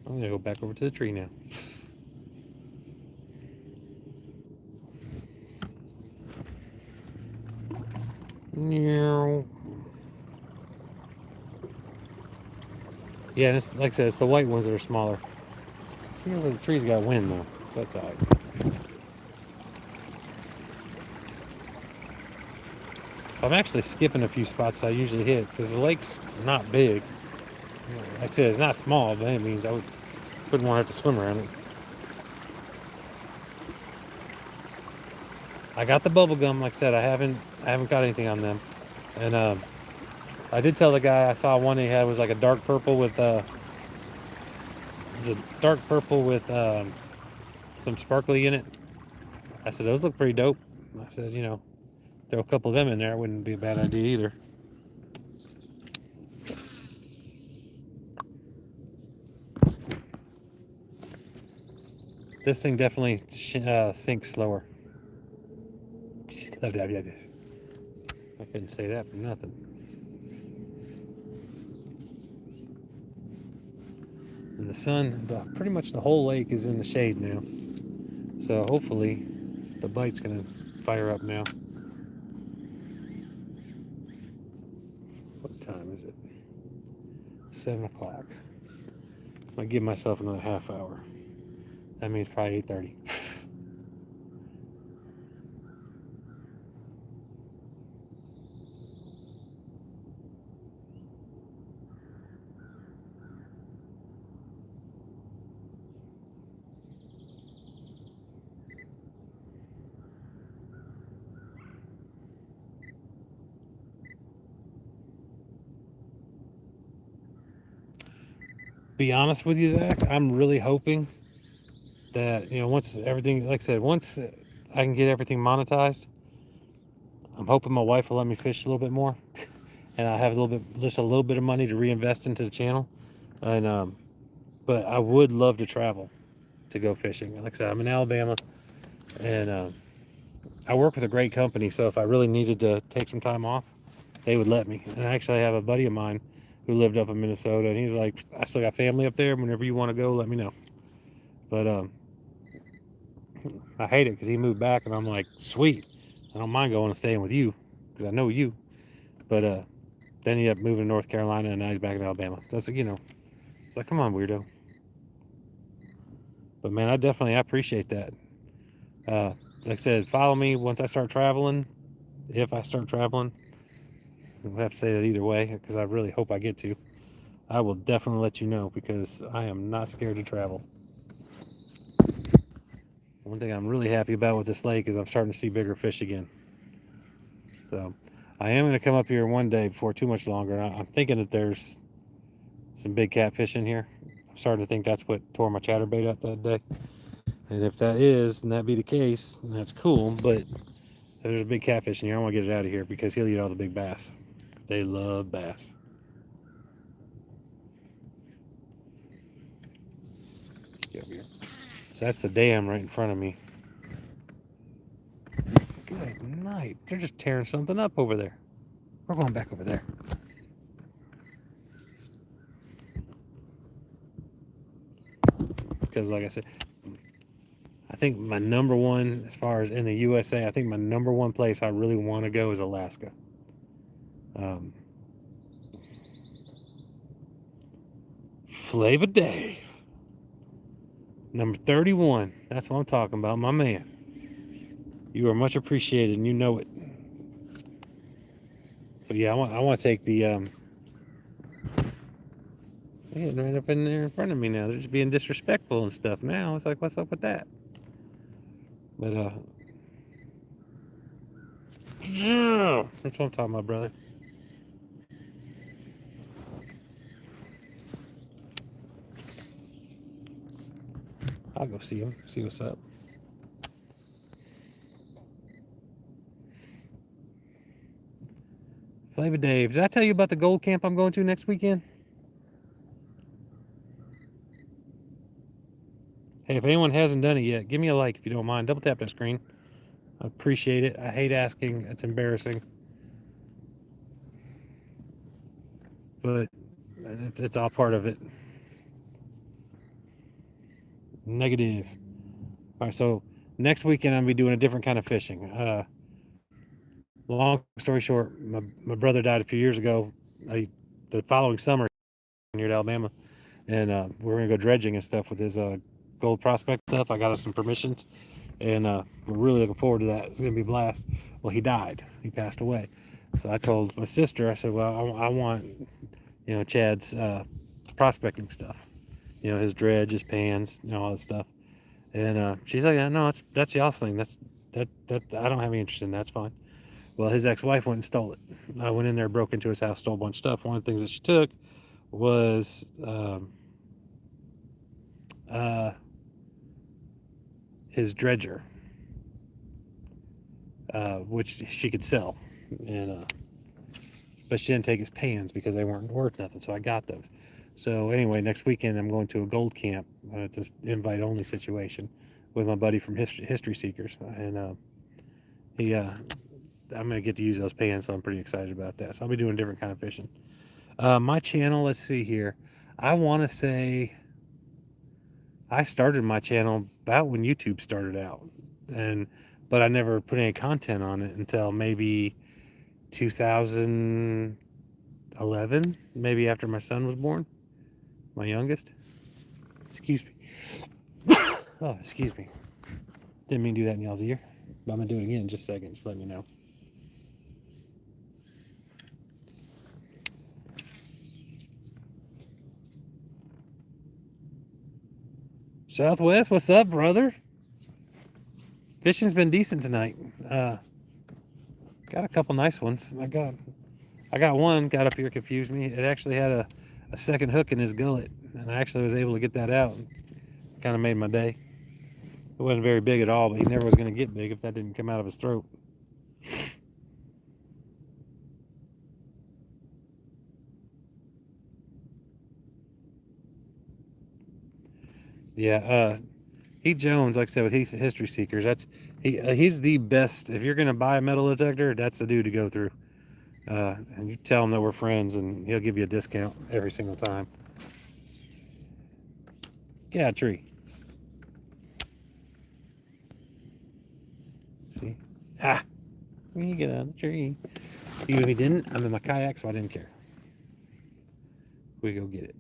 I'm gonna go back over to the tree now. Yeah, and it's, like I said, it's the white ones that are smaller. See, the tree's got wind though. That's all right. So I'm actually skipping a few spots I usually hit because the lake's not big. Like I said, it's not small, but that means I wouldn't want to have to swim around it. I got the bubble gum. Like I said, I haven't got anything on them, and I did tell the guy I saw one he had was like a dark purple with some sparkly in it. I said those look pretty dope. I said throw a couple of them in there wouldn't be a bad idea either. This thing definitely sinks slower. I couldn't say that for nothing. And the sun, pretty much the whole lake is in the shade now. So hopefully the bite's gonna fire up now. time is it? 7 o'clock. I might give myself another half hour. That means probably 8:30. Be honest with you, Zach, I'm really hoping that, once everything, like I said, once I can get everything monetized, I'm hoping my wife will let me fish a little bit more, and I have just a little bit of money to reinvest into the channel. And but I would love to travel to go fishing. Like I said, I'm in Alabama, and I work with a great company. So if I really needed to take some time off, they would let me. And I actually have a buddy of mine who lived up in Minnesota, and he's like, I still got family up there. Whenever you want to go, let me know. But I hate it because he moved back, and I'm like, sweet, I don't mind going and staying with you because I know you. But then he ended up moving to North Carolina, and now he's back in Alabama. That's it's like, come on, weirdo. But man, I appreciate that. Like I said, follow me once I start traveling. If I start traveling, we'll have to say that either way because I really hope I get to. I will definitely let you know because I am not scared to travel. One thing I'm really happy about with this lake is I'm starting to see bigger fish again. So I am going to come up here one day before too much longer. I'm thinking that there's some big catfish in here. I'm starting to think that's what tore my chatterbait up that day. And if that is, and that be the case, that's cool. But if there's a big catfish in here, I want to get it out of here because he'll eat all the big bass. They love bass. Get over here. So that's the dam right in front of me. Good night. They're just tearing something up over there. We're going back over there. Because like I said, I think my number one, as far as in the USA, I think my number one place I really want to go is Alaska. Flavor Dave. Number 31. That's what I'm talking about, my man. You are much appreciated, and you know it. But yeah, I want to take the they're getting right up in there in front of me now. They're just being disrespectful and stuff now. It's like, what's up with that? But yeah, that's what I'm talking about, brother. I'll go see him, see what's up. Flavor Dave, did I tell you about the gold camp I'm going to next weekend? Hey, if anyone hasn't done it yet, give me a like if you don't mind. Double tap that screen. I appreciate it. I hate asking. It's embarrassing. But it's all part of it. Negative. All right, so next weekend I'm going to be doing a different kind of fishing. Long story short, my brother died a few years ago. The following summer here in Alabama, and we're going to go dredging and stuff with his gold prospect stuff. I got us some permissions, and we're really looking forward to that. It's going to be a blast. Well, he died. He passed away. So I told my sister, I said, well, I want, Chad's prospecting stuff. His dredge, his pans, all that stuff. And she's like, yeah, no, that's y'all's thing. That I don't have any interest in. That's fine. Well, his ex-wife went and stole it. I went in there, broke into his house, stole a bunch of stuff. One of the things that she took was his dredger, which she could sell, and but she didn't take his pans because they weren't worth nothing. So I got those. So anyway, next weekend I'm going to a gold camp. It's an invite-only situation with my buddy from History Seekers, and I'm going to get to use those pans, so I'm pretty excited about that. So I'll be doing a different kind of fishing. My channel, let's see here. I want to say I started my channel about when YouTube started out, but I never put any content on it until maybe 2000. 11, maybe after my son was born, my youngest. Excuse me. Oh, excuse me. Didn't mean to do that in y'all's ear, but I'm gonna do it again in just a second. Just let me know. Southwest, what's up, brother? Fishing's been decent tonight. Got a couple nice ones. I got one, got up here, confused me. It actually had a second hook in his gullet, and I actually was able to get that out. Kind of made my day. It wasn't very big at all, but he never was going to get big if that didn't come out of his throat. Yeah, Heath Jones, like I said, with History Seekers, he's the best. If you're going to buy a metal detector, that's the dude to go through. And you tell him that we're friends, and he'll give you a discount every single time. Yeah, tree. See? Ha! You get out of the tree. Even if he didn't, I'm in my kayak, so I didn't care. We go get it.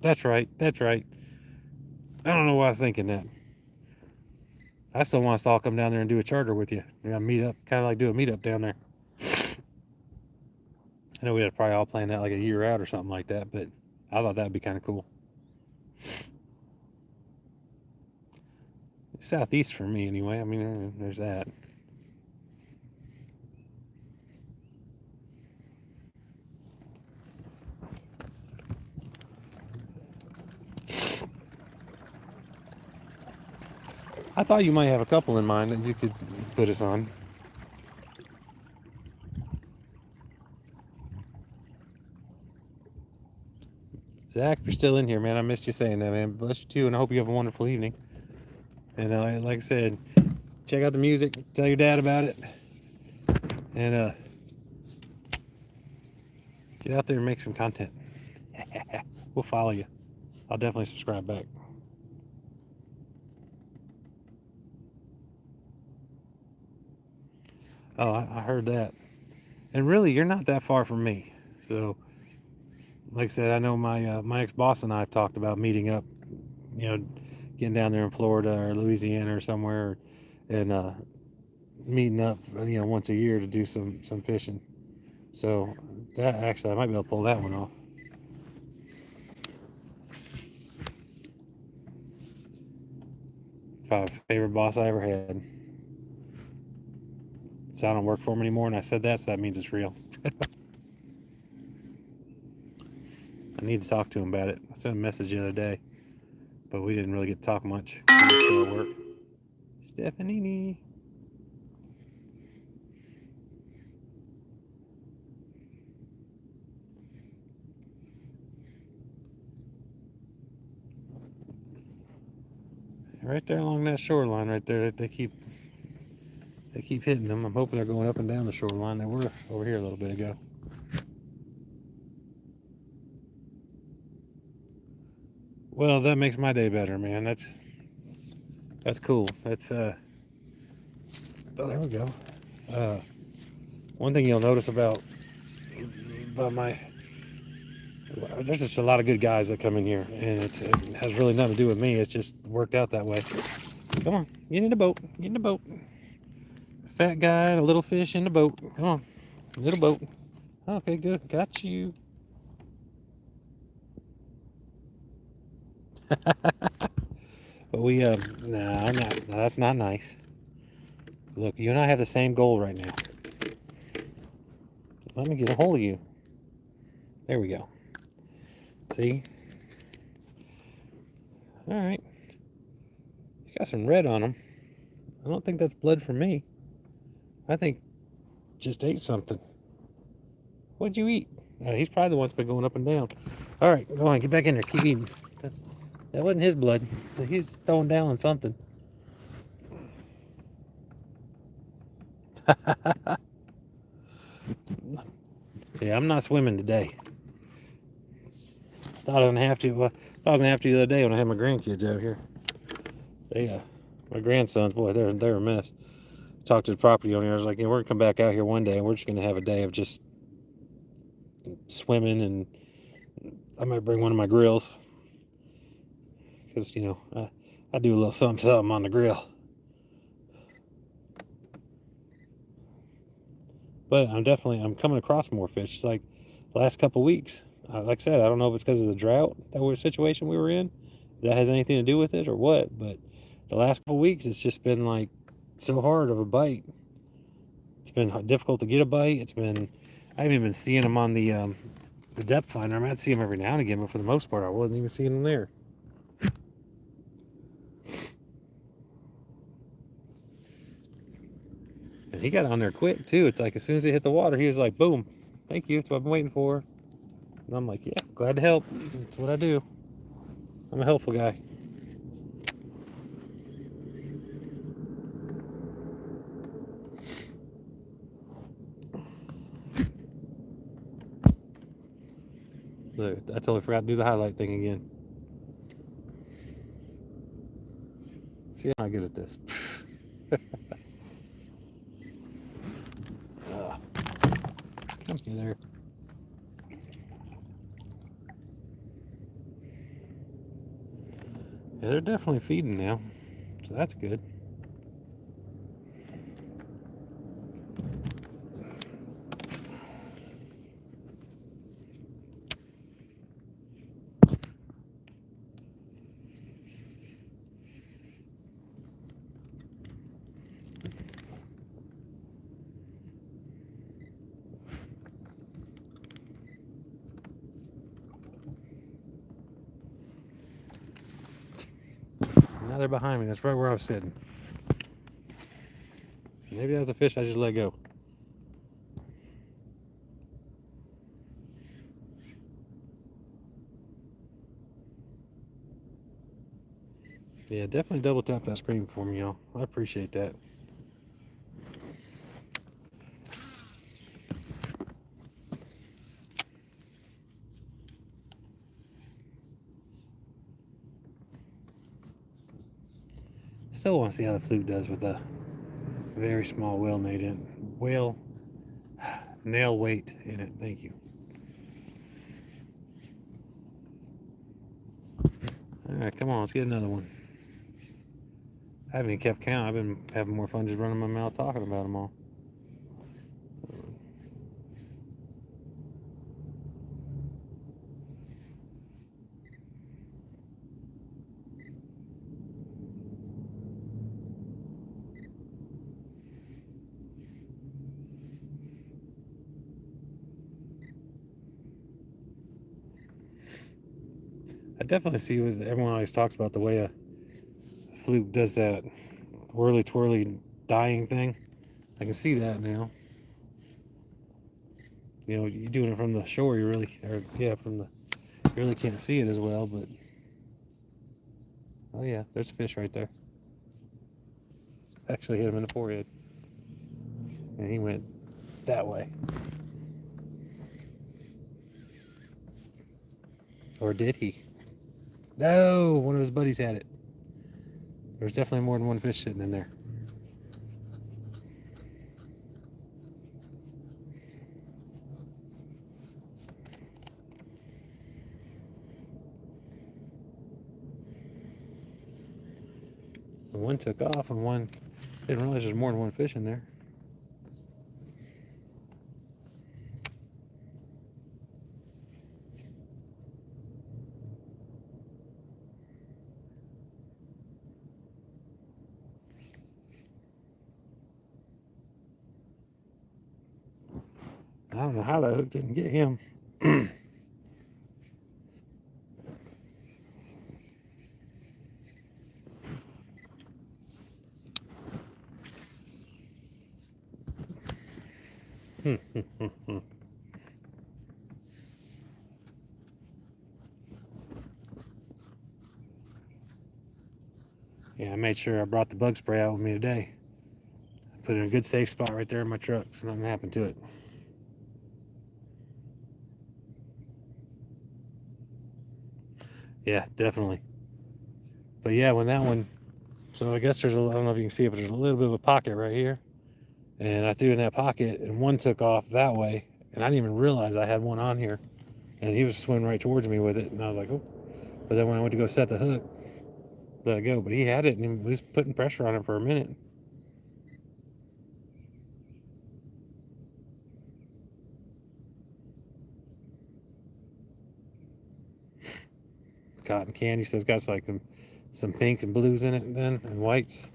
That's right. That's right. I don't know why I was thinking that. I still want us to all come down there and do a charter with you. Meet up, kind of like do a meetup down there. I know we had probably all plan that like a year out or something like that, but I thought that'd be kind of cool. Southeast for me, anyway. I mean, there's that. I thought you might have a couple in mind that you could put us on. Zach, if you're still in here, man, I missed you saying that, man. Bless you too, and I hope you have a wonderful evening. And like I said, check out the music, tell your dad about it, and get out there and make some content. We'll follow you. I'll definitely subscribe back. Oh, I heard that. And really, you're not that far from me. So, like I said, I know my ex-boss and I have talked about meeting up, getting down there in Florida or Louisiana or somewhere, and meeting up, once a year to do some fishing. So that actually, I might be able to pull that one off. Favorite boss I ever had. So I don't work for him anymore, and I said that, so that means it's real. I need to talk to him about it. I sent a message the other day, but we didn't really get to talk much. We were still at work. Stephanie. Right there along that shoreline, right there, they keep hitting them. I'm hoping they're going up and down the shoreline. They were over here a little bit ago. Well, that makes my day better, man. That's cool. That's oh, there we go. One thing you'll notice about there's just a lot of good guys that come in here, and it has really nothing to do with me. It's just worked out that way. Come on, get in the boat. Get in the boat. Fat guy and a little fish in the boat. Come on, little boat. Okay, good. Got you. But we no, that's not nice. Look, you and I have the same goal right now. Let me get a hold of you. There we go. See? All right. You got some red on them. I don't think that's blood from me. I think just ate something. What'd you eat? He's probably the one that's been going up and down. All right, go on, get back in there. Keep eating. That wasn't his blood, so he's throwing down on something. Yeah, I'm not swimming today. Thought I was gonna have to. Thought I was gonna have to the other day when I had my grandkids out here. My grandsons, boy, they're a mess. talked to the property owner. I was like, we're gonna come back out here one day and we're just gonna have a day of just swimming, and I might bring one of my grills because I do a little something on the grill. But I'm coming across more fish. It's like the last couple weeks. Like I said, I don't know if it's because of the drought situation we were in, that has anything to do with it or what. But the last couple weeks, it's just been like so hard of a bite. It's been difficult to get a bite. I haven't even seen them on the depth finder. I might see them every now and again, but for the most part, I wasn't even seeing them there. And he got on there quick too. It's like as soon as he hit the water, he was like, "Boom, thank you. That's what I've been waiting for." And I'm like, "Yeah, glad to help. That's what I do. I'm a helpful guy." Look, I totally forgot to do the highlight thing again. See, I'm not good at this. Come here there. Yeah, they're definitely feeding now, so that's good. Now they're behind me. That's right where I was sitting. Maybe that was a fish I just let go. Yeah, definitely double tap that screen for me, y'all. I appreciate that. Still want to see how the fluke does with a very small whale nail weight in it. Thank you. All right, come on, let's get another one. I haven't even kept count. I've been having more fun just running my mouth talking about them all. I definitely see what everyone always talks about, the way a fluke does that whirly twirly dying thing. I can see that now. You're doing it from the shore, you really can't see it as well, but oh yeah, there's a fish right there. Actually hit him in the forehead. And he went that way. Or did he? No, one of his buddies had it. There's definitely more than one fish sitting in there. And one took off, and one didn't realize there's more than one fish in there. I don't know how that hook didn't get him. Yeah, I made sure I brought the bug spray out with me today. I put it in a good safe spot right there in my truck so nothing happened to it. Yeah, definitely. But yeah, when that one, so I guess I don't know if you can see it, but there's a little bit of a pocket right here. And I threw in that pocket, and one took off that way, and I didn't even realize I had one on here. And he was swimming right towards me with it, and I was like, oh. But then when I went to go set the hook, let it go. But he had it, and he was putting pressure on it for a minute. Cotton candy, so it's got like some pink and blues in it then, and whites.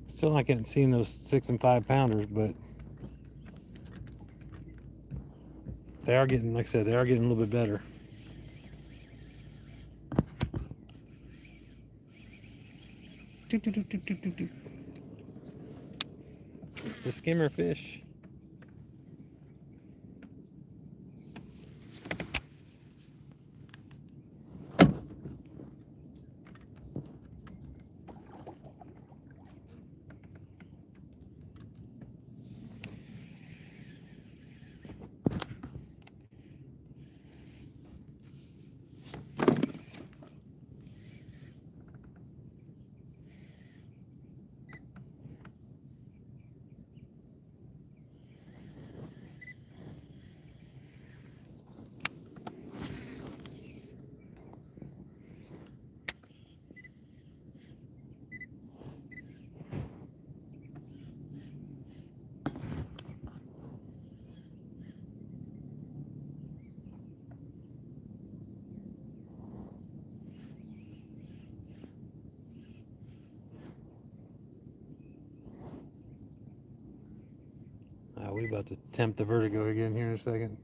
Still not getting seen those 6 and 5 pounders, but they are getting, like I said, they are getting a little bit better. The skimmer fish. We about to tempt the vertigo again here in a second.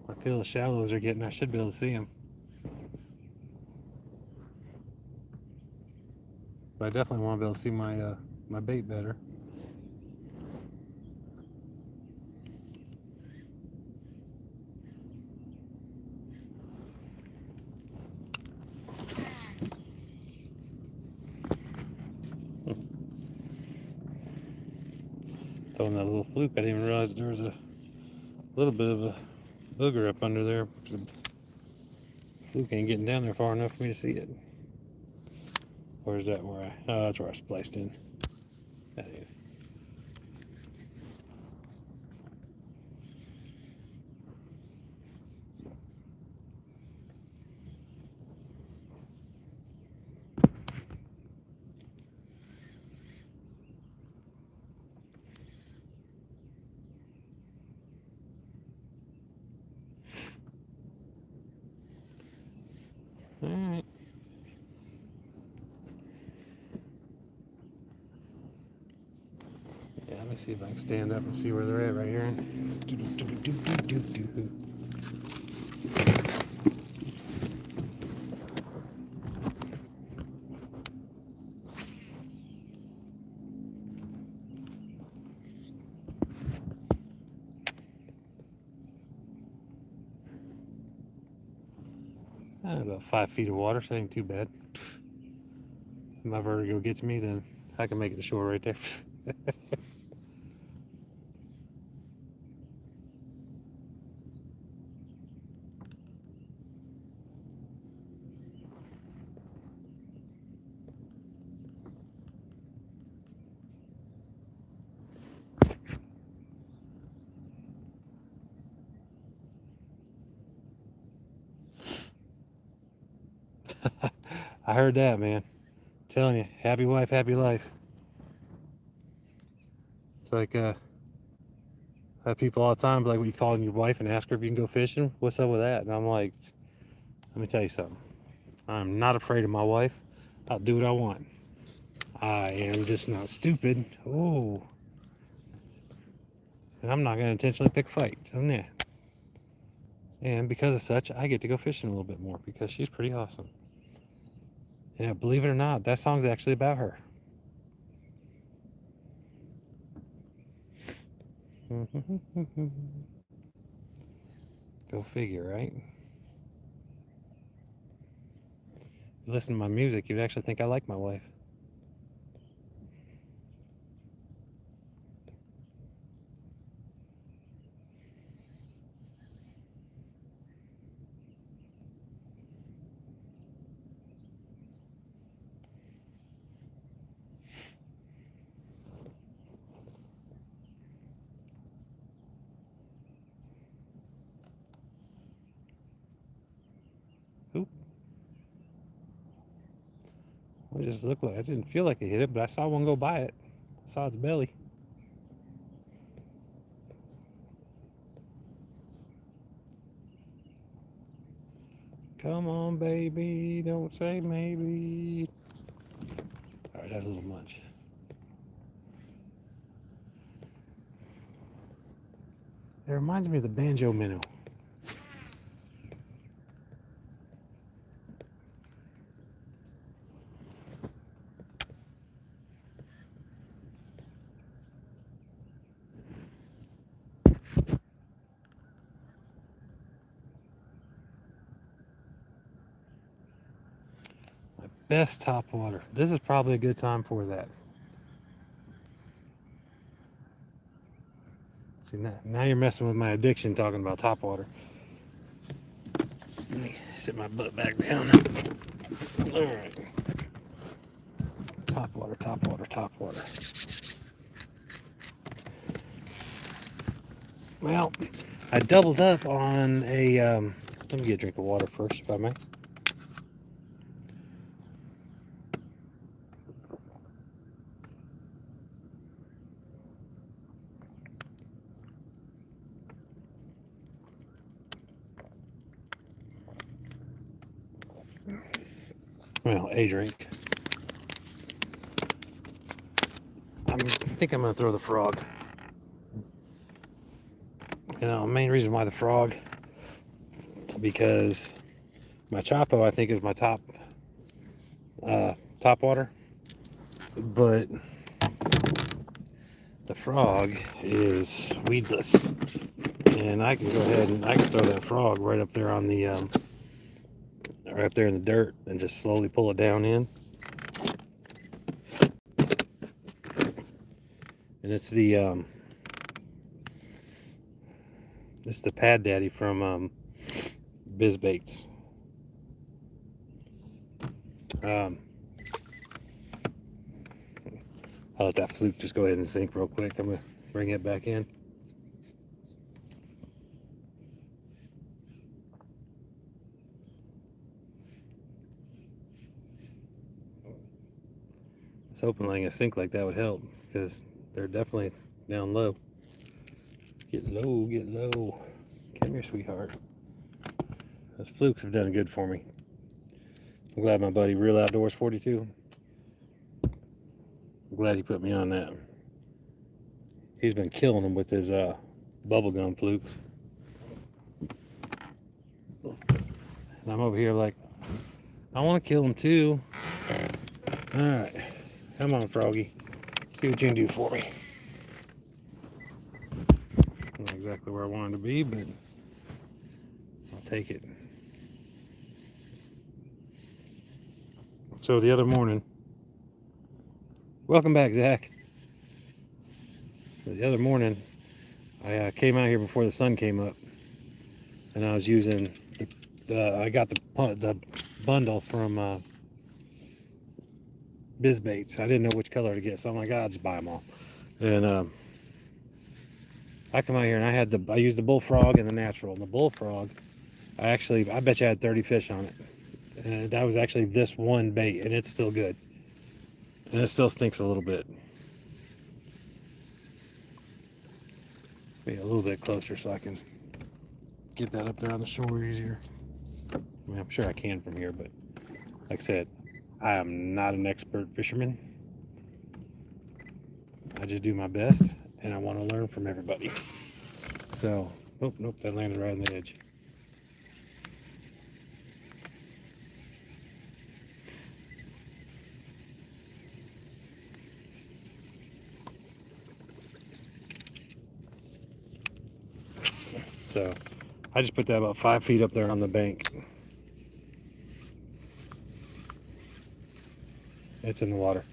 I feel the shallows are getting, I should be able to see them. But I definitely want to be able to see my bait better. Throwing that little fluke, I didn't even realize there was a little bit of a booger up under there. The fluke ain't getting down there far enough for me to see it. Or is that where oh, that's where I spliced in. That is. All right. Yeah, let me see if I can stand up and see where they're at right here. About 5 feet of water, so ain't too bad. If my vertigo gets me, then I can make it to shore right there. I heard that, man. I'm telling you, happy wife, happy life. It's like I have people all the time be like, "What, you calling your wife and ask her if you can go fishing? What's up with that?" And I'm like, let me tell you something. I'm not afraid of my wife. I'll do what I want. I am just not stupid. Oh, and I'm not going to intentionally pick fights. So yeah. And because of such, I get to go fishing a little bit more because she's pretty awesome. Yeah, believe it or not, that song's actually about her. Go figure, right? You listen to my music, you'd actually think I like my wife. Oop. It just looked like, I didn't feel like it hit it, but I saw one go by it. I saw its belly. Come on, baby, don't say maybe. All right, that's a little much. It reminds me of the banjo minnow. My best top water. This is probably a good time for that. See, now you're messing with my addiction talking about top water. Let me sit my butt back down. All right. Top water, top water, top water. Well, I doubled up on a. Let me get a drink of water first, if I may. Well, a drink. I think I'm going to throw the frog. You know, main reason why the frog, because my Chapo, I think, is my top water, but the frog is weedless, and I can go ahead and I can throw that frog right up there on the right up there in the dirt and just slowly pull it down in. And it's the Pad Daddy from BizBaits. I'll let that fluke just go ahead and sink real quick. I'm gonna bring it back in. I was hoping letting it sink like that would help, because they're definitely down low. Get low, get low. Come here, sweetheart. Those flukes have done good for me. I'm glad my buddy Real Outdoors 42, I'm glad he put me on that. He's been killing them with his bubblegum flukes. And I'm over here like, I want to kill him too. All right, come on, Froggy. See what you can do for me. Not exactly where I wanted to be, but I'll take it. So the other morning, welcome back, Zach. So the other morning, I came out here before the sun came up, and I was using I got the bundle from BizBaits. I didn't know which color to get, so I'm like, I'll just buy them all. And I come out here and I used the bullfrog and the natural. And the bullfrog, I bet you I had 30 fish on it. And that was actually this one bait, and it's still good. And it still stinks a little bit. Be a little bit closer so I can get that up there on the shore easier. I mean, I'm sure I can from here, but like I said, I am not an expert fisherman. I just do my best, and I want to learn from everybody. So, oh, nope, that landed right on the edge. So I just put that about 5 feet up there on the bank. It's in the water.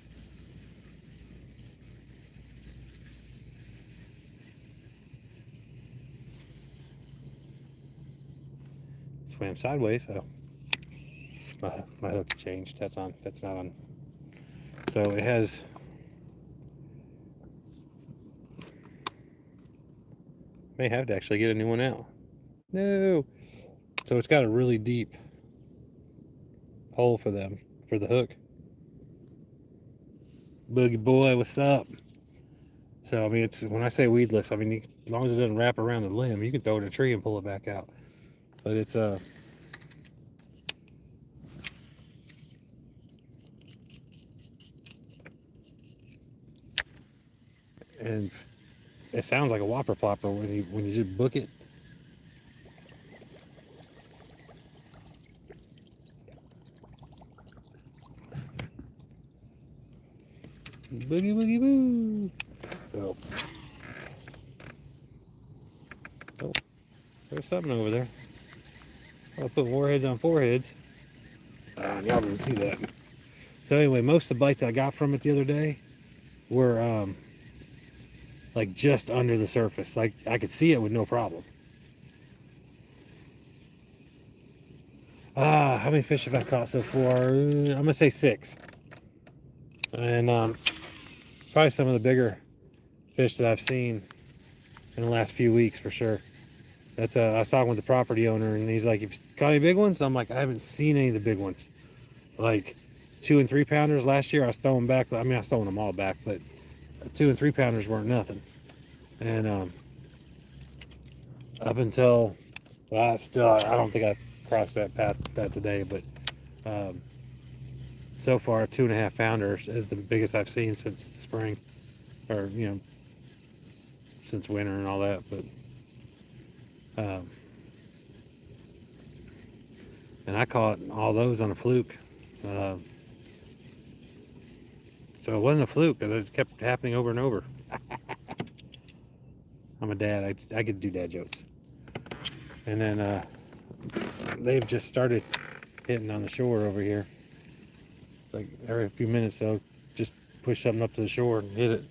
Swam sideways, so my hook changed. That's on. That's not on. So it has. May have to actually get a new one out. No. So it's got a really deep hole for them for the hook. Boogie boy, what's up? So I mean, it's when I say weedless, I mean as long as it doesn't wrap around the limb, you can throw it in a tree and pull it back out. But it's and it sounds like a whopper plopper when you just book it. Boogie boogie boo. So oh, there's something over there. I'll put warheads on foreheads. Y'all didn't see that. So anyway, most of the bites I got from it the other day were like just under the surface. Like I could see it with no problem. How many fish have I caught so far? I'm gonna say 6. And probably some of the bigger fish that I've seen in the last few weeks for sure. That's I was talking with the property owner, and he's like, "You caught any big ones?" I'm like, "I haven't seen any of the big ones. Like 2 and 3 pounders last year, I was throwing back. I mean, I was throwing them all back, but 2 and 3 pounders weren't nothing." And up until I don't think I crossed that path today, but so far 2.5 pounders is the biggest I've seen since the spring, or since winter and all that. But and I caught all those on a fluke. So it wasn't a fluke, but it kept happening over and over. I'm a dad. I could do dad jokes. And then they've just started hitting on the shore over here. It's like every few minutes they'll just push something up to the shore and hit it.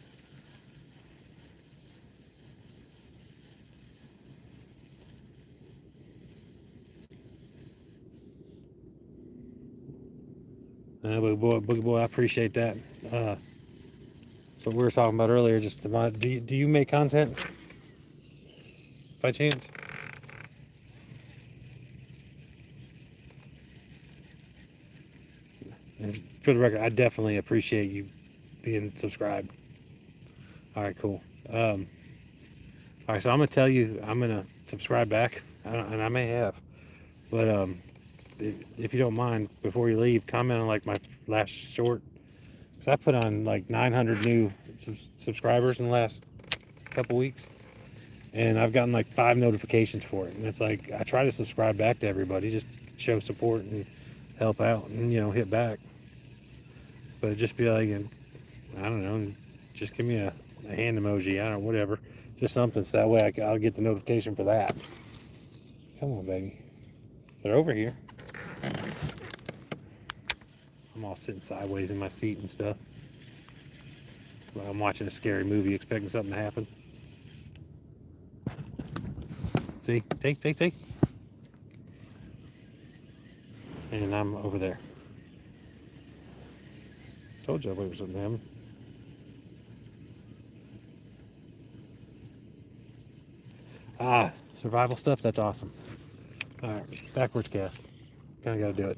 Boogie boy, I appreciate that. That's what we were talking about earlier. Just do you make content by chance? And for the record, I definitely appreciate you being subscribed. All right, cool. All right, so I'm gonna tell you, I'm gonna subscribe back, and I may have, but if you don't mind, before you leave, comment on like my last short, because I put on like 900 new subscribers in the last couple weeks, and I've gotten like 5 notifications for it. And it's like I try to subscribe back to everybody, just show support and help out, and hit back. But just be like, I don't know, just give me a hand emoji, I don't know, whatever, just something, so that way I'll get the notification for that. Come on, baby, they're over here. I'm all sitting sideways in my seat and stuff. Well, I'm watching a scary movie, expecting something to happen. See? Take. And I'm over there. Told you I waited for something to happen. Survival stuff, that's awesome. Alright, backwards cast. Kinda gotta do it.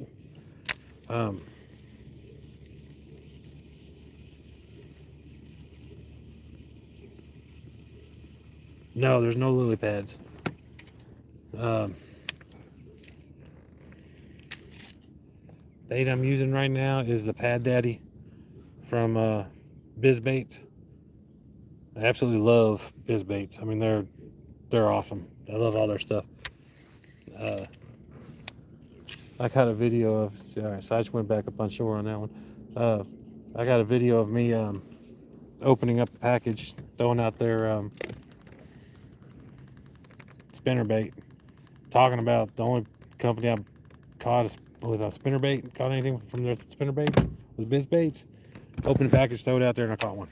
No, there's no lily pads. Bait I'm using right now is the Pad Daddy from BizBaits. I absolutely love BizBaits. I mean, they're awesome. I love all their stuff. I got a video of. Alright, so I just went back up on shore on that one. I got a video of me opening up a package, throwing out their spinnerbait, talking about the only company I've caught with a spinnerbait, caught anything from their spinnerbaits was Biz Baits. Opened the package, throw it out there, and I caught one.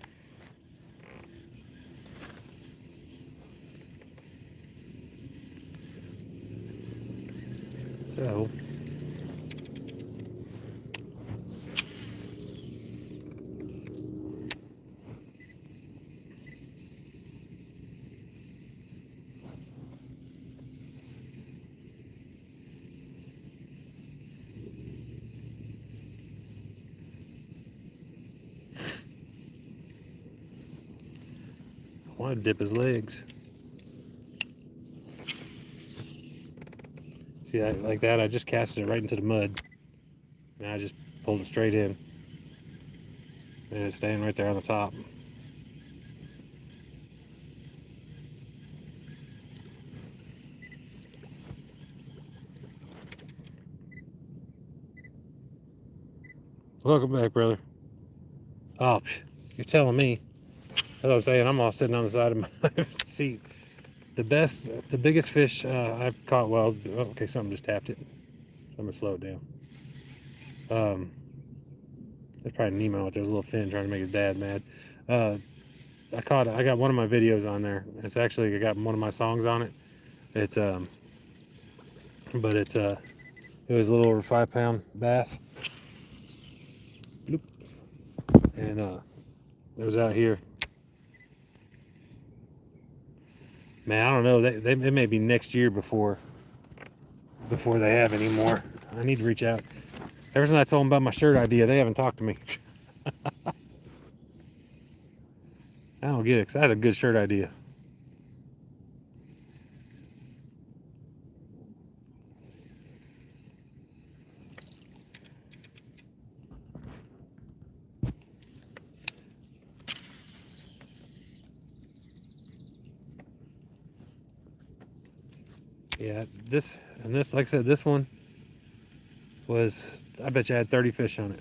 So I want to dip his legs. See, like that, I just casted it right into the mud. And I just pulled it straight in. And it's staying right there on the top. Welcome back, brother. Oh, you're telling me. As I was saying, I'm all sitting on the side of my seat. The biggest fish I've caught, well, okay, something just tapped it. So I'm gonna slow it down. There's probably Nemo out there. There's a little fin trying to make his dad mad. I got one of my videos on there. It's actually, I got one of my songs on it. It's, but it was a little over 5 pound bass. Bloop. And it was out here. Man, I don't know. It may be next year before they have any more. I need to reach out. Ever since I told them about my shirt idea, they haven't talked to me. I don't get it, because I had a good shirt idea. Yeah, this, like I said, this one was, I bet you I had 30 fish on it.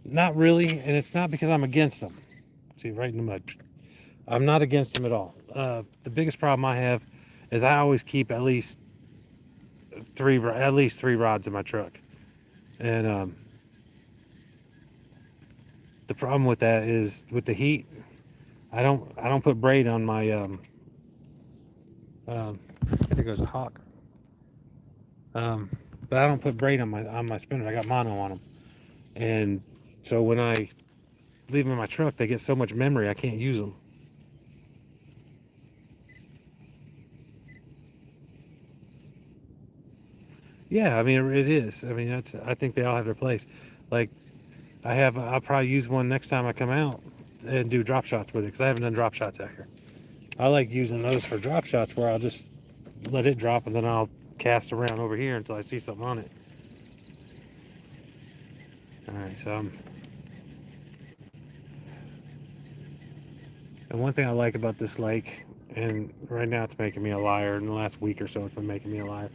Not really, and it's not because I'm against them. See, right in the mud. I'm not against them at all. The biggest problem I have is I always keep at least three rods in my truck, and the problem with that is with the heat. I don't put braid on my there goes a hawk. But I don't put braid on my spinners. I got mono on them, and so when I leave them in my truck, they get so much memory I can't use them. Yeah, I mean it is. I mean I think they all have their place. Like I'll probably use one next time I come out and do drop shots with it, because I haven't done drop shots out here. I like using those for drop shots where I'll just let it drop and then I'll cast around over here until I see something on it. All right, so and one thing I like about this lake, and right now it's making me a liar, in the last week or so it's been making me a liar,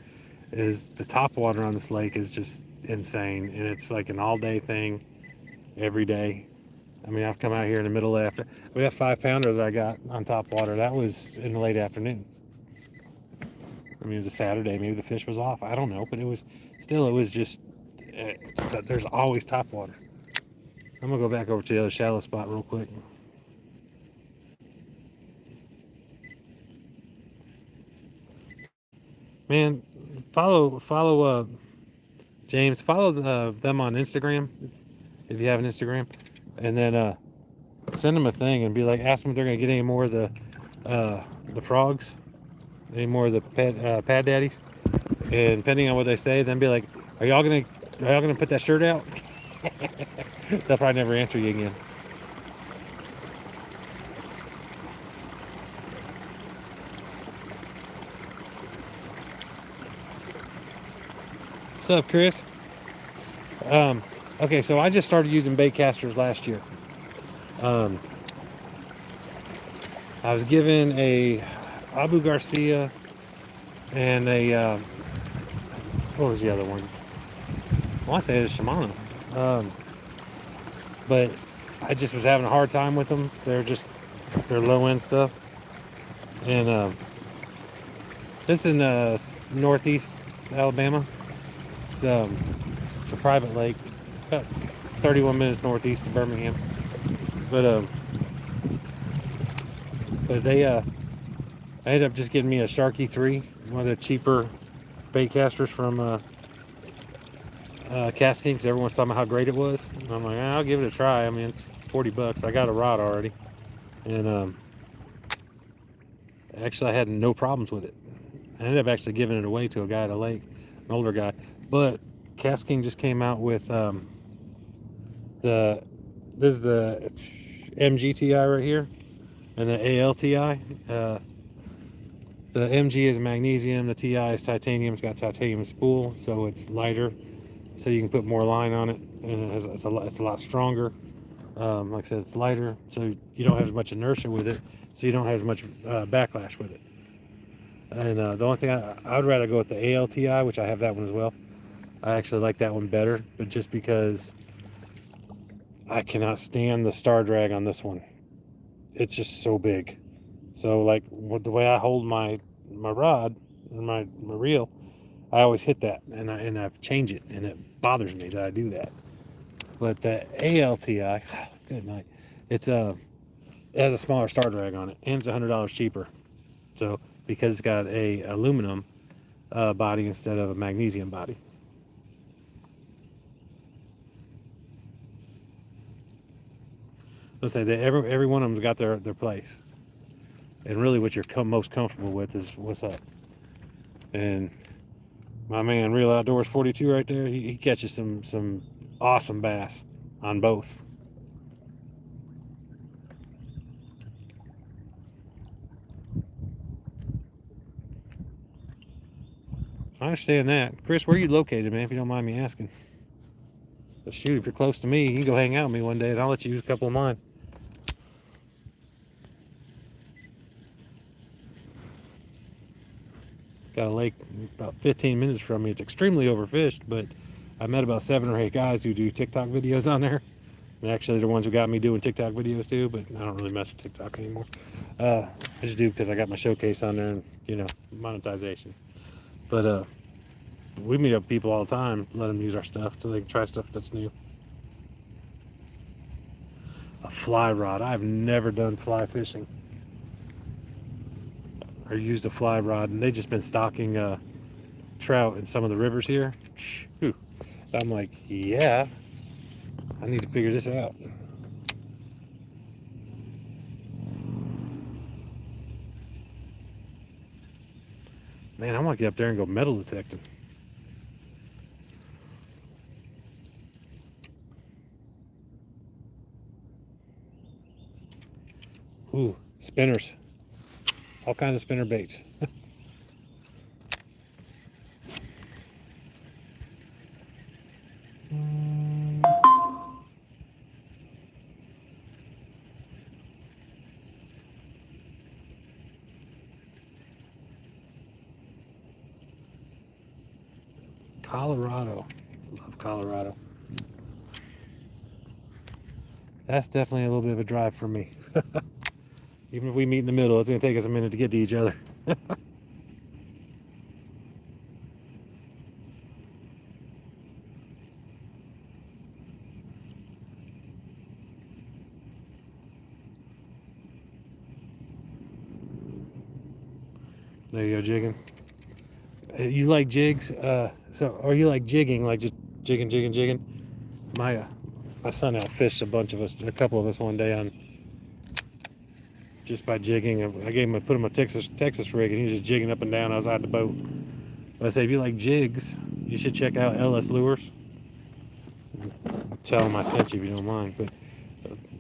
is the top water on this lake is just insane, and it's like an all-day thing every day. I mean, I've come out here in the middle after. We have 5 pounder that I got on top water. That was in the late afternoon. I mean, it was a Saturday. Maybe the fish was off. I don't know, but it was just. There's always top water. I'm gonna go back over to the other shallow spot real quick. Man, follow James. Follow them on Instagram if you have an Instagram, and then send them a thing and be like, ask them if they're gonna get any more of the frogs, any more of the pad daddies, and depending on what they say, then be like, are y'all gonna put that shirt out? They'll probably never answer you again. What's up, Chris? Okay, so I just started using bait casters last year. I was given Abu Garcia, and a what was the other one? Well, I say it's Shimano, but I just was having a hard time with them. They're low end stuff, and this is in northeast Alabama. It's a private lake, about 31 minutes northeast of Birmingham. But they I ended up just getting me a Sharky 3, one of the cheaper bait casters from Cast King, because everyone's talking about how great it was. And I'm like, I'll give it a try. I mean, it's $40. I got a rod already, and actually I had no problems with it. I ended up actually giving it away to a guy at a lake, an older guy. But Cast King just came out with this is the MGTI right here, and the ALTI. The MG is magnesium, the TI is titanium. It's got titanium spool, so it's lighter, so you can put more line on it, and it's a lot stronger. Like I said, it's lighter, so you don't have as much inertia with it, so you don't have as much backlash with it. And the only thing I would rather go with the ALTI, which I have that one as well. I actually like that one better, but just because I cannot stand the star drag on this one. It's just so big. So like the way I hold my rod or my reel, I always hit that, and I change it, and it bothers me that I do that. But the ALTI, good night. It has a smaller star drag on it, and it's $100 cheaper. So because it's got a aluminum body instead of a magnesium body. Let's say that every one of them's got their place, and really what you're most comfortable with is what's up. And my man, Real Outdoors 42 right there, he catches some awesome bass on both. I understand that. Chris, where are you located, man, if you don't mind me asking? But shoot, if you're close to me, you can go hang out with me one day, and I'll let you use a couple of mine. Got a lake about 15 minutes from me. It's extremely overfished, but I met about 7 or 8 guys who do TikTok videos on there. And actually, they're the ones who got me doing TikTok videos too, but I don't really mess with TikTok anymore. I just do because I got my showcase on there and, monetization. But we meet up with people all the time, let them use our stuff so they can try stuff that's new. A fly rod. I've never done fly fishing or used a fly rod, and they've just been stocking trout in some of the rivers here. Whew. I'm like, yeah, I need to figure this out. Man, I want to get up there and go metal detecting. Ooh, spinners. All kinds of spinner baits. Colorado. Love Colorado. That's definitely a little bit of a drive for me. Even if we meet in the middle, it's going to take us a minute to get to each other. There you go, jigging. You like jigs? Or you like jigging, like just jigging? My son outfished a couple of us one day on just by jigging. I put him a Texas rig, and he was just jigging up and down outside the boat. But I say, if you like jigs, you should check out LS Lures. Tell him I sent you if you don't mind. But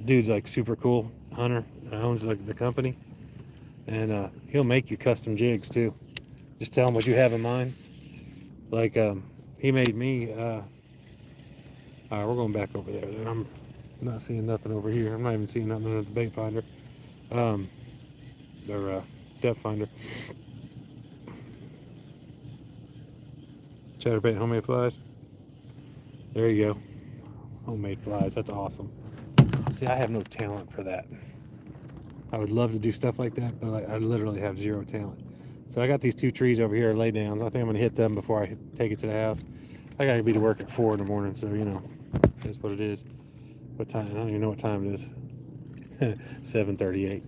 dude's like super cool hunter, owns like the company, and he'll make you custom jigs too. Just tell him what you have in mind. Like he made me. All right, we're going back over there. I'm not seeing nothing over here. I'm not even seeing nothing at the bait finder. They're depth finder. Chatterbait homemade flies. There you go. Homemade flies. That's awesome. See, I have no talent for that. I would love to do stuff like that, but I literally have zero talent. So I got these 2 trees over here, lay downs. I think I'm gonna hit them before I take it to the house. I gotta be to work at 4 in the morning, so you know, that's what it is. What time? I don't even know what time it is. 7:38.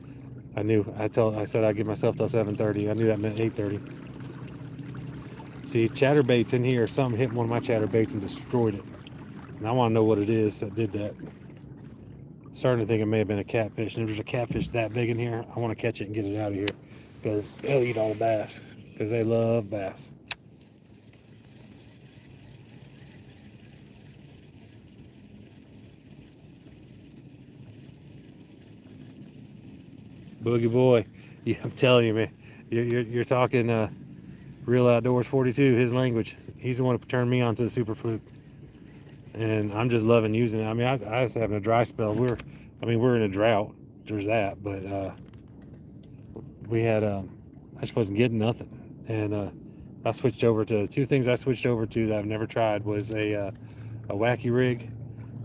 I said I'd give myself till 7:30. I knew that meant 8:30. See, chatterbaits in here. Something hit one of my chatterbaits and destroyed it. And I want to know what it is that did that. Starting to think it may have been a catfish. And if there's a catfish that big in here, I want to catch it and get it out of here, because they'll eat all the bass, because they love bass. Boogie boy, yeah, I'm telling you, man, you're talking Real Outdoors 42, his language. He's the one who turned me on to the Super Fluke, and I'm just loving using it. I mean, I was having a dry spell. We're in a drought. There's that, but we had I just wasn't getting nothing, and I switched over to 2 things. I switched over to that I've never tried was a wacky rig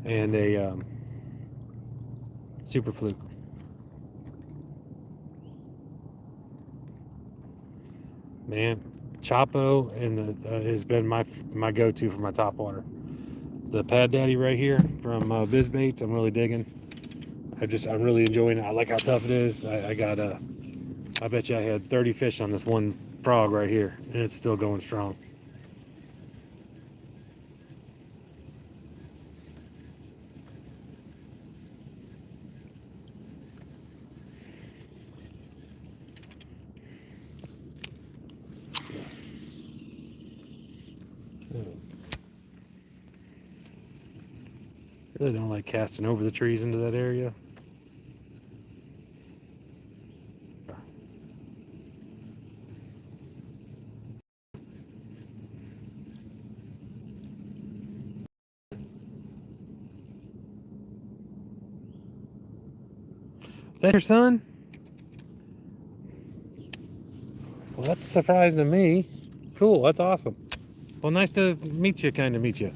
and a Super Fluke. Man, Chapo and has been my go-to for my top water. The Pad Daddy right here from BizBaits, I'm really digging. I'm really enjoying it. I like how tough it is. I bet you I had 30 fish on this one frog right here, and it's still going strong. Really don't like casting over the trees into that area. Is that your son? Well, that's surprising to me. Cool, that's awesome. Well, nice to meet you, meet you.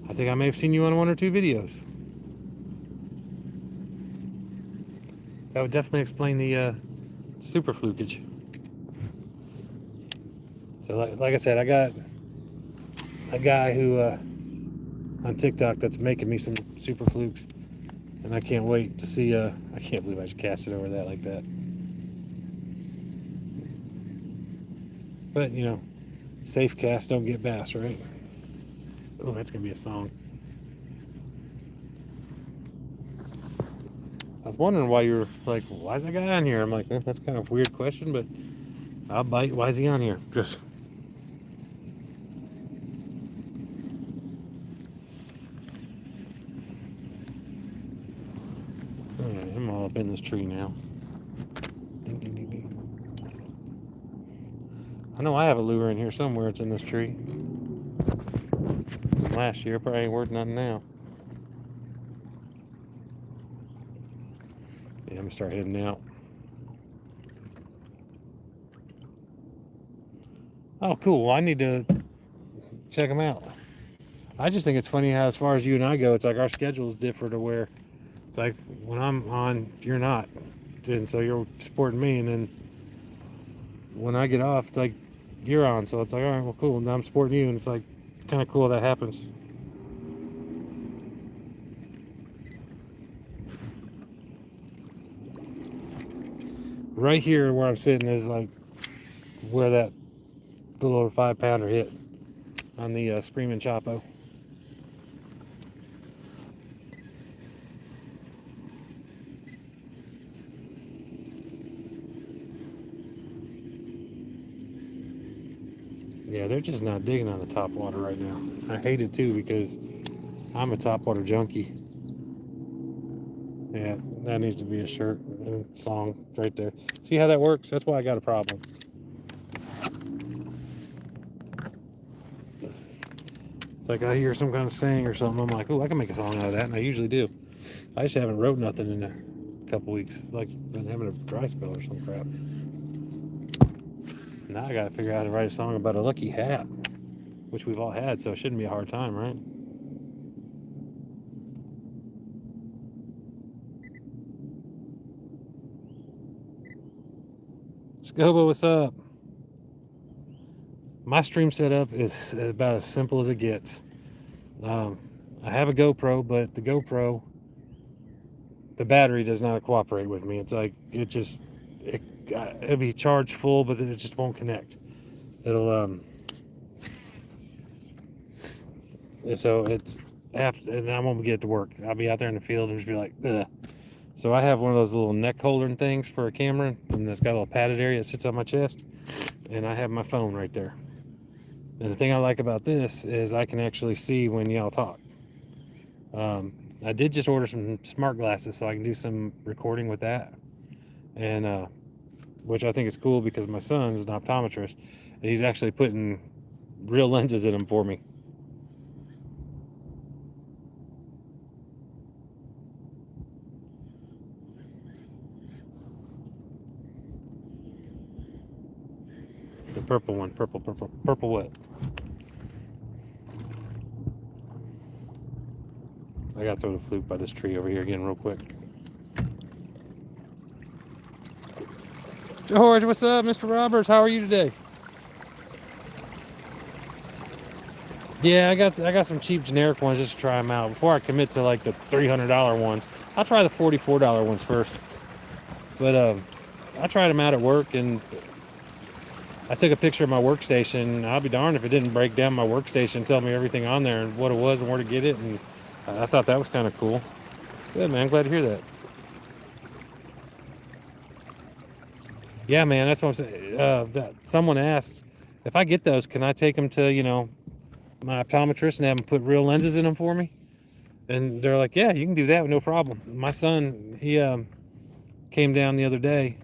I think I may have seen you on 1 or 2 videos. That would definitely explain the super flukage. So like I said, I got a guy who on TikTok that's making me some super flukes, and I can't wait to see. I can't believe I just cast it over that like that. But you know, safe cast don't get bass, right? Oh, that's gonna be a song. I was wondering why you're like, why is that guy on here? I'm like, that's kind of a weird question, but I'll bite. Why is he on here? Just. Alright, I'm all up in this tree now. Ding, ding, ding, ding. I know I have a lure in here somewhere. It's in this tree. Last year, probably ain't worth nothing now. Yeah, I'm gonna start heading out. Oh, cool. Well, I need to check them out. I just think it's funny how, as far as you and I go, it's like our schedules differ to where it's like when I'm on, you're not. And so you're supporting me. And then when I get off, it's like you're on. So it's like, all right, well, cool. Now I'm supporting you. And it's like kind of cool that happens. Right here where I'm sitting is like where that little over 5-pounder hit on the Screaming Chapo. Yeah, they're just not digging on the top water right now. I hate it too because I'm a top water junkie. Yeah, that needs to be a shirt and song right there. See how that works? That's why I got a problem. It's like I hear some kind of saying or something. I'm like, oh, I can make a song out of that, and I usually do. I just haven't wrote nothing in there. couple weeks. Like, been having a dry spell or some crap. Now I gotta figure out how to write a song about a lucky hat, which we've all had, so it shouldn't be a hard time, right? Scobo, what's up? My stream setup is about as simple as it gets. I have a GoPro, but the GoPro, the battery does not cooperate with me. It's like it'll be charged full, but it just won't connect. It'll so it's and I won't get to work. I'll be out there in the field and just be like, ugh. So I have one of those little neck holder things for a camera, and it's got a little padded area that sits on my chest, and I have my phone right there. And the thing I like about this is I can actually see when y'all talk. I did just order some smart glasses so I can do some recording with that, and which I think is cool because my son is an optometrist, and he's actually putting real lenses in them for me. The purple one, purple what? I gotta throw the flute by this tree over here again real quick. George, what's up, Mr. Roberts? How are you today? Yeah, I got some cheap generic ones just to try them out before I commit to like the $300 ones. I'll try the $44 ones first. But I tried them out at work, and I took a picture of my workstation. I'll be darned if it didn't break down my workstation, tell me everything on there and what it was and where to get it. And I thought that was kind of cool. Good, man. Glad to hear that. Yeah, man. That's what I'm saying. Someone asked if I get those, can I take them to my optometrist and have them put real lenses in them for me? And they're like, yeah, you can do that, no problem. My son, he came down the other day,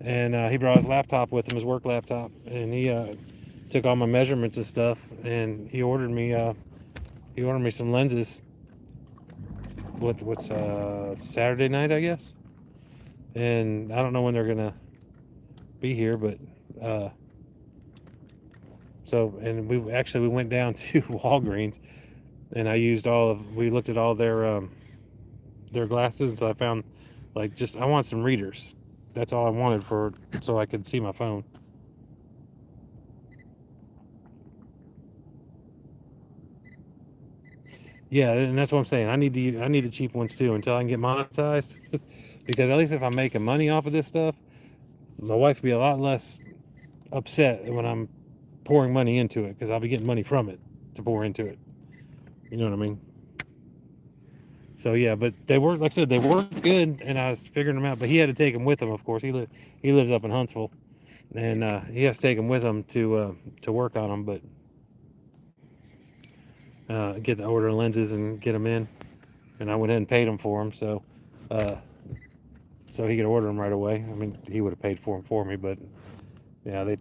and he brought his laptop with him, his work laptop, and he took all my measurements and stuff, and he ordered me some lenses. What's Saturday night, I guess, and I don't know when they're gonna be here, but and we went down to Walgreens, and we looked at all their glasses, and so I found I want some readers. That's all I wanted so I could see my phone. Yeah, and that's what I'm saying. I need the cheap ones too until I can get monetized, because at least if I'm making money off of this stuff, my wife will be a lot less upset when I'm pouring money into it, because I'll be getting money from it to pour into it. You know what I mean? So yeah, but they work, like I said, they work good, and I was figuring them out. But he had to take them with him, of course. He lives up in Huntsville, and he has to take them with him to work on them. But get the order lenses and get them in, and I went ahead and paid him for them, so he could order them right away. I mean, he would have paid for them for me, but yeah,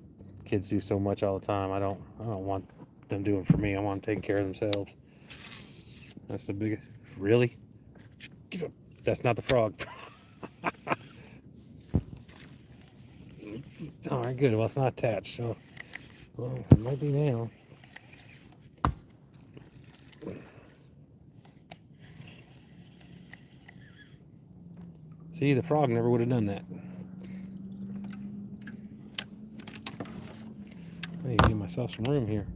kids do so much all the time. I don't want them doing it for me. I want them taking care of themselves. That's the biggest. Really? That's not the frog. All right, good. Well, it's not attached, so it might be now. See, the frog never would have done that. I need to give myself some room here.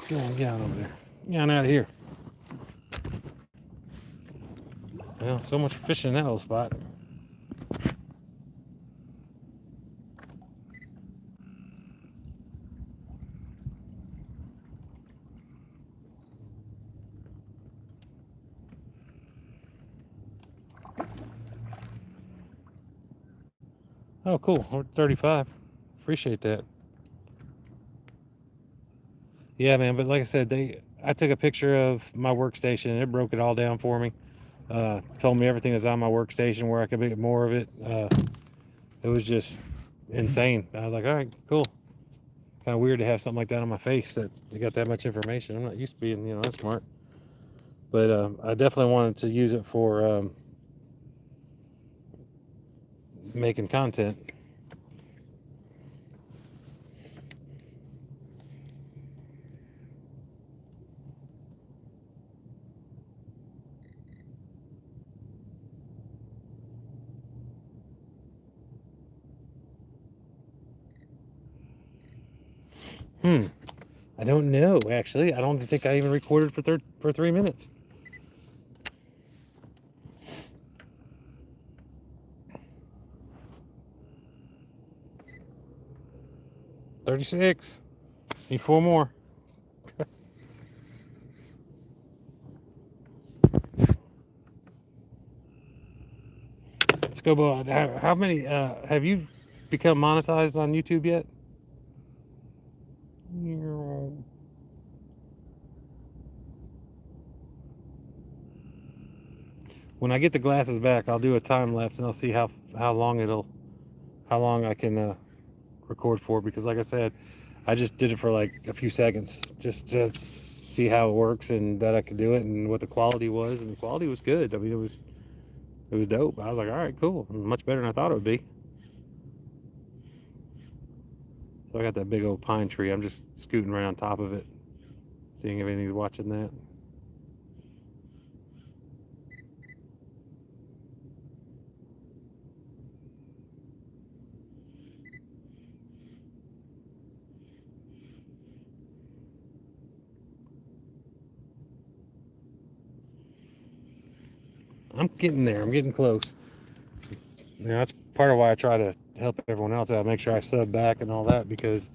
Come on, get out over there. Get on out of here. Well, so much for fishing in that little spot. Oh, cool. We're 35. Appreciate that. Yeah, man. But like I said, I took a picture of my workstation, and it broke it all down for me. Told me everything that's on my workstation, where I could get more of it. It was just insane. I was like, all right, cool. kind of weird to have something like that on my face that's got that much information. I'm not used to being, that smart. But I definitely wanted to use it for making content. I don't know, actually. I don't think I even recorded for 3 minutes. $36. Need 4 more. Let's go, Bo. How many have you become monetized on YouTube yet? When I get the glasses back, I'll do a time lapse and I'll see how long I can record for, because like I said, I just did it for like a few seconds just to see how it works and that I could do it and what the quality was, and the quality was good. I mean, it was dope. I was like, all right, cool, much better than I thought it would be. So I got that big old pine tree. I'm just scooting right on top of it, seeing if anything's watching that. I'm getting there. I'm getting close. That's part of why I try to help everyone else out, make sure I sub back and all that, because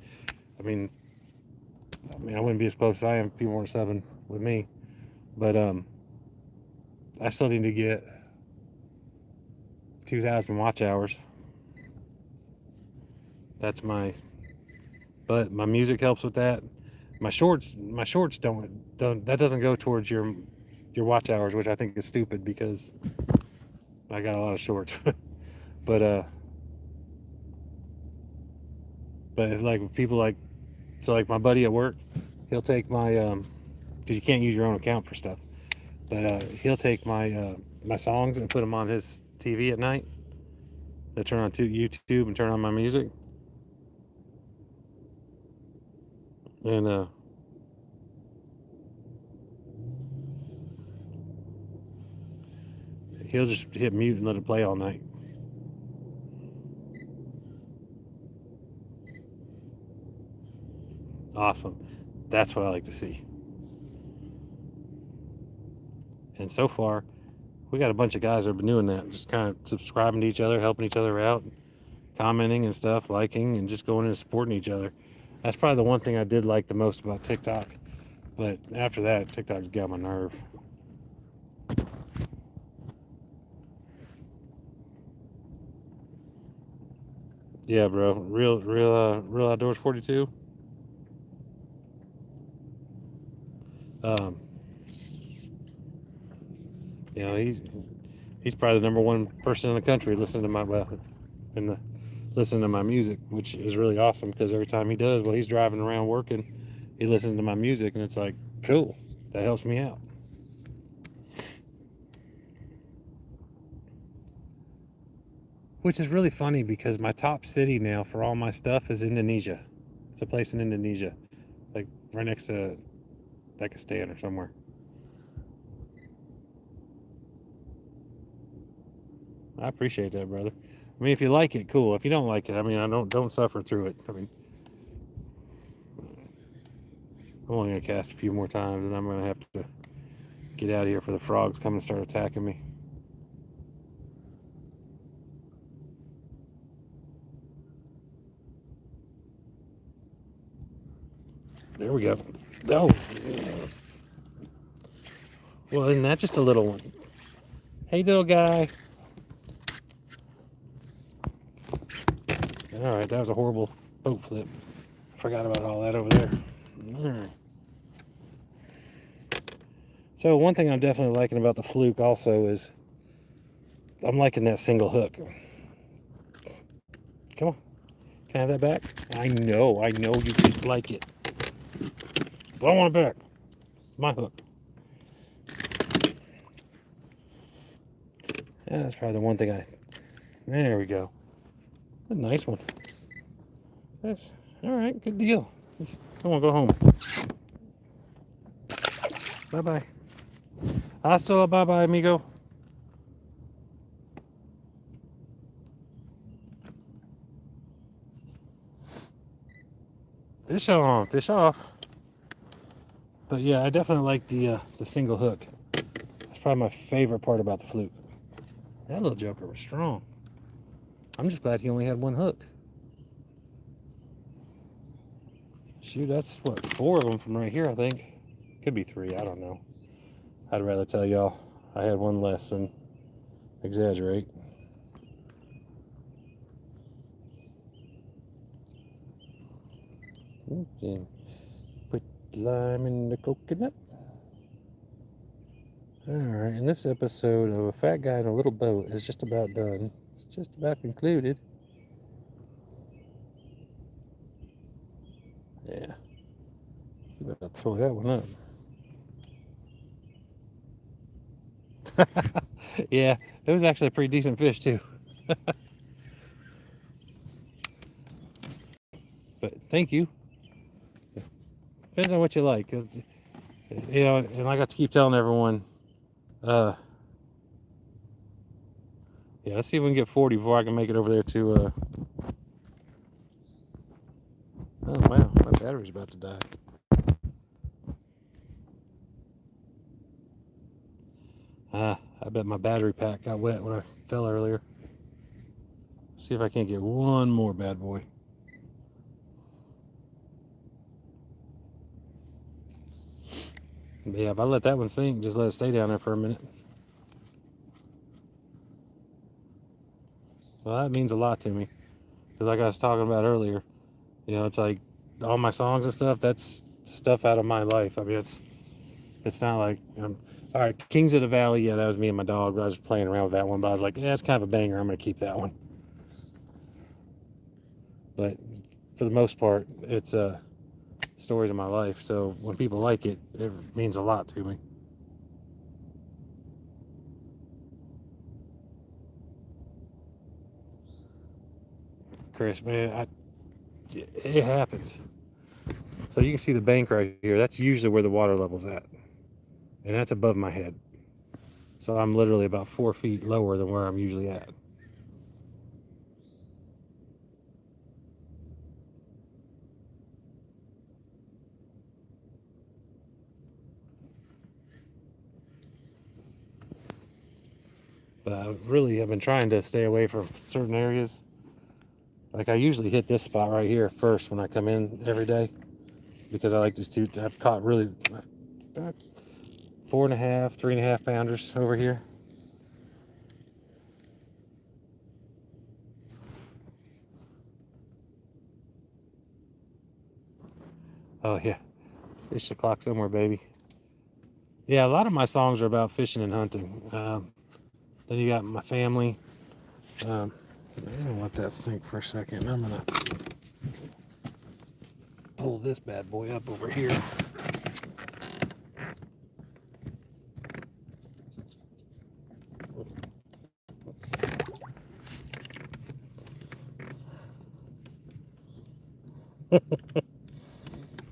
I mean I wouldn't be as close as I am if people weren't subbing with me. But I still need to get 2,000 watch hours. That's but my music helps with that. My shorts don't that doesn't go towards your watch hours, which I think is stupid because I got a lot of shorts. But if like people like my buddy at work, he'll take my because you can't use your own account for stuff, but he'll take my my songs and put them on his TV at night. They turn on to YouTube and turn on my music, and he'll just hit mute and let it play all night. Awesome. That's what I like to see. And so far, we got a bunch of guys that have been doing that, just kind of subscribing to each other, helping each other out, commenting and stuff, liking, and just going in and supporting each other. That's probably the one thing I did like the most about TikTok. But after that, TikTok's got my nerve. Yeah, bro. Real Outdoors 42. He's probably the number one person in the country listening to listening to my music, which is really awesome, because every time he does, while he's driving around working, he listens to my music, and it's like, cool, that helps me out. Which is really funny, because my top city now for all my stuff is Indonesia. It's a place in Indonesia, like right next to Pakistan or somewhere. I appreciate that, brother. I mean, if you like it, cool. If you don't like it, I mean, I don't suffer through it. I mean, I'm only gonna cast a few more times, and I'm gonna have to get out of here for the frogs coming to start attacking me. There we go. Oh, well, isn't that just a little one? Hey, little guy. All right, that was a horrible boat flip. Forgot about all that over there. So one thing I'm definitely liking about the Fluke also is I'm liking that single hook. Come on, Can I have that back? I know you did like it. But I want it back. My hook. Yeah, that's probably the one thing there we go. A nice one. That's all right. Good deal. I want to go home. Bye bye. Hasta bye bye, amigo. Fish on, fish off. But yeah, I definitely like the single hook. That's probably my favorite part about the fluke. That little joker was strong. I'm just glad he only had one hook. Shoot, that's what, 4 of them from right here, I think. Could be 3, I don't know. I'd rather tell y'all I had one less than exaggerate. Okay. Put lime in the coconut. Alright, and this episode of A Fat Guy in a Little Boat is just about done. It's just about concluded. Yeah. You better throw that one up. Yeah, it was actually a pretty decent fish too. But thank you. Depends on what you like. You know, and I got to keep telling everyone, yeah, let's see if we can get 40 before I can make it over there to, oh wow, my battery's about to die. I bet my battery pack got wet when I fell earlier. Let's see if I can't get one more bad boy. But yeah, if I let that one sink, just let it stay down there for a minute. Well, that means a lot to me. Because like I was talking about earlier, you know, it's like all my songs and stuff, that's stuff out of my life. I mean, it's not like, all right, Kings of the Valley, yeah, that was me and my dog. I was playing around with that one, but I was like, yeah, it's kind of a banger. I'm going to keep that one. But for the most part, it's stories of my life. So when people like it, it means a lot to me. Chris, man, it happens. So you can see the bank right here. That's usually where the water level's at. And that's above my head. So I'm literally about 4 feet lower than where I'm usually at. But I really have been trying to stay away from certain areas. Like I usually hit this spot right here first when I come in every day. Because I like these two. I've caught really 4.5, 3.5 pounders over here. Oh yeah, fish the clock somewhere, baby. Yeah, a lot of my songs are about fishing and hunting. Then you got my family. I'm gonna let that sink for a second. I'm gonna pull this bad boy up over here.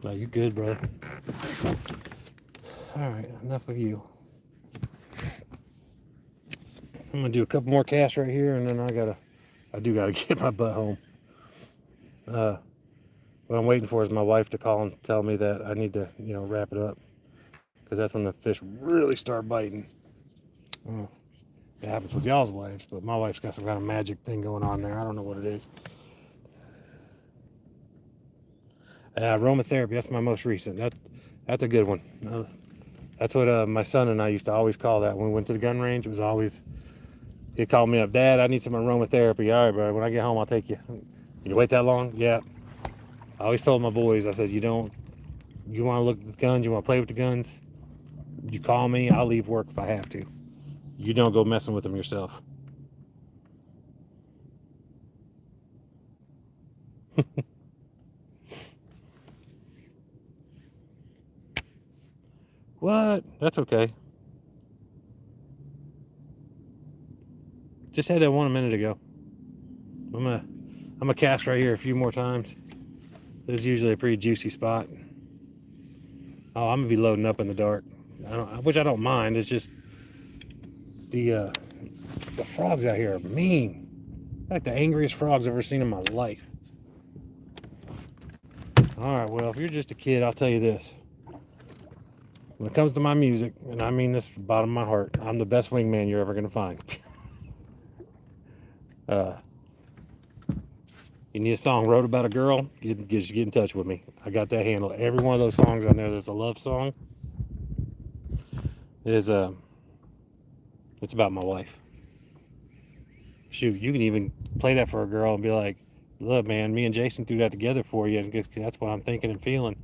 No, you good, brother. All right, enough of you. I'm gonna do a couple more casts right here, and then I do gotta get my butt home. What I'm waiting for is my wife to call and tell me that I need to, wrap it up, because that's when the fish really start biting. Oh, it happens with y'all's wives, but my wife's got some kind of magic thing going on there. I don't know what it is. Aromatherapy. That's my most recent. That's a good one. That's what my son and I used to always call that when we went to the gun range. It was always, he'd call me up, Dad, I need some aromatherapy. All right, bro. When I get home, I'll take you. You wait that long? Yeah. I always told my boys, I said, you want to look at the guns, you want to play with the guns, you call me, I'll leave work if I have to. You don't go messing with them yourself. What? That's okay. Just had that one a minute ago. I'm gonna cast right here a few more times. This is usually a pretty juicy spot. Oh, I'm gonna be loading up in the dark. Which I don't mind. It's just the frogs out here are mean. Like the angriest frogs I've ever seen in my life. All right, well, if you're just a kid, I'll tell you this. When it comes to my music, and I mean this from the bottom of my heart, I'm the best wingman you're ever gonna find. You need a song wrote about a girl, just get in touch with me. I got that handled. Every one of those songs on there that's a love song is it's about my wife. Shoot, you can even play that for a girl and be like, look, man, me and Jason threw that together for you, and that's what I'm thinking and feeling.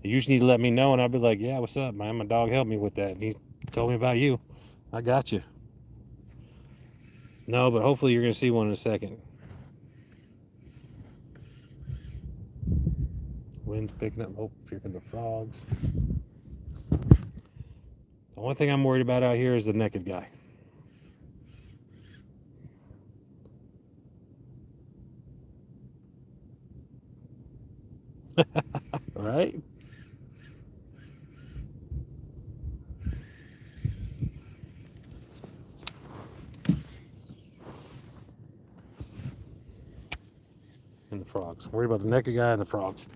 You just need to let me know, and I'll be like, yeah, what's up, man? My dog helped me with that, and he told me about you. I got you. No, but hopefully you're going to see one in a second. Wind's picking up. Oh, here come the frogs. The only thing I'm worried about out here is the naked guy. Right? And the frogs. Worried about the naked guy and the frogs.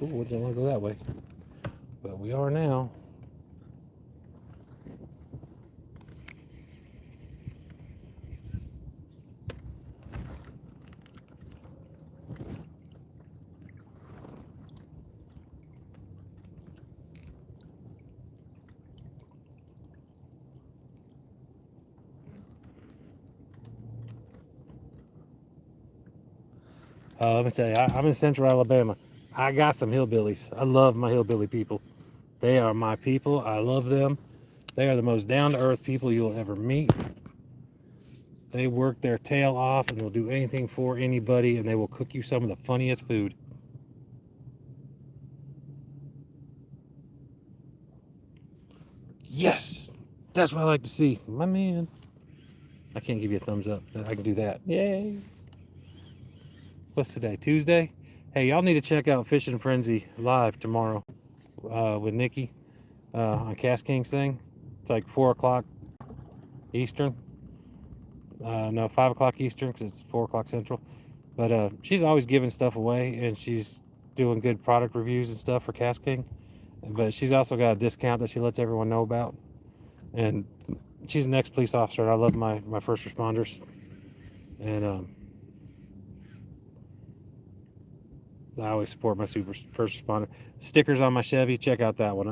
Ooh, wouldn't want to go that way. But we are now. Let me tell you, I'm in central Alabama. I got some hillbillies. I love my hillbilly people. They are my people. I love them. They are the most down-to-earth people you'll ever meet. They work their tail off and will do anything for anybody, and they will cook you some of the funniest food. Yes! That's what I like to see. My man. I can't give you a thumbs up. I can do that. Yay! What's today? Tuesday? Hey, y'all need to check out Fishing Frenzy live tomorrow with Nikki on Cast Kings thing. It's like 4 o'clock Eastern. No, 5 o'clock Eastern because it's 4 o'clock Central. But she's always giving stuff away, and she's doing good product reviews and stuff for Cast King. But she's also got a discount that she lets everyone know about. And she's an ex-police officer, and I love my first responders. And I always support my first responder. Stickers on my Chevy, check out that one.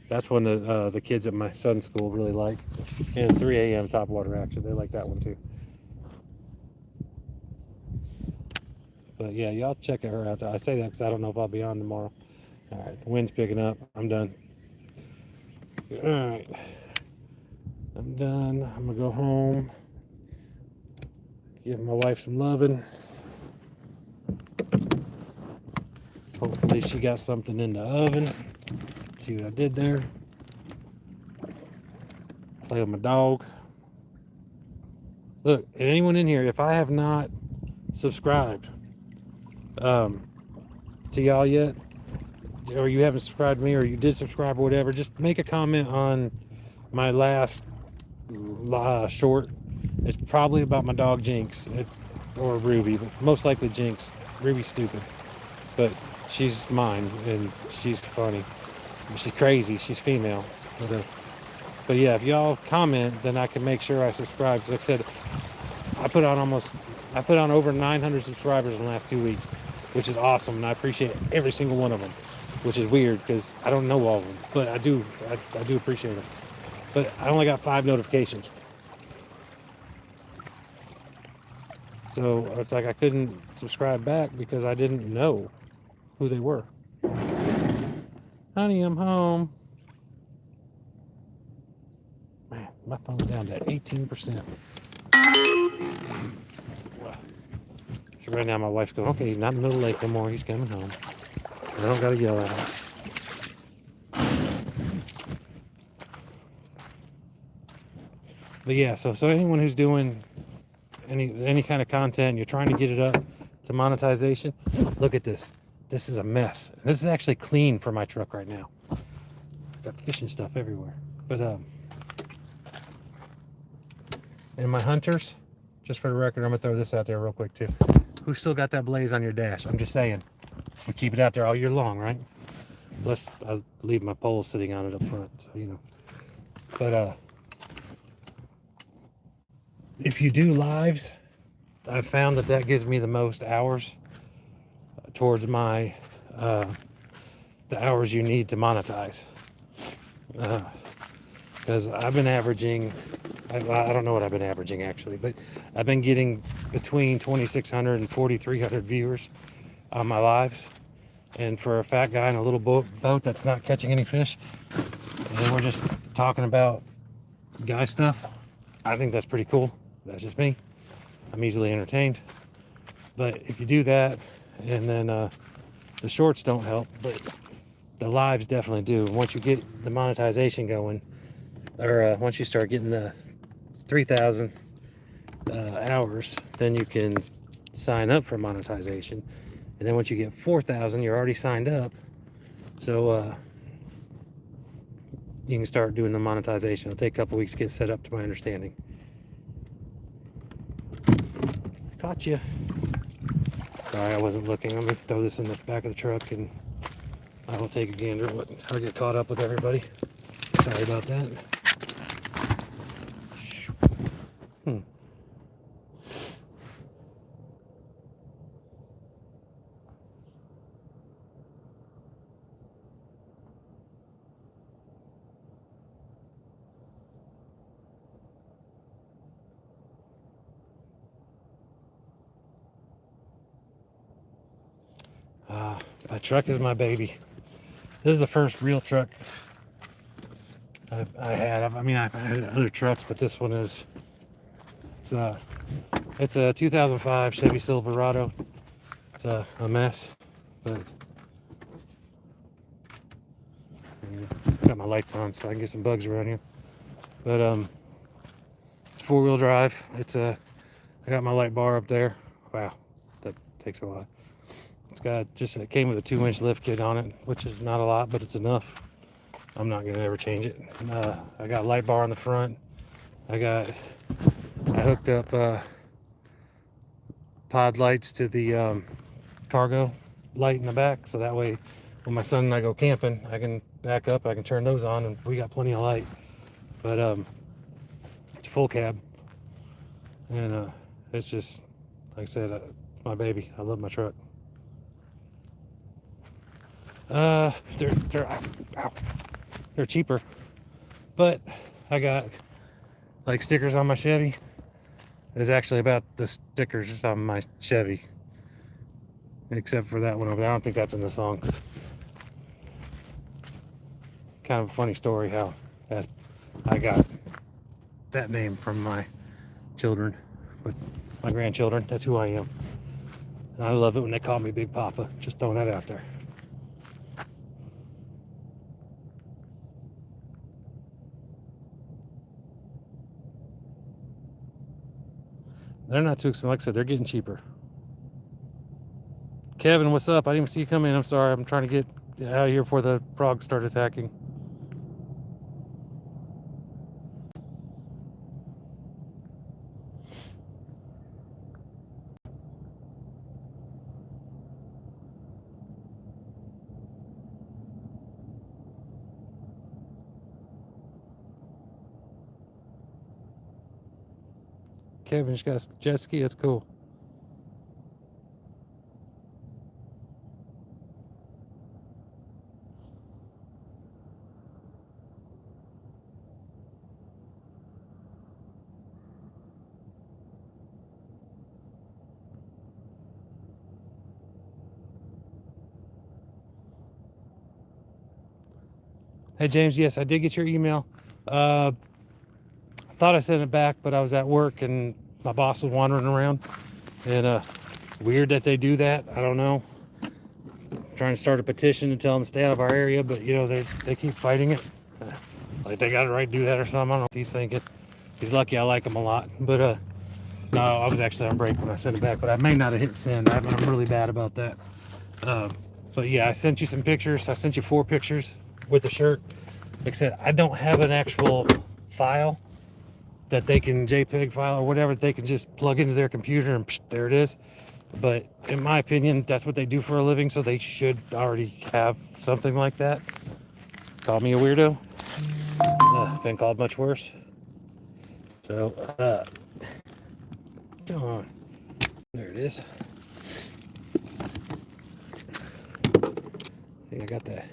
That's one the kids at my son's school really like. And 3 a.m. top water action, they like that one too. But yeah, y'all check her out. I say that because I don't know if I'll be on tomorrow. All right, the wind's picking up. I'm done. All right, I'm done. I'm gonna go home, give my wife some loving. Hopefully she got something in the oven. See what I did there. Play with my dog. Look, and anyone in here, if I have not subscribed to y'all yet, or you haven't subscribed to me, or you did subscribe or whatever, just make a comment on my last short. It's probably about my dog Jinx, or Ruby, but most likely Jinx. Ruby's stupid, but she's mine, and she's funny. She's crazy. She's female. But yeah, if y'all comment, then I can make sure I subscribe. Because like I said, I put on over 900 subscribers in the last 2 weeks, which is awesome, and I appreciate every single one of them. Which is weird because I don't know all of them, but I do appreciate them. But I only got 5 notifications, so it's like I couldn't subscribe back because I didn't know who they were. Honey, I'm home. My phone's down to 18%. So right now my wife's going, okay, he's not in the middle of the lake no more. He's coming home. I don't got to yell at him. But yeah, so anyone who's doing any kind of content, you're trying to get it up to monetization, look at this. This is a mess. This is actually clean for my truck right now. I've got fishing stuff everywhere. But and my hunters, just for the record, I'm gonna throw this out there real quick too. Who's still got that blaze on your dash? I'm just saying. We keep it out there all year long, right? Plus I leave my pole sitting on it up front, so you know. But if you do lives, I've found that gives me the most hours towards my the hours you need to monetize. Because I've been averaging, I don't know what I've been averaging actually, but I've been getting between 2,600 and 4,300 viewers on my lives. And for a fat guy in a little boat that's not catching any fish, and we're just talking about guy stuff, I think that's pretty cool. That's just me. I'm easily entertained. But if you do that, and then the shorts don't help, but the lives definitely do. Once you get the monetization going, or once you start getting the 3,000 hours, then you can sign up for monetization. And then once you get 4,000, you're already signed up. So you can start doing the monetization. It'll take a couple weeks to get set up, to my understanding. Caught you. Sorry, I wasn't looking. Let me throw this in the back of the truck and I will take a gander. I'll get caught up with everybody. Sorry about that. My truck is my baby. This is the first real truck I had. I've had other trucks, but this one is. It's a 2005 Chevy Silverado. It's a mess, but I got my lights on so I can get some bugs around here. But it's 4-wheel drive. I got my light bar up there. Wow, that takes a lot. It came with a 2-inch lift kit on it, which is not a lot, but it's enough. I'm not gonna ever change it. I got light bar on the front. I hooked up pod lights to the cargo light in the back, so that way when my son and I go camping, I can back up, I can turn those on, and we got plenty of light. But it's a full cab, and it's just, like I said, it's my baby. I love my truck. They're cheaper, but I got like stickers on my Chevy. It's actually about the stickers on my Chevy, except for that one over there. I don't think that's in the song. Kind of a funny story how I got that name from my children, but my grandchildren, that's who I am. And I love it when they call me Big Papa. Just throwing that out there. They're not too expensive. Like I said, they're getting cheaper. Kevin, what's up? I didn't even see you come in. I'm sorry. I'm trying to get out of here before the frogs start attacking. Kevin just got a jet ski. That's cool. Hey, James. Yes, I did get your email. thought I sent it back, but I was at work and my boss was wandering around. And weird that they do that. I don't know. Trying to start a petition to tell them to stay out of our area, but you know they keep fighting it. Like they got a right to do that or something. I don't know what he's thinking. He's lucky I like him a lot. But no, I was actually on break when I sent it back, but I may not have hit send. I'm really bad about that. But yeah, I sent you some pictures. I sent you 4 pictures with the shirt. Like I said, I don't have an actual file that they can JPEG file or whatever they can just plug into their computer and psh, there it is. But in my opinion, that's what they do for a living, so they should already have something like that. Call me a weirdo. Been called much worse. So, come on. There it is. I think I got that.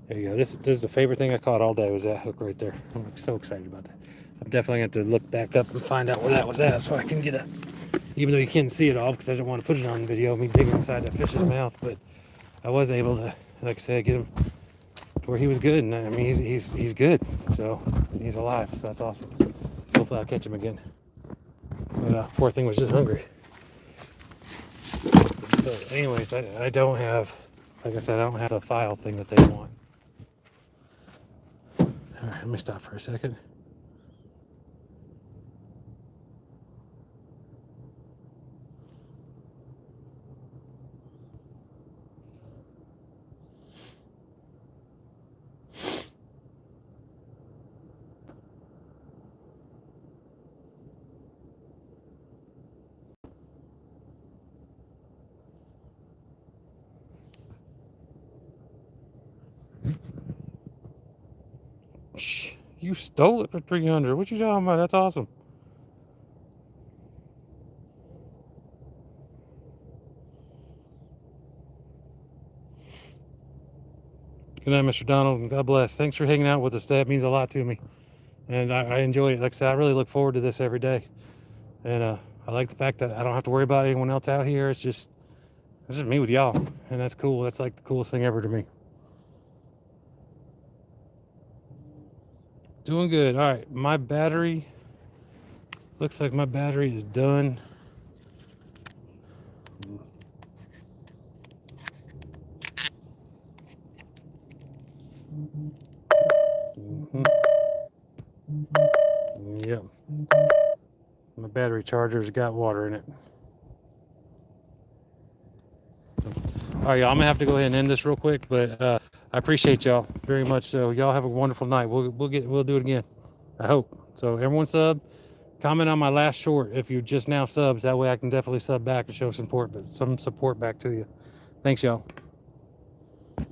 There you go. This is the favorite thing I caught all day was that hook right there. I'm so excited about that. I'm definitely going to have to look back up and find out where that was at so I can get a, even though you can't see it all because I didn't want to put it on video, me digging inside that fish's mouth, but I was able to, like I said, get him to where he was good. And I mean, he's good. So he's alive. So that's awesome. So hopefully I'll catch him again. But poor thing was just hungry. But anyways, I don't have, like I said, I don't have a file thing that they want. All right, let me stop for a second. You stole it for 300. What you talking about? That's awesome. Good night, Mr. Donald, and God bless. Thanks for hanging out with us. That means a lot to me. And I enjoy it. Like I said, I really look forward to this every day. And I like the fact that I don't have to worry about anyone else out here. It's just me with y'all. And that's cool. That's like the coolest thing ever to me. Doing good. All right, my battery, looks like my battery is done. Yep. My battery charger's got water in it. All right, y'all, I'm gonna have to go ahead and end this real quick, but I appreciate y'all very much. So y'all have a wonderful night. We'll do it again. I hope. So everyone sub, comment on my last short if you just now subs. That way I can definitely sub back and show some support back to you. Thanks, y'all.